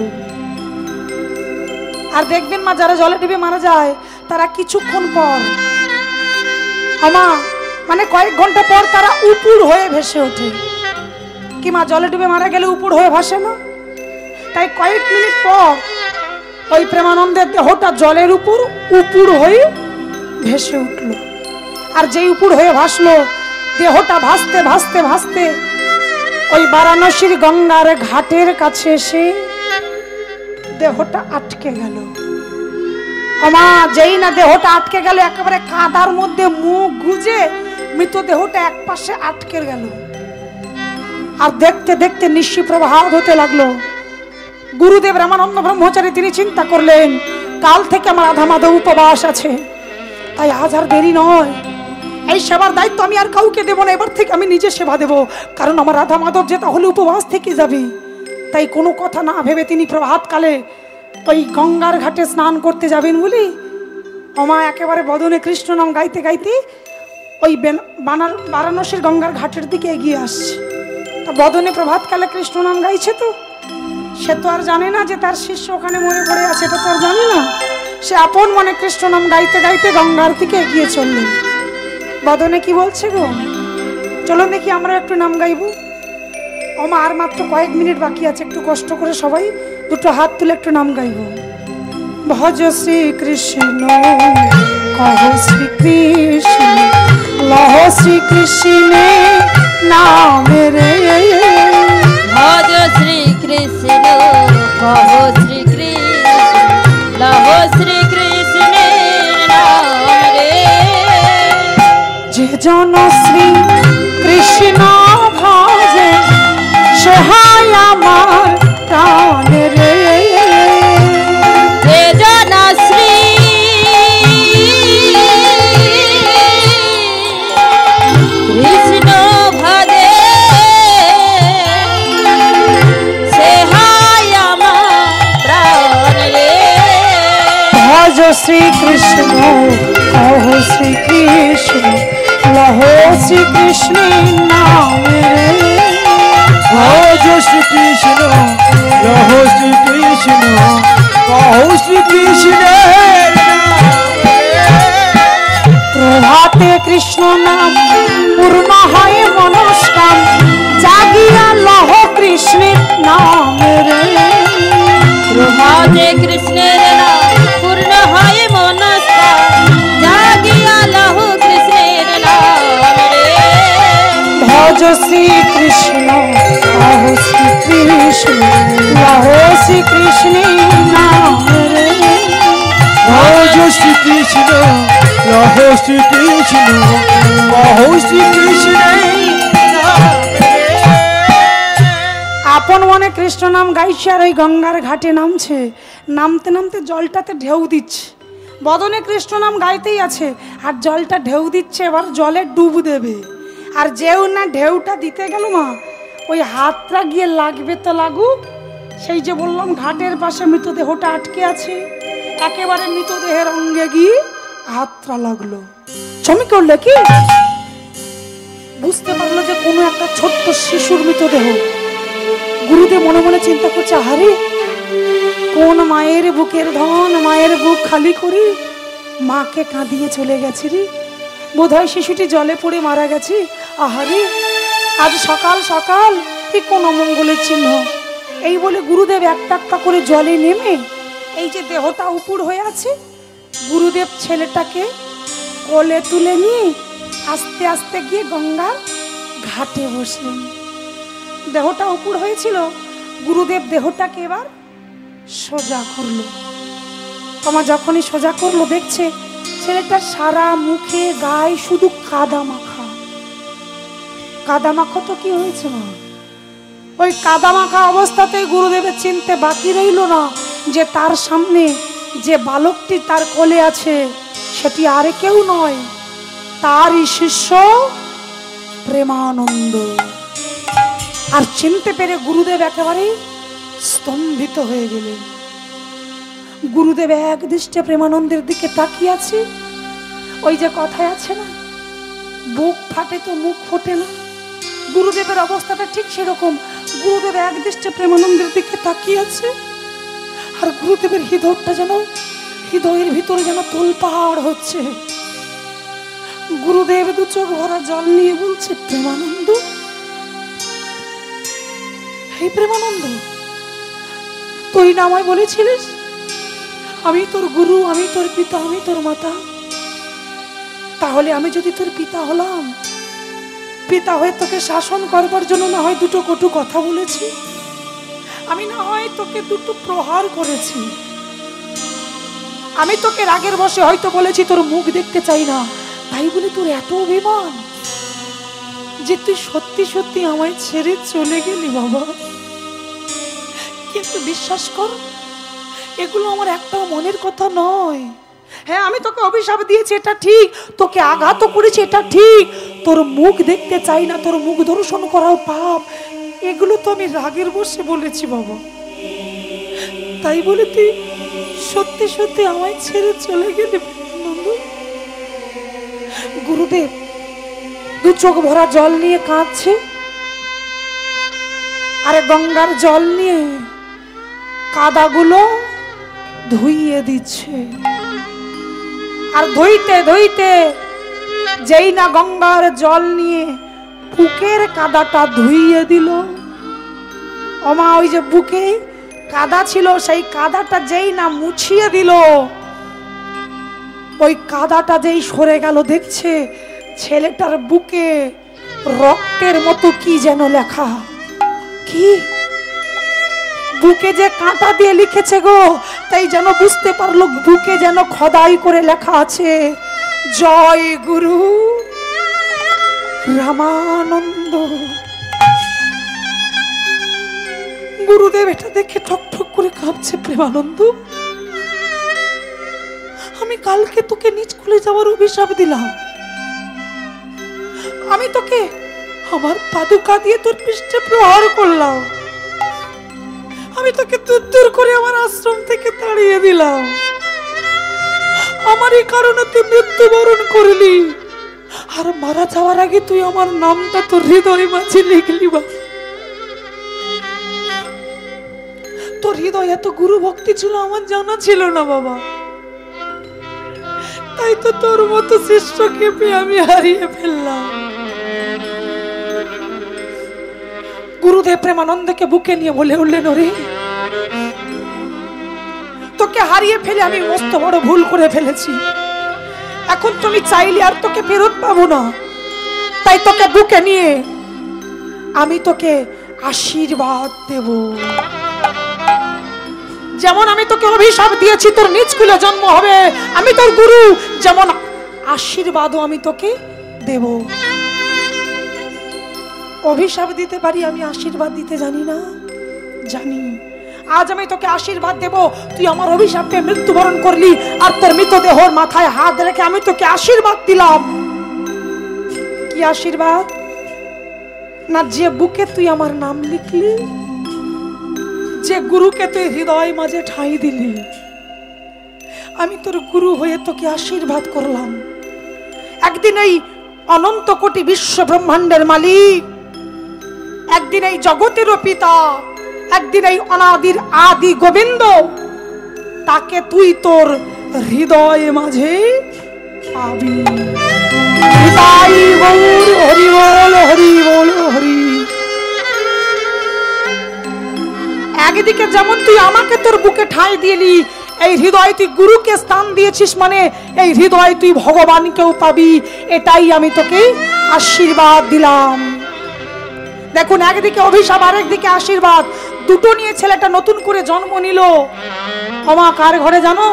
Speaker 1: আর দেখবেন মা, যারা জলে ডুবে মারা যায় তারা কিছুক্ষণ পর মানে কয়েক ঘন্টা পর তারা উপুড় হয়ে ভেসে ওঠে। কি মা, জলে ডুবে মারা গেলে উপুড় হয়ে ভাসে না? তাই কয়েক মিনিট পর ওই প্রেমানন্দের দেহটা জলের উপর উপুড় হয়ে ভেসে উঠল। আর যেই উপুড় হয়ে ভাসলো, দেহটা ভাসতে ভাসতে ভাসতে ওই বারাণসীর গঙ্গার ঘাটের কাছে এসে দেহটা আটকে গেল। আমা যেই না দেহটা আটকে গেল, একেবারে কাদার মধ্যে মুখ গুজে মৃতদেহটা এক পাশে আটকে গেল। আর দেখতে দেখতে নিশি প্রভাত হতে লাগলো। গুরুদেব রামানন্দ ব্রহ্মচারী তিনি চিন্তা করলেন, কাল থেকে আমার রাধা মাধব উপবাস আছে, তাই আজ আর দেরি নয়, এই সেবার দায়িত্ব আমি আর কাউকে দেবো না, এবার থেকে আমি নিজে সেবা দেব। কারণ আমার রাধা মাধব যে তাহলে উপবাস থেকে যাবে। তাই কোনো কথা না ভেবে তিনি প্রভাতকালে ওই গঙ্গার ঘাটে স্নান করতে যাবেন বলি আমা একেবারে বদনে কৃষ্ণ নাম গাইতে গাইতে ওই বারাণসীর গঙ্গার ঘাটের দিকে এগিয়ে আসছে। তা বদনে প্রভাতকালে কৃষ্ণ নাম গাইছে, তো সে তো আর জানে না যে তার শিষ্য ওখানে মরে পড়ে আছে, এটা তো আর জানে না। সে আপন মনে কৃষ্ণ নাম গাইতে গাইতে গঙ্গার দিকে এগিয়ে চললেন। বদনে কি বলছে গো, চলো দেখি আমরা একটু নাম গাইবো। আমা আর মাত্র কয়েক মিনিট বাকি আছে, একটু কষ্ট করে সবাই দুটো হাত তুলে একটু নাম গাইব। ভজ শ্রী কৃষ্ণ কহ শ্রী কৃষ্ণ লহ শ্রী কৃষ্ণে নামে রে।
Speaker 2: ভজ শ্রী কৃষ্ণ কহ শ্রী কৃষ্ণ লহ শ্রী কৃষ্ণের নাম রে।
Speaker 1: যে জন শ্রী কৃষ্ণ ভজে সে হয় আমার প্রাণ রে।
Speaker 2: যে জন শ্রী কৃষ্ণ ভজে সে হয় আমার প্রাণ রে।
Speaker 1: ভজ শ্রী কৃষ্ণ কহ শ্রী কৃষ্ণ লহ শ্রী কৃষ্ণ নাম রে।
Speaker 3: ভজ শ্রী কৃষ্ণ লহ শ্রী কৃষ্ণ কহ শ্রী কৃষ্ণের
Speaker 1: প্রভাতে কৃষ্ণ নাম পূর্ণ হয় মনস্কাম জাগিয়া লহ কৃষ্ণের নাম রে।
Speaker 2: প্রভাতে কৃষ্ণের নাম পূর্ণ হয় মনস্কাম জাগিয়া লহ কৃষ্ণের নাম রে।
Speaker 1: ভজ শ্রী কৃষ্ণ কহ শ্রী কৃষ্ণ লহ শ্রী কৃষ্ণ নাম রে।
Speaker 3: ভজ শ্রীকৃষ্ণ লহ শ্রীকৃষ্ণ কহো শ্রীকৃষ্ণ
Speaker 1: আপন মনে কৃষ্ণ নাম গাইছে আর ওই গঙ্গার ঘাটে নামছে। নামতে নামতে জলটাতে ঢেউ দিচ্ছে, বদনে কৃষ্ণ নাম গাইতেই আছে আর জলটা ঢেউ দিচ্ছে। এবার জলে ডুব দেবে আর যেও না ঢেউটা দিতে গেল মা, ওই হাতটা গিয়ে লাগবে তো লাগুক। সেই যে বললাম ঘাটের পাশে মৃতদেহটা আটকে আছে, একেবারে মৃতদেহের অঙ্গে গিয়ে হাতটা লাগলো। চমকে উঠলে কি বুঝতে পারলো যে কোনো একটা ছোট্ট শিশুর মৃতদেহ। গুরুদেব মনে মনে চিন্তা করছে, আরে কোন মায়ের বুকের ধন, মায়ের বুক খালি করি মাকে কাঁদিয়ে চলে গেছে রে, বোধহয় শিশুটি জলে পড়ে মারা গেছে। আহারে আজ সকাল সকাল এই কোন অমঙ্গলের চিহ্ন। এই বলে গুরুদেব একটা একটা করে জলে নেমে এই যে দেহটা উপুড় হয়ে আছে, গুরুদেব ছেলেটাকে কোলে তুলে নিয়ে আস্তে আস্তে গিয়ে গঙ্গার ঘাটে বসলেন। দেহটা উপুড় হয়েছিল, গুরুদেব দেহটাকে এবার সোজা করলো। তোমার যখনই সোজা করলো দেখছে ছেলেটার সারা মুখে গায়ে শুধু কাদা মাখা। কাদা মাখা তো কি হয়েছে মা? ওই কাদা মাখা অবস্থাতে গুরুদেবের চিনতে বাকি রইল না যে তার সামনে যে বালকটি তার কোলে আছে সেটি আর কেউ নয়, তারই শিষ্য প্রেমানন্দ। আর চিনতে পেরে গুরুদেব একেবারে স্তম্ভিত হয়ে গেলেন। গুরুদেব এক দৃষ্টে প্রেমানন্দের দিকে তাকিয়ে আছে। ওই যে কথায় আছে না, বুক ফাটে তো মুখ ফোটে না, গুরুদেবের অবস্থাটা ঠিক সেরকম। গুরুদেব এক দৃষ্টে প্রেমানন্দের দিকে তাকিয়ে আছে আর গুরুদেবের হৃদয়টা যেন, হৃদয়ের ভিতরে যেন তোলপাড় হচ্ছে। গুরুদেব দু চোখ ভরা জল নিয়ে বলছে, প্রেমানন্দ, হে প্রেমানন্দ, তুই না আমায় বলেছিলিস আমি তোর গুরু, আমি তোর পিতা, আমি তোর মাতা। তাহলে আমি যদি তোর পিতা হলাম, পিতা হয়ে তোকে শাসন করবার জন্য না হয় দুটো কটু কথা বলেছি, আমি না হয় তোকে দুটো প্রহার করেছি, আমি তোকে রাগের বশে হয়তো বলেছি তোর মুখ দেখতে চাই না, তাই বলে তোর এত অভিমান যে তুই সত্যি সত্যি আমায় ছেড়ে চলে গেলি বাবা। কিন্তু বিশ্বাস কর, এগুলো আমার একটাও মনের কথা নয়। হ্যাঁ, আমি তোকে অভিশাপ দিয়েছি এটা ঠিক, তোকে আঘাত করেছি এটা ঠিক, তোর মুখ দেখতে চাই না, তোর মুখ দর্শন করাও পাপ, এগুলো তো আমি রাগের বশে বলেছি বাবা। তাই বলে তুই সত্যি সত্যি আমায় ছেড়ে চলে গেলি? গুরুদেব দু চোখ ভরা জল নিয়ে কাঁদছে, আরে গঙ্গার জল নিয়ে কাদাগুলো ধুইয়ে দিচ্ছে। আর ধুইতে ধুইতে যেই না গঙ্গার জল নিয়ে বুকের কাদাটা ধুইয়ে দিল, ওমা ওই যে বুকে কাদা ছিল সেই কাদাটা যেই না মুছিয়ে দিল, ওই কাদাটা যেই সরে গেল দেখছে ছেলেটার বুকে রক্তের মতো কি যেন লেখা। কি বুকে যে কাঁটা দিয়ে লিখেছে গো, তাই যেন বুঝতে পারলো বুকে যেন খোদাই করে লেখা আছে, জয় গুরু রামানন্দ। গুরুদেব এটা দেখে ঠক ঠক করে কাঁপছে, প্রেমানন্দ, আমি কালকে তোকে নিজ খুলে যাওয়ার অভিশাপ দিলাম, আমি তোকে আমার পাদুকা দিয়ে তোর পৃষ্ঠে প্রহার করলাম, আমি তোকে দূর দূর করে আমার আশ্রম থেকে তাড়িয়ে দিলাম, আমার এই কারণে তুই মৃত্যুবরণ করলি, আর মারা যাওয়ার আগে তুই আমার নামটা তোর হৃদয় মাঝে লিখলি। বা তোর হৃদয় এত গুরু ভক্তি ছিল আমার জানা ছিল না বাবা, তাই তো তোর মতো শিষ্যকে পেয়ে আমি হারিয়ে ফেললাম। গুরুদেব প্রেমানন্দকে বুকে নিয়ে বলে উঠলেন, ওরে তোকে হারিয়ে ফেলে আমি মস্ত বড় ভুল করে ফেলেছি, এখন তুমি চাইলে আর তোকে ফেরত পাবো না, তাই তোকে বুকে নিয়ে আমি তোকে আশীর্বাদ দেব। যেমন আমি তোকে অভিশাপ দিয়েছি তোর নিজ কুলে জন্ম হবে, আমি তোর গুরু, যেমন আশীর্বাদও আমি তোকে দেব। অভিশাপ দিতে পারি, আমি আশীর্বাদ দিতে জানি না? জানি। আজ আমি তোকে আশীর্বাদ দেব, তুই আমার অভিশাপে মৃত্যুবরণ করলি, আর তোর মৃতদেহর মাথায় হাত রেখে আমি তোকে আশীর্বাদ দিলাম। কি আশীর্বাদ? না যে বুকে তুই আমার নাম লিখলি, যে গুরুকে তুই হৃদয় মাঝে ঠাঁই দিলি, আমি তোর গুরু হয়ে তোকে আশীর্বাদ করলাম। একদিন এই অনন্ত কোটি বিশ্ব ব্রহ্মাণ্ডের মালিক, একদিন এই জগতেরও পিতা, একদিন এই অনাদির আদি গোবিন্দ, তাকে তুই তোর হৃদয় মাঝে পাবি। হৃদয় গৌর হরি বল, হরি বল, হরি। একদিকে যেমন তুই আমাকে তোর বুকে ঠাঁই দিলি, এই হৃদয় তুই গুরুকে স্থান দিয়েছিস, মানে এই হৃদয় তুই ভগবানকেও পাবি, এটাই আমি তোকে আশীর্বাদ দিলাম। দেখুন, একদিকে অভিশাপ আর একদিকে আশীর্বাদ, দুটো নিয়ে ছেলেটা নতুন করে জন্ম নিল। ক্ষমা কার ঘরে জানো?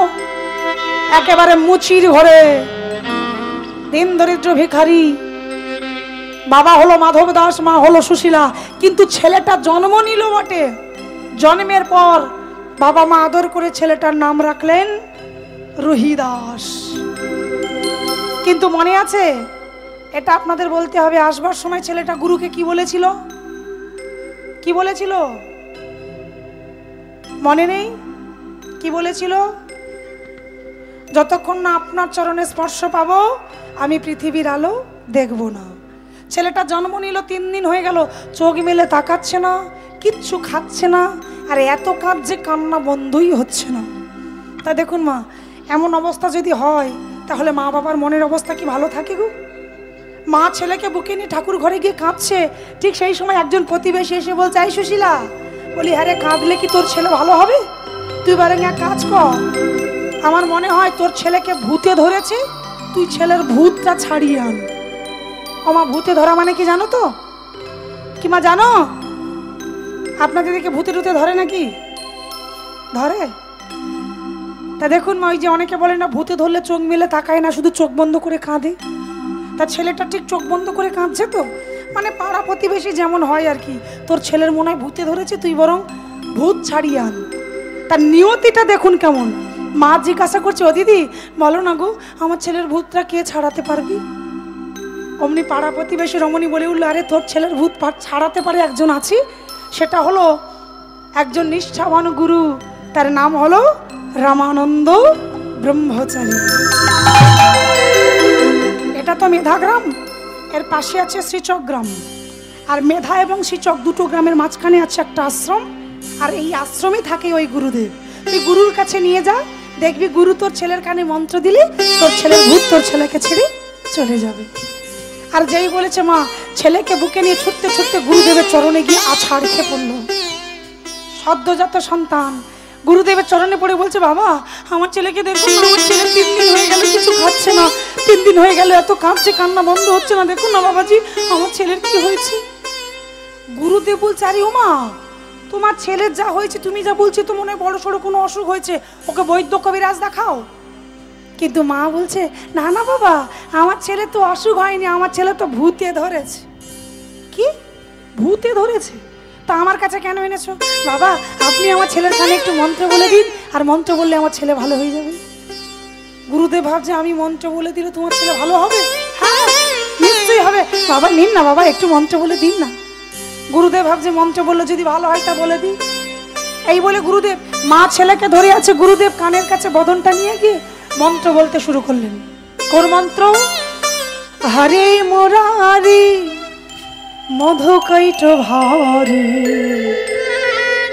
Speaker 1: একেবারে মুচির ঘরে, দিন দরিদ্র ভিখারি। বাবা হলো মাধব দাস, মা হলো সুশীলা, কিন্তু ছেলেটা জন্ম নিল বটে। জন্মের পর বাবা মা আদর করে ছেলেটার নাম রাখলেন রুহিদাস। কিন্তু মনে আছে, এটা আপনাদের বলতে হবে, আসবার সময় ছেলেটা গুরুকে কি বলেছিল? কি বলেছিল? মনে নেই? কি বলেছিল? যতক্ষণ না আপনার চরণে স্পর্শ পাবো আমি পৃথিবীর আলো দেখব না। ছেলেটা জন্ম নিল, 3 দিন হয়ে গেল, চোখ মেলে তাকাচ্ছে না, কিচ্ছু খাচ্ছে না, আর এত কাঁদছে, কান্না বন্ধই হচ্ছে না। তা দেখুন মা, এমন অবস্থা যদি হয় তাহলে মা বাবার মনের অবস্থা কি ভালো থাকে গো? মা ছেলেকে বুকে নিয়ে ঠাকুর ঘরে গিয়ে কাঁদছে, ঠিক সেই সময় একজন প্রতিবেশী এসে বলছে, এই সুশীলা, বলি হ্যাঁ রে, কাঁদলে কি তোর ছেলে ভালো হবে? তুই বরং এক কাজ কর, আমার মনে হয় তোর ছেলেকে ভূতে ধরেছে, তুই ছেলের ভূতটা ছাড়িয়ে আন। আমার ভূতে ধরা মানে কি জানো তো? কি মা জানো? আপনাদের দিকে ভূতে টুতে ধরে নাকি? ধরে? তা দেখুন মা, ওই যে অনেকে বলে না, ভূতে ধরলে চোখ মেলে তাকায় না, শুধু চোখ বন্ধ করে কাঁদে। তার ছেলেটা ঠিক চোখ বন্ধ করে কাঁদছে তো, মানে পাড়া প্রতিবেশী যেমন হয় আর কি, তোর ছেলের মনে হয় ভূতে ধরেছে, তুই বরং ভূত ছাড়িয়ে আন। তার নিয়তিটা দেখুন কেমন। মা জিজ্ঞাসা করছে, ও দিদি বলো না গো, আমার ছেলের ভূতটা কে ছাড়াতে পারবি? অমনি পাড়া প্রতিবেশী রমণী বলে উঠল, আরে তোর ছেলের ভূত ছাড়াতে পারে একজন আছি, সেটা হলো একজন নিষ্ঠাবান গুরু, তার নাম হলো রামানন্দ ব্রহ্মচারী। এটা তো মেধা গ্রাম, এর পাশে আছে শ্রীচক গ্রাম, আর মেধা এবং শ্রীচক দুটো গ্রামের মাঝখানে আছে একটা আশ্রম, আর এই আশ্রমে থাকে ওই গুরুদেব। তুই গুরুর কাছে নিয়ে যা, দেখবি গুরু তোর ছেলের কানে মন্ত্র দিলে তোর ছেলের ভূত তোর ছেলেকে ছেড়ে চলে যাবে। আর যেই বলেছে মা, ছেলেকে বুকে নিয়ে ছুটতে ছুটতে গুরুদেবের চরণে গিয়ে আছাড় খেয়ে পড়লো। সদ্যজাত সন্তান গুরুদেবের চরণে পড়ে বলছে, বাবা আমার ছেলেকে দেখুন, আমার ছেলে 3 দিন হয়ে গেল কিছু খাচ্ছে না, 3 দিন হয়ে গেল এত কাঁদছে, কান্না বন্ধ হচ্ছে না, দেখুন না বাবাজি আমার ছেলের কি হয়েছে। গুরুদেব বলছে, আরে ও মা, তোমার ছেলের যা হয়েছে, তুমি যা বলছি তো মনে হয় বড় সড়ো কোনো অসুখ হয়েছে, ওকে বৈদ্য কবিরাজ দেখাও। কিন্তু মা বলছে, না না বাবা, আমার ছেলে তো অসুখ হয়নি, আমার ছেলে তো ভূতে ধরেছে। কি ভূতে ধরেছে? তা আমার কাছে কেন এনেছো? বাবা আপনি আমার ছেলের কানে একটু মন্ত্র বলে দিন, আর মন্ত্র বললে আমার ছেলে ভালো হয়ে যাবে। গুরুদেব ভাবছে, আমি মন্ত্র বলে দিলে তোমার ছেলে ভালো হবে? হ্যাঁ নিশ্চয়ই হবে। বাবা নিন না বাবা, একটু মন্ত্র বলে দিন না। গুরুদেব ভাবছে, মন্ত্র বললে যদি ভালো হয় তা বলে দিই। এই বলে গুরুদেব, মা ছেলেকে ধরে আছে, গুরুদেব কানের কাছে বদনটা নিয়ে গিয়ে মন্ত্র বলতে শুরু করলেন। কোন মন্ত্র? হরে মুরারি মধুকৈট ভারে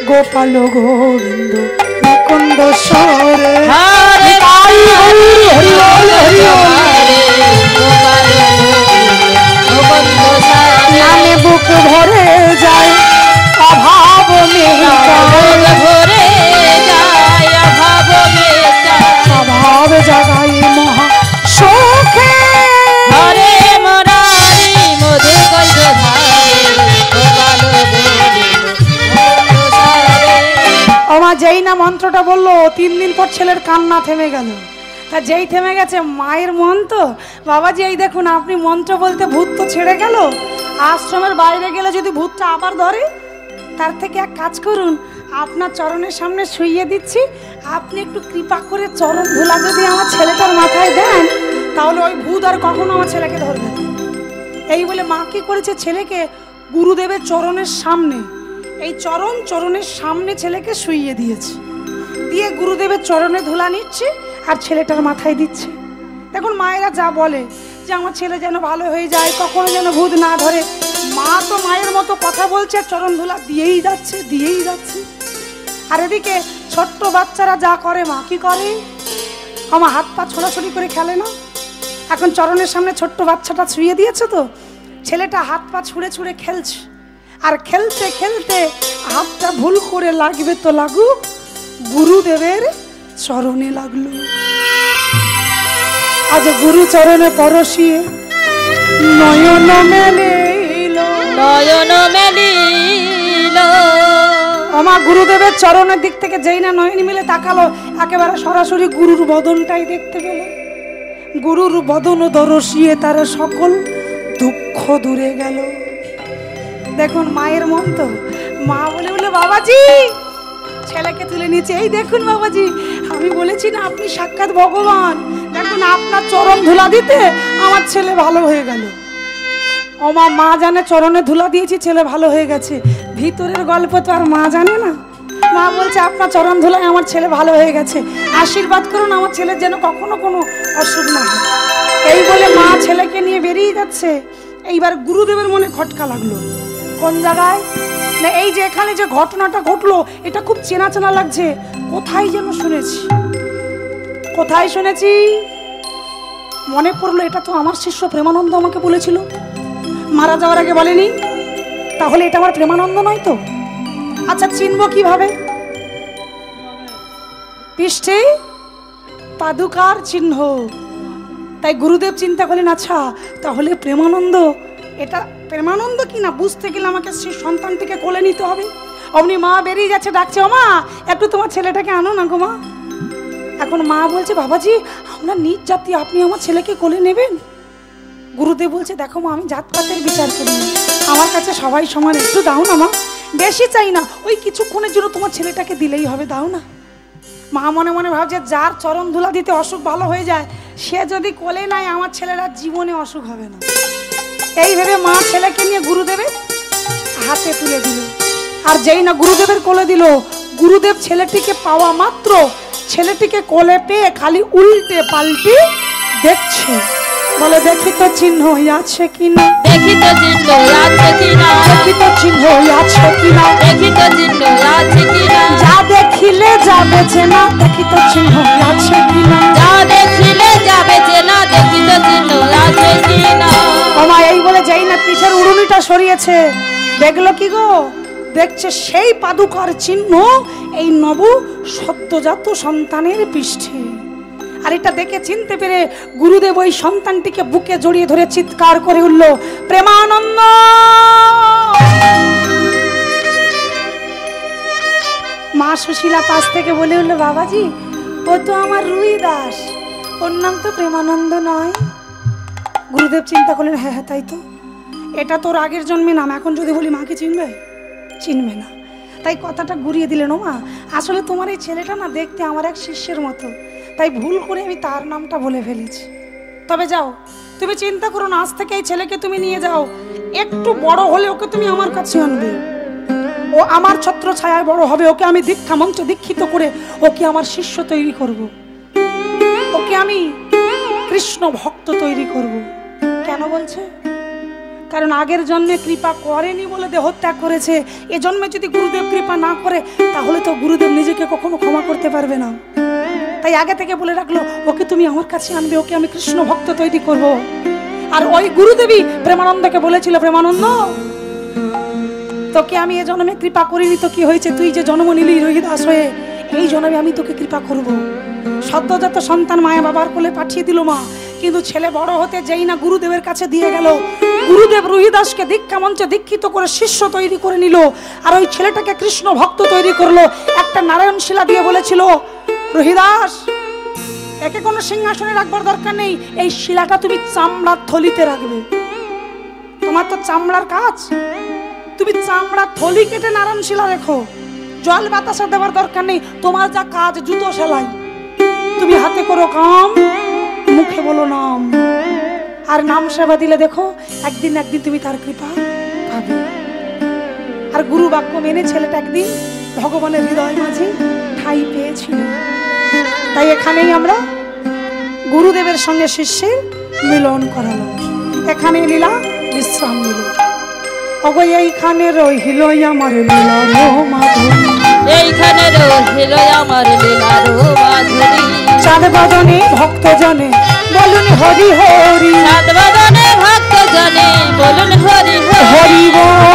Speaker 1: গোপাল গোবিন্দ মুকুন্দ সরে।
Speaker 2: হরে
Speaker 1: হরি হরি হরি বল, হরি নামে বুক ভরে যায় অভাব
Speaker 2: ভরে যায়
Speaker 1: অভাব জাগাই মহা সুখে।
Speaker 2: হরে মুরারি মধুকৈট ভারে গোপাল গোবিন্দ মুকুন্দ সরে।
Speaker 1: আমার যে যেই না মন্ত্রটা বললো 3 দিন পর ছেলের কান্না থেমে গেল। তা যেই থেমে গেছে মায়ের মন তো, বাবাজি এই দেখুন আপনি মন্ত্র বলতে ভূত তো ছেড়ে গেল, আশ্রমের বাইরে গেলে যদি ভূতটা আবার ধরে, তার থেকে এক কাজ করুন, আপনার চরণের সামনে শুইয়ে দিচ্ছি, আপনি একটু কৃপা করে চরণ ধুলা যদি আমার ছেলেটার মাথায় দেন, তাহলে ওই ভূত আর কখনো আমার ছেলেকে ধরবে না। এই বলে মা কি করেছে, ছেলেকে গুরুদেবের চরণের সামনে, এই চরণের সামনে ছেলেকে শুইয়ে দিয়েছে, দিয়ে গুরুদেবের চরণে ধুলা নিচ্ছে আর ছেলেটার মাথায় দিচ্ছে। দেখুন মায়েরা যা বলে যে আমার ছেলে যেন ভালো হয়ে যায়, কখনো যেন ভূত না ধরে, মা তো মায়ের মতো কথা বলছে, চরণ ধুলা দিয়েই যাচ্ছে। আর এদিকে ছোট্ট বাচ্চারা যা করে মা কি করে, আমার হাত পা ছোড়াছড়ি করে খেলে না। এখন চরণের সামনে ছোট্ট বাচ্চাটা ছুঁয়ে দিয়েছে, তো ছেলেটা হাত পা ছুঁড়ে ছুঁড়ে খেলছে, আর খেলতে খেলতে হাতটা ভুল করে লাগবে তো লাগুক, গুরুদেবের চরণে লাগলো। আজ গুরু চরণে পরশিয়ে নয়ন মেলিল, আমার গুরুদেবের চরণের দিক থেকে যেই না নয়ন মিলে তাকালো, একেবারে সরাসরি গুরুর বদনটাই দেখতে পেল। গুরুর বদন দরশিয়ে তার সকল দুঃখ দূরে গেল। দেখুন মায়ের মন তো, মা বলে বলে বাবাজি ছেলেকে তুলে নিচে, এই দেখুন বাবাজি আমি বলেছি না আপনি সাক্ষাৎ ভগবান, দেখুন আপনার চরণ ধুলা দিতে আমার ছেলে ভালো হয়ে গেল। ওমা মা জানে চরণে ধুলা দিয়েছি ছেলে ভালো হয়ে গেছে, ভিতরের গল্প তো আর মা জানে না। মা বলছে আপনার চরণ ধুলায় আমার ছেলে ভালো হয়ে গেছে, আশীর্বাদ করুন আমার ছেলের যেন কখনো কোনো অসুখ না হয়। এই বলে মা ছেলেকে নিয়ে বেরিয়ে যাচ্ছে। এইবার গুরুদেবের মনে খটকা লাগলো, কোন জায়গায় না এই যে এখানে যে ঘটনাটা ঘটলো এটা খুব চেনা চেনা লাগছে, কোথায় যেন শুনেছি। মনে পড়লো এটা তো আমার শিষ্য প্রেমানন্দ আমাকে বলেছিল, মারা যাওয়ার আগে বলেনি, তাহলে এটা আমার প্রেমানন্দ নয় তো? আচ্ছা চিনবো কিভাবে? পৃষ্ঠে পাদুকার চিহ্ন। তাই গুরুদেব চিন্তা করলেন আচ্ছা তাহলে প্রেমানন্দ, এটা প্রেমানন্দ কি না বুঝতে গেলে আমাকে সেই সন্তানটিকে কোলে নিতে হবে। অমনি মা বেরিয়ে যাচ্ছে, ডাকছে ও মা একটু তোমার ছেলেটাকে আনো না গো মা। এখন মা বলছে বাবাজি আমরা নিজ জাতি, আপনি আমার ছেলেকে কোলে নেবেন? গুরুদেব বলছে দেখো মা আমি জাতপাতের বিচার করি না, আমার কাছে সবাই সমান, একটু দাও না মা, বেশি চাই না, ওই কিছুক্ষণের জন্য তোমার ছেলেটাকে দিলেই হবে, দাও না। মা মনে মনে ভাবছে যার চরণ ধুলা দিতে অসুখ ভালো হয়ে যায় সে যদি কোলে নেয় আমার ছেলেরা জীবনে অসুখ হবে না। এই ভেবে মা ছেলেকে নিয়ে গুরুদেবের হাতে তুলে দিল। আর যেই না গুরুদেবের কোলে দিল, গুরুদেব ছেলেটিকে পাওয়া মাত্র ছেলেটিকে কোলে পেয়ে খালি উল্টে পাল্টে দেখছে, বলে দেখি তো চিহ্ন আছে কিনা,
Speaker 2: দেখি তো চিহ্ন আছে কিনা,
Speaker 1: দেখি তো চিহ্ন আছে কিনা,
Speaker 2: দেখি তো চিহ্ন আছে কিনা,
Speaker 1: যা দেখিলে যাবে চেনা, দেখি তো চিহ্ন আছে কিনা,
Speaker 2: যা দেখিলে যাবে চেনা, দেখি তো চিহ্ন আছে কিনা।
Speaker 1: ওমা এই বলে যেই না পিঠের উড়ুনিটা সরিয়েছে, দেখলো কি গো, দেখছে সেই পাদুকার চিহ্ন এই নব সদ্যজাত সন্তানের পৃষ্ঠে। আর এটা দেখে চিনতে পেরে গুরুদেব ওই সন্তানটিকে বুকে জড়িয়ে ধরে চিৎকার করে উঠল প্রেমানন্দ। মা সুশীলা পাশ থেকে বলে উঠল বাবাজি ও তো আমার রুই দাস, ওর নাম তো প্রেমানন্দ নয়। গুরুদেব চিন্তা করলেন হ্যাঁ হ্যাঁ তাই তো, এটা তোর আগের জন্মে নাম, এখন যদি বলি মাকে চিনবে না। তাই কথাটা ঘুরিয়ে দিলেন ও মা আসলে তোমার এই ছেলেটা না দেখতে আমার এক শিষ্যের মতো, তাই ভুল করে আমি তার নামটা বলে ফেলেছি। তবে যাও তুমি চিন্তা করো না, আজ থেকে এই ছেলেকে তুমি নিয়ে যাও, একটু বড় হলে ওকে তুমি আমার কাছে আনবে, ও আমার ছত্র ছায়ায় বড় হবে, ওকে আমি দীক্ষা মন্ত্রে দীক্ষিত করে ওকে আমার শিষ্য তৈরি করব, ওকে আমি কৃষ্ণ ভক্ত তৈরি করব। কেন বলছে? কারণ আগের জন্মে কৃপা করেনি বলে দেহত্যাগ করেছে, এ জন্মে যদি গুরুদেব কৃপা না করে তাহলে তো গুরুদেব নিজেকে কখনো ক্ষমা করতে পারবে না। তাই আগে থেকে বলে রাখলো ওকে তুমি আমার কাছে আনবে, ওকে আমি কৃষ্ণ ভক্ত তৈরি করব। আর ওই গুরুদেবী প্রেমানন্দকে বলেছিল প্রেমানন্দ তোকে আমি এ জন্মে কৃপা করিনি তো কি হয়েছে, তুই যে জন্ম নিলি রোহিদাস হয়ে, এই জন্মে আমি তোকে কৃপা করব। সদ্যজাত সন্তান মায়া বাবার কোলে পাঠিয়ে দিল মা, কিন্তু ছেলে বড় হতে যেই না গুরুদেবের কাছে দিয়ে গেল, গুরুদেব রুহিদাসকে দীক্ষা মঞ্চে দীক্ষিত করে শিষ্য তৈরি করে নিল। আর ওই ছেলেটাকে কৃষ্ণ ভক্ত তৈরি করলো। একটা নারায়ণ শিলা দিয়ে বলেছিল, রুহিদাস একে কোনো সিংহাসনে রাখবার দরকার নেই, এই শিলাটা তুমি চামড়ার থলিতে রাখবে। তোমার তো চামড়ার কাজ, তুমি চামড়ার থলি কেটে নারায়ণ শিলা রেখো। জল বাতাসা দেওয়ার দরকার নেই, তোমার যা কাজ জুতো সেলাই। তুমি হাতে করো কাম, মুখে বলো নাম। আর নাম সেবা দিলে দেখো একদিন একদিন তুমি তার কৃপা পাবে। আর গুরু বাক্য মেনে ছেলেটা একদিন ভগবানের হৃদয় মাঝে ঠাঁই পেয়েছিল। তাই এখানেই আমরা গুরুদেবের সঙ্গে শিষ্যের মিলন করালো, এখানে লীলা বিশ্রাম নিল। অগো এইখানে রহিল আমার লীলার মাধুরী,
Speaker 2: এইখানে রহিল আমার লীলার মাধুরী।
Speaker 1: চাঁদ বদনে ভক্ত জনে বলুন হরি হরি,
Speaker 2: চাঁদ বদনে ভক্ত জনে বলুন হরি
Speaker 1: হরি বল।